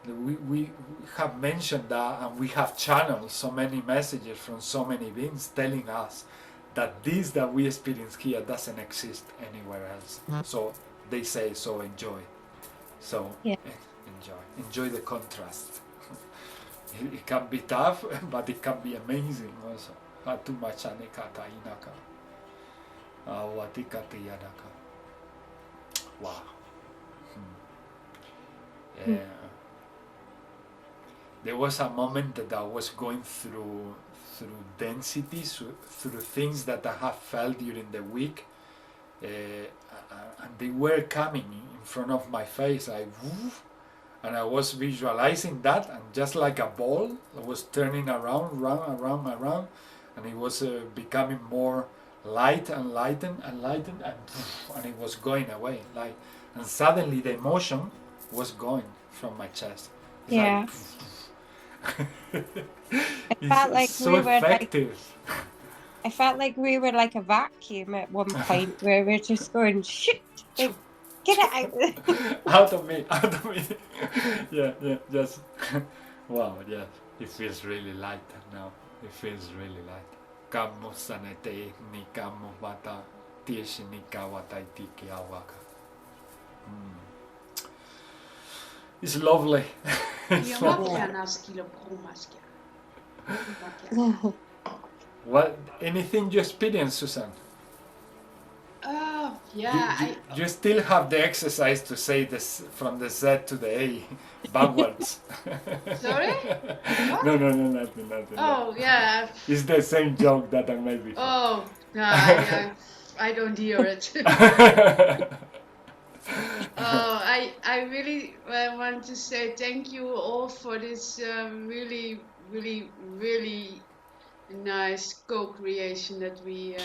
We have mentioned that, and we have channeled so many messages from so many beings telling us that this that we experience here doesn't exist anywhere else. So they say, so enjoy. So enjoy the contrast. It can be tough, but it can be amazing also. Wow. There was a moment that I was going through densities, through things that I have felt during the week, and they were coming in front of my face, like woof, and I was visualizing that, and just like a ball, I was turning around, and it was becoming more light and lightened, and it was going away, like, and suddenly the emotion was going from my chest. It's Yeah. Like, I felt like so we were effective. I felt like we were like a vacuum at one point where we're just going, shit, like, get it out. out of me. Yeah, just wow, yes. It feels really light now. It feels really light. Kammo sanete ni kammo wata tieshi ni kawata itiki awaka. It's lovely. It's lovely. What? Anything you experience, Susan? Oh, yeah. You still have the exercise to say this from the Z to the A backwards. Sorry? No, nothing. Oh, yeah. It's the same joke that I made before. Oh, no, I don't hear it. Oh, I really want to say thank you all for this really nice co-creation that we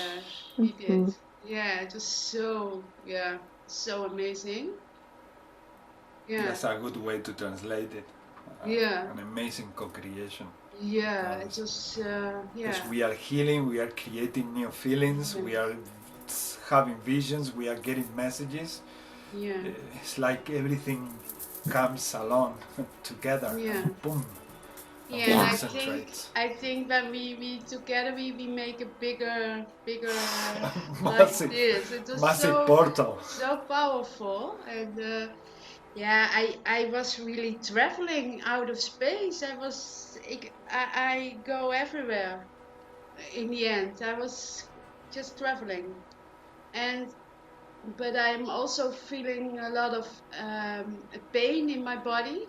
did. Yeah, it was so amazing. Yeah. That's a good way to translate it. Yeah. An amazing co-creation. Yeah, it was Because we are healing, we are creating new feelings, we are having visions, we are getting messages. Yeah. It's like everything comes along together. Yeah. And boom. Yeah, I think that we together we make a bigger massive, like this. It was massive portal. So powerful, and I was really traveling out of space. I go everywhere. In the end, I was just traveling, but I'm also feeling a lot of pain in my body.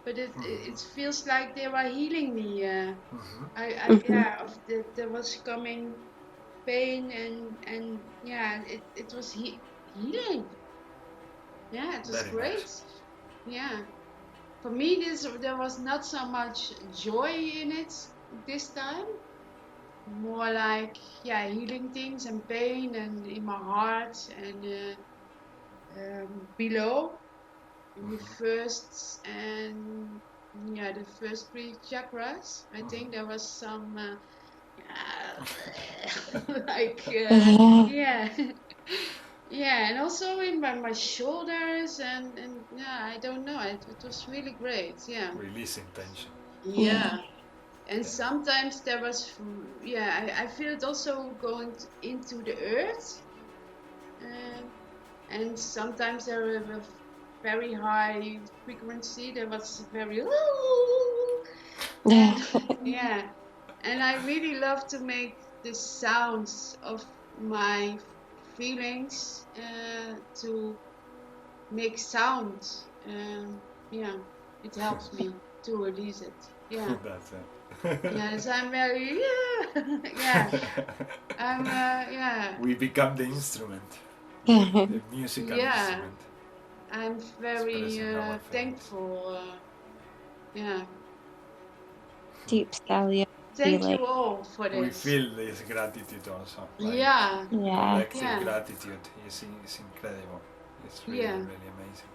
But it feels like they are healing me. There was coming pain and it was healing. Yeah, it was Very great. nice. Yeah, for me there was not so much joy in it this time. More like healing things and pain and in my heart and below. In the first and the first 3 chakras, I think there was some and also in my shoulders and I don't know, it was really great. Releasing tension. And sometimes there was I feel it also going into the earth, and sometimes there were very high frequency. There was very and I really love to make the sounds of my feelings to make sound. It helps me to release it. That's it. Yes, I'm very We become the instrument, the musical instrument. I'm very thankful. Deep Scalia. Thank you all for this. We feel this gratitude also. Collective gratitude is incredible. It's really amazing.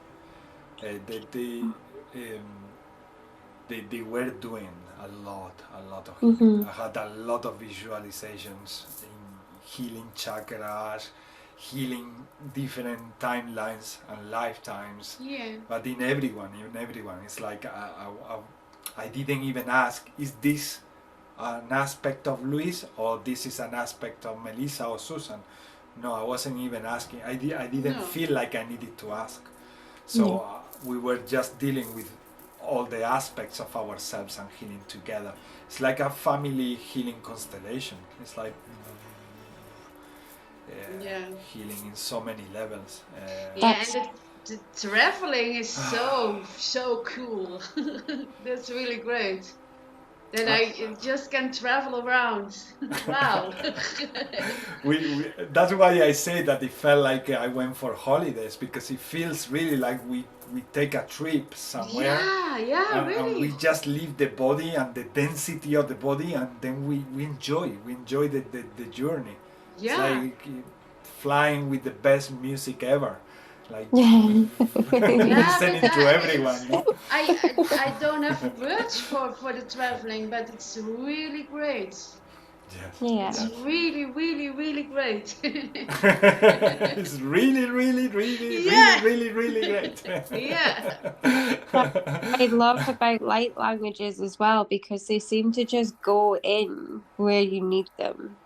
They were doing a lot of healing. I had a lot of visualizations in healing chakras, healing different timelines and lifetimes. But in everyone, it's like I didn't even ask, is this an aspect of Luis or this is an aspect of Melissa or Susan? No, I wasn't even asking. I didn't feel like I needed to ask. So we were just dealing with all the aspects of ourselves and healing together. It's like a family healing constellation. It's like healing in so many levels. And the traveling is so cool. That's really great. That I just can travel around. Wow. That's why I say that it felt like I went for holidays, because it feels really like we take a trip somewhere. Really. And we just leave the body and the density of the body, and then we enjoy the journey. It's like flying with the best music ever. Like listening to everyone. No? I don't have words for the traveling, but it's really great. Yes. Yeah. It's really, really, really great. It's really, really, really, Yeah. really, really, really great. Yeah. I love about light languages as well because they seem to just go in where you need them.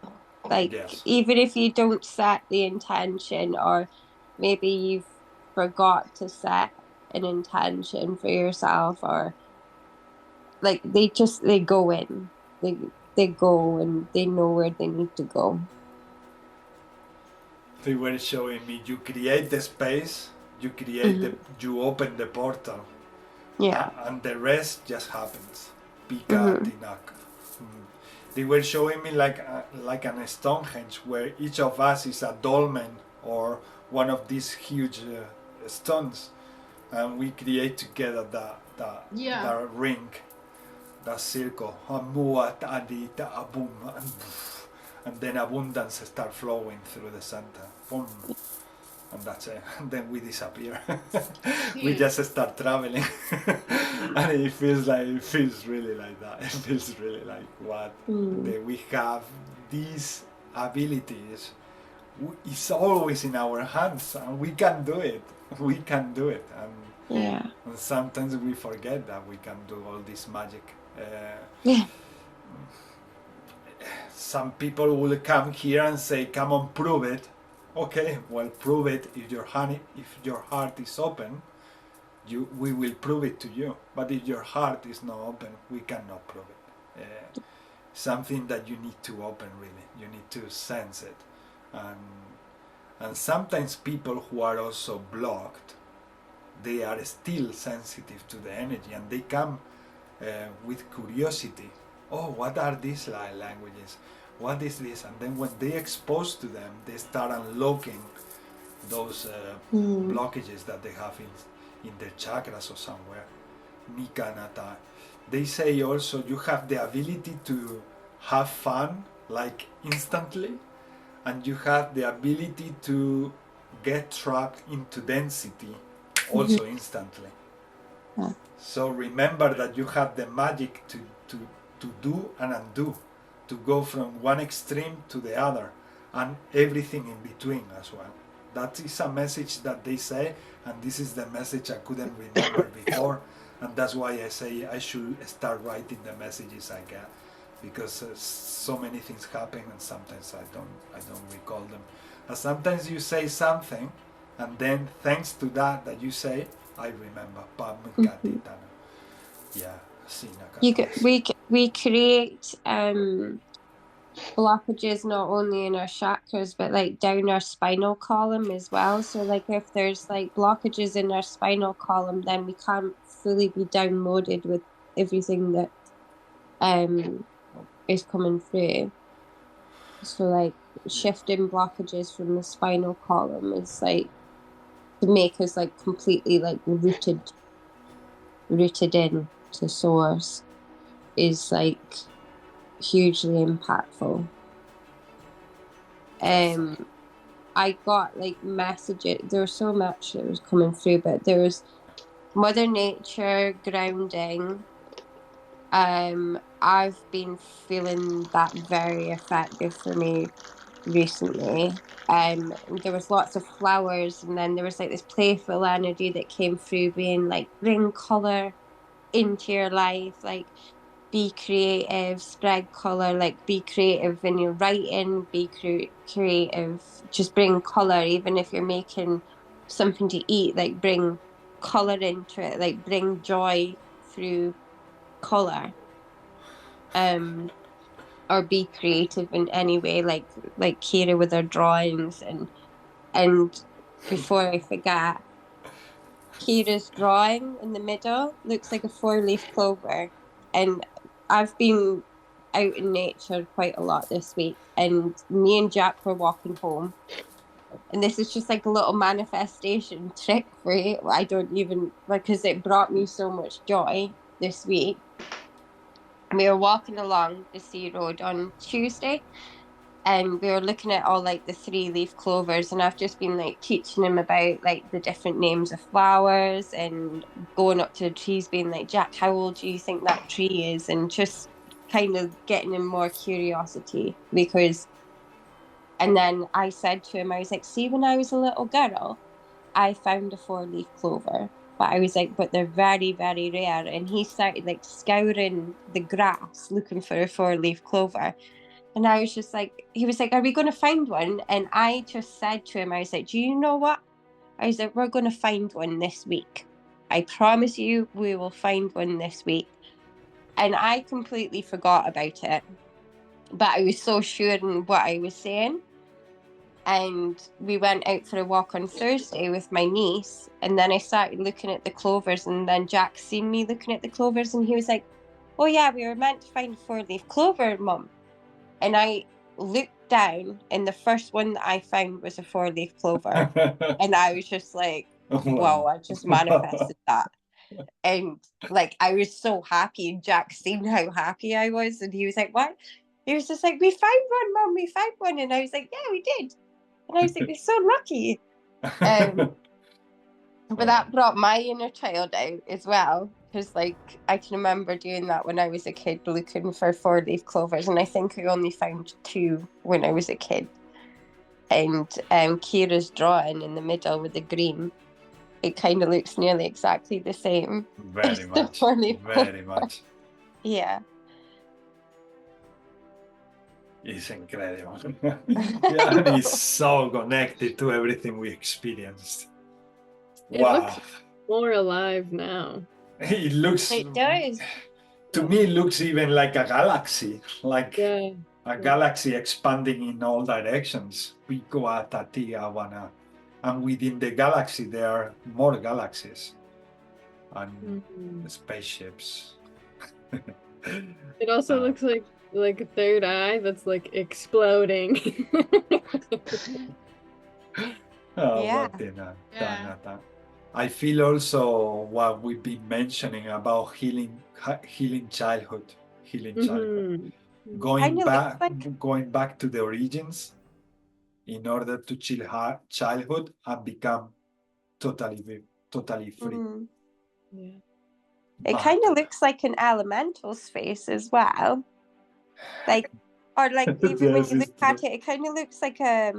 Like, Yes. even if you don't set the intention, or maybe you've forgot to set an intention for yourself, or like they go in. They go and they know where they need to go. They were showing me you create the space, you create you open the portal, Yeah. and the rest just happens. Pika tinak. They were showing me like an Stonehenge where each of us is a dolmen or one of these huge stones, and we create together the ring, the circle, and then abundance start flowing through the center. Boom. And that's it. And then we disappear. We just start traveling. And it feels really like that. It feels really like what we have these abilities. It's always in our hands, and we can do it. We can do it. And sometimes we forget that we can do all this magic. Some people will come here and say, "Come on, prove it." Okay, well, prove it. If your heart is open, we will prove it to you. But if your heart is not open, we cannot prove it. Something that you need to open, really. You need to sense it. And sometimes people who are also blocked, they are still sensitive to the energy, and they come with curiosity. Oh, what are these languages? What is this? And then when they expose to them, they start unlocking those blockages that they have in their chakras or somewhere. Nikanata. They say also you have the ability to have fun like instantly, and you have the ability to get trapped into density also instantly. So remember that you have the magic to do and undo, to go from one extreme to the other, and everything in between as well. That is a message that they say, and this is the message I couldn't remember before, and that's why I say I should start writing the messages I get, because so many things happen, and sometimes I don't recall them. And sometimes you say something, and then thanks to that you say, I remember. Yeah. We create blockages not only in our chakras but like down our spinal column as well. So like if there's like blockages in our spinal column, then we can't fully be downloaded with everything that is coming through. So like shifting blockages from the spinal column is like to make us like completely like rooted in to source is like hugely impactful. I got like messages, there was so much that was coming through, but there was Mother Nature grounding. I've been feeling that very effective for me recently. There was lots of flowers, and then there was like this playful energy that came through, being like, bring color into your life, like be creative, spread color, like be creative in your writing, be creative, just bring color. Even if you're making something to eat, like bring color into it, like bring joy through color. Or be creative in any way, like Kira with her drawings. And before I forget, Kira's drawing in the middle looks like a 4-leaf clover, and I've been out in nature quite a lot this week, and me and Jack were walking home, and this is just like a little manifestation trick for you. I don't even, because it brought me so much joy this week. We were walking along the sea road on Tuesday, and we were looking at all like the 3-leaf clovers, and I've just been like teaching him about like the different names of flowers, and going up to the trees being like, Jack, how old do you think that tree is? And just kind of getting in more curiosity because, and then I said to him, I was like, see, when I was a little girl, I found a 4-leaf clover, but I was like, but they're very, very rare. And he started like scouring the grass looking for a 4-leaf clover. And I was just like, he was like, are we going to find one? And I just said to him, I was like, do you know what? I was like, we're going to find one this week. I promise you, we will find one this week. And I completely forgot about it. But I was so sure in what I was saying. And we went out for a walk on Thursday with my niece. And then I started looking at the clovers. And then Jack seen me looking at the clovers. And he was like, oh yeah, we were meant to find a 4-leaf clover, Mum. And I looked down and the first one that I found was a 4-leaf clover. And I was just like, wow, I just manifested that. And like, I was so happy, and Jack seen how happy I was, and he was like, what? He was just like, we found one, Mum, we found one. And I was like, yeah, we did. And I was like, we're so lucky. But that brought my inner child out as well, because like I can remember doing that when I was a kid, looking for 4-leaf clovers, and I think I only found 2 when I was a kid. And Kira's drawing in the middle with the green, it kind of looks nearly exactly the same. Very much. Very much. Yeah. It's incredible. Yeah, and it's so connected to everything we experienced. It Wow. looks more alive now. It looks, It does. to me, it looks even like a galaxy, like Yeah. a galaxy expanding in all directions. And within the galaxy, there are more galaxies and spaceships. It also looks like a third eye that's like exploding. Yeah. I feel also what we've been mentioning about healing childhood, going back to the origins in order to chill childhood and become totally free. Yeah. It kind of looks like an elemental's face as well. Like, or like even when you look at it, it kind of looks like a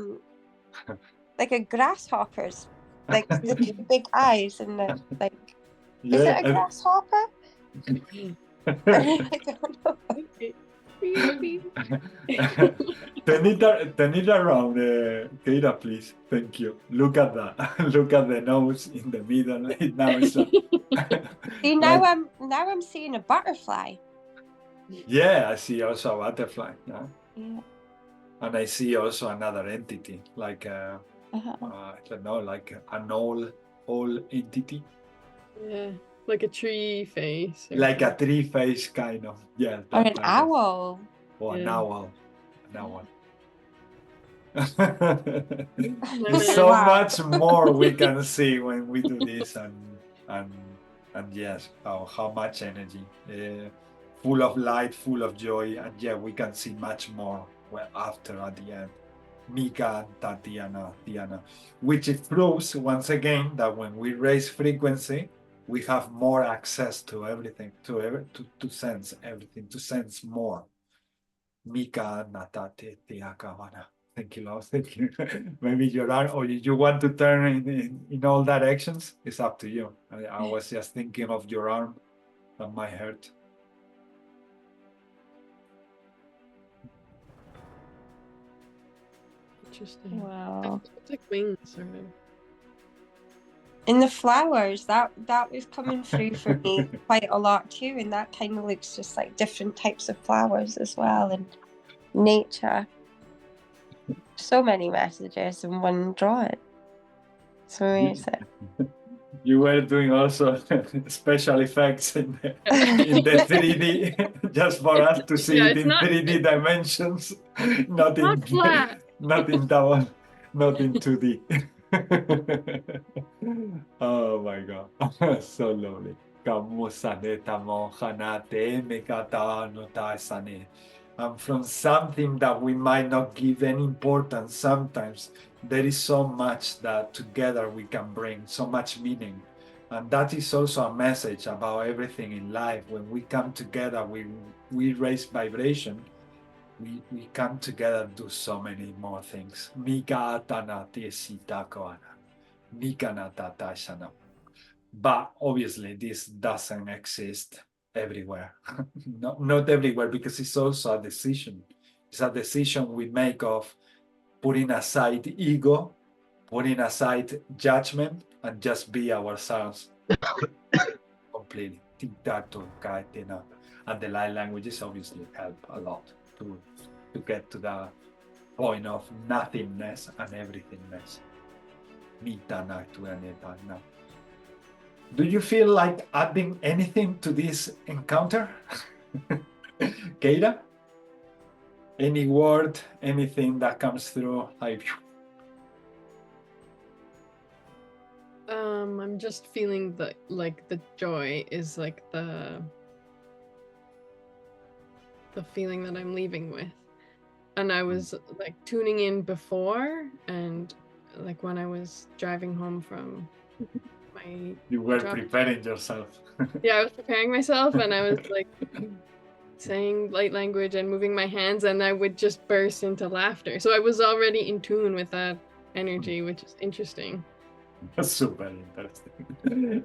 grasshopper's, like the big eyes and the, like. Yeah, is it a grasshopper? I don't know. Turn it around, Keira, please. Thank you. Look at that. Look at the nose in the middle. Now it's See, now I'm seeing a butterfly. Yeah, I see also a butterfly. Yeah. And I see also another entity, like I don't know, like an old entity. Yeah, like a tree face. Like a tree face, kind of. Yeah. Or an owl. Or an owl. An owl. Yeah. There's so much more we can see when we do this, and yes, how much energy, full of light, full of joy, and yeah, we can see much more after at the end. Mika and Tatiana, which it proves once again that when we raise frequency, we have more access to everything, to sense everything, to sense more. Mika and Natate Tiakavana. Thank you, Lord. Thank you. Maybe your arm, or you want to turn in all directions, it's up to you. I was just thinking of your arm and my heart. Interesting. Wow. It's like wings, sort of. And the flowers, that was coming through for me quite a lot too, and that kind of looks just like different types of flowers as well, and nature. So many messages in one drawing. It's amazing. You were doing also special effects in the 3D, just for us to see it in 3D dimensions, not in flat. not in 2D. Oh my God, so lovely. And from something that we might not give any importance, sometimes there is so much that together we can bring, so much meaning. And that is also a message about everything in life. When we come together, we raise vibration. We come together and do so many more things. Mika atana tiesita koana. Mika natata shana. But obviously, this doesn't exist everywhere. Not everywhere, because it's also a decision. It's a decision we make of putting aside ego, putting aside judgment, and just be ourselves completely. And the light languages obviously help a lot to get to the point of nothingness and everythingness. Do you feel like adding anything to this encounter? Keira? Any word, anything that comes through? I'm just feeling that like the joy is like the feeling that I'm leaving with. And I was like tuning in before, and like when I was driving home from my You were job. preparing yourself. Yeah, I was preparing myself, and I was like saying light language and moving my hands, and I would just burst into laughter. So I was already in tune with that energy, which is interesting. That's super interesting.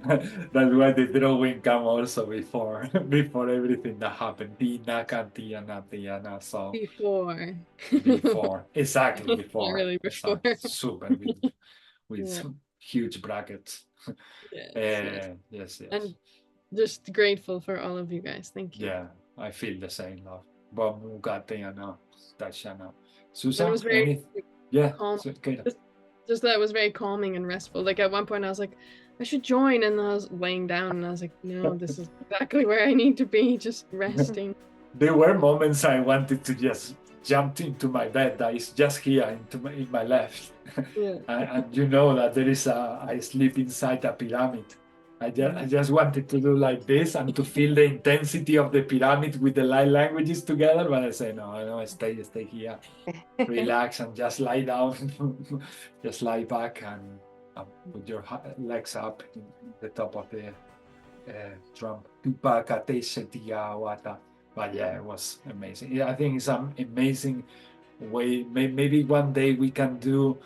That's why the drawing came also before everything that happened. So before, exactly before. Not really before. Exactly. Super with Yeah. some huge brackets. Yes. And just grateful for all of you guys. Thank you. Yeah, I feel the same, love. Susan, it was very calm. Just that it was very calming and restful. Like at one point I was like, I should join, and I was laying down and I was like, no, this is exactly where I need to be, just resting. There were moments I wanted to just jump into my bed that is just here in my left. Yeah. and you know that there is I sleep inside a pyramid. I just wanted to do like this and to feel the intensity of the pyramid with the light languages together, but I say no, stay here, relax and just lie down, just lie back and put your legs up in the top of the drum. But yeah, it was amazing. I think it's an amazing way. Maybe one day we can do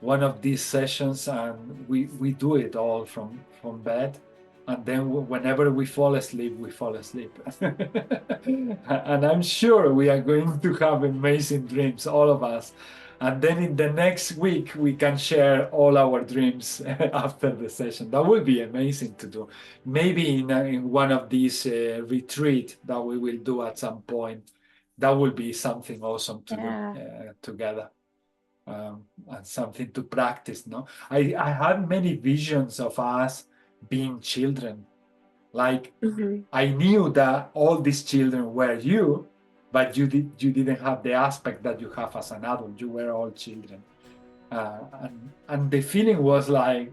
one of these sessions and we do it all from bed, and then whenever we fall asleep, and I'm sure we are going to have amazing dreams, all of us. And then in the next week we can share all our dreams after the session. That would be amazing to do. Maybe in one of these retreat that we will do at some point. That would be something awesome to do together. And something to practice. No, I had many visions of us being children. Like I knew that all these children were you, but you didn't have the aspect that you have as an adult. You were all children, and the feeling was like,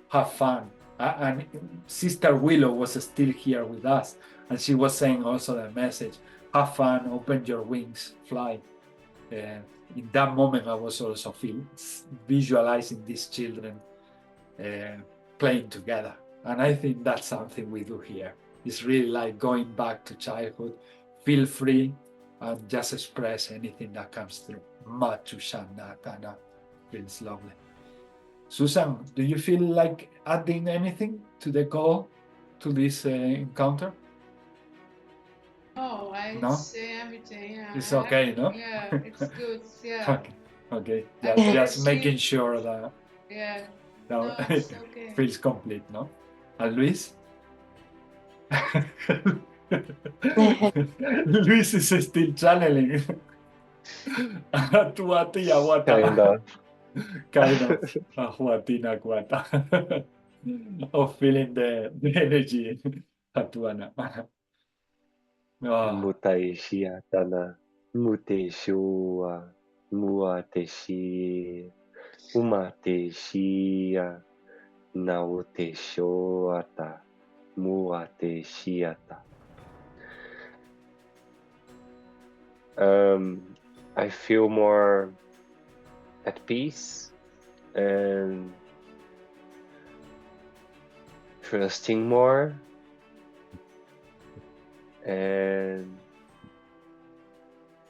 have fun. And Sister Willow was still here with us, and she was saying also the message: have fun, open your wings, fly. In that moment, I was also visualizing these children playing together. And I think that's something we do here. It's really like going back to childhood. Feel free and just express anything that comes through. Feels lovely. Susan, do you feel like adding anything to the call, to this encounter? Oh, I No? say everything. Yeah. It's okay, no? Yeah, it's good. Yeah. Okay. I Just sleep. making sure that No, it's okay. feels complete, no? And Luis? Luis is still channeling. Kind of feeling the energy. Mutaishia tana, muteshua, muateshi, umateshia, nauteshoata, muateshiata. I feel more at peace and trusting more, and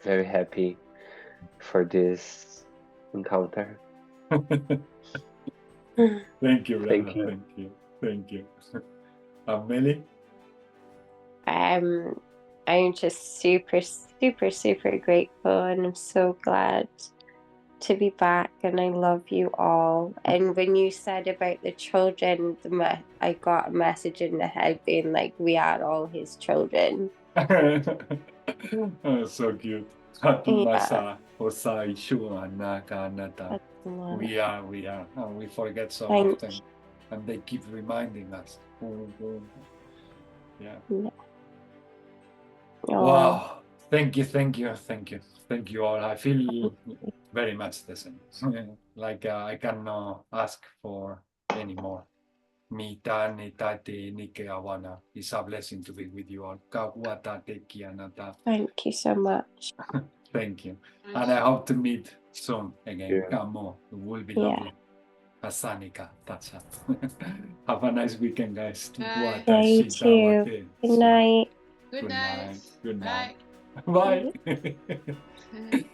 very happy for this encounter. Thank you, brother. Thank you. Thank you. Thank you. Amelie? I'm just super, super, super grateful, and I'm so glad to be back, and I love you all. And when you said about the children, I got a message in the head being like, we are all his children. Oh, so cute. Happy Yeah. Masa, Osai, Shua, Naka, Nata. We are. And we forget so Thank often. And they keep reminding us. Yeah. Oh, Wow. Thank you all. I feel very much the same. Like I cannot ask for any more. Mita, Nitate, Nike, Awana. It's a blessing to be with you all. Kawata, Teki, Anata. thank you so much. Thank you. And I hope to meet soon again. Yeah. Kamo. It will be Yeah. lovely. Asanika, Tacha. Have a nice weekend, guys. Bye. Yeah, you too. Good night. Good night. Good night. Bye. Bye.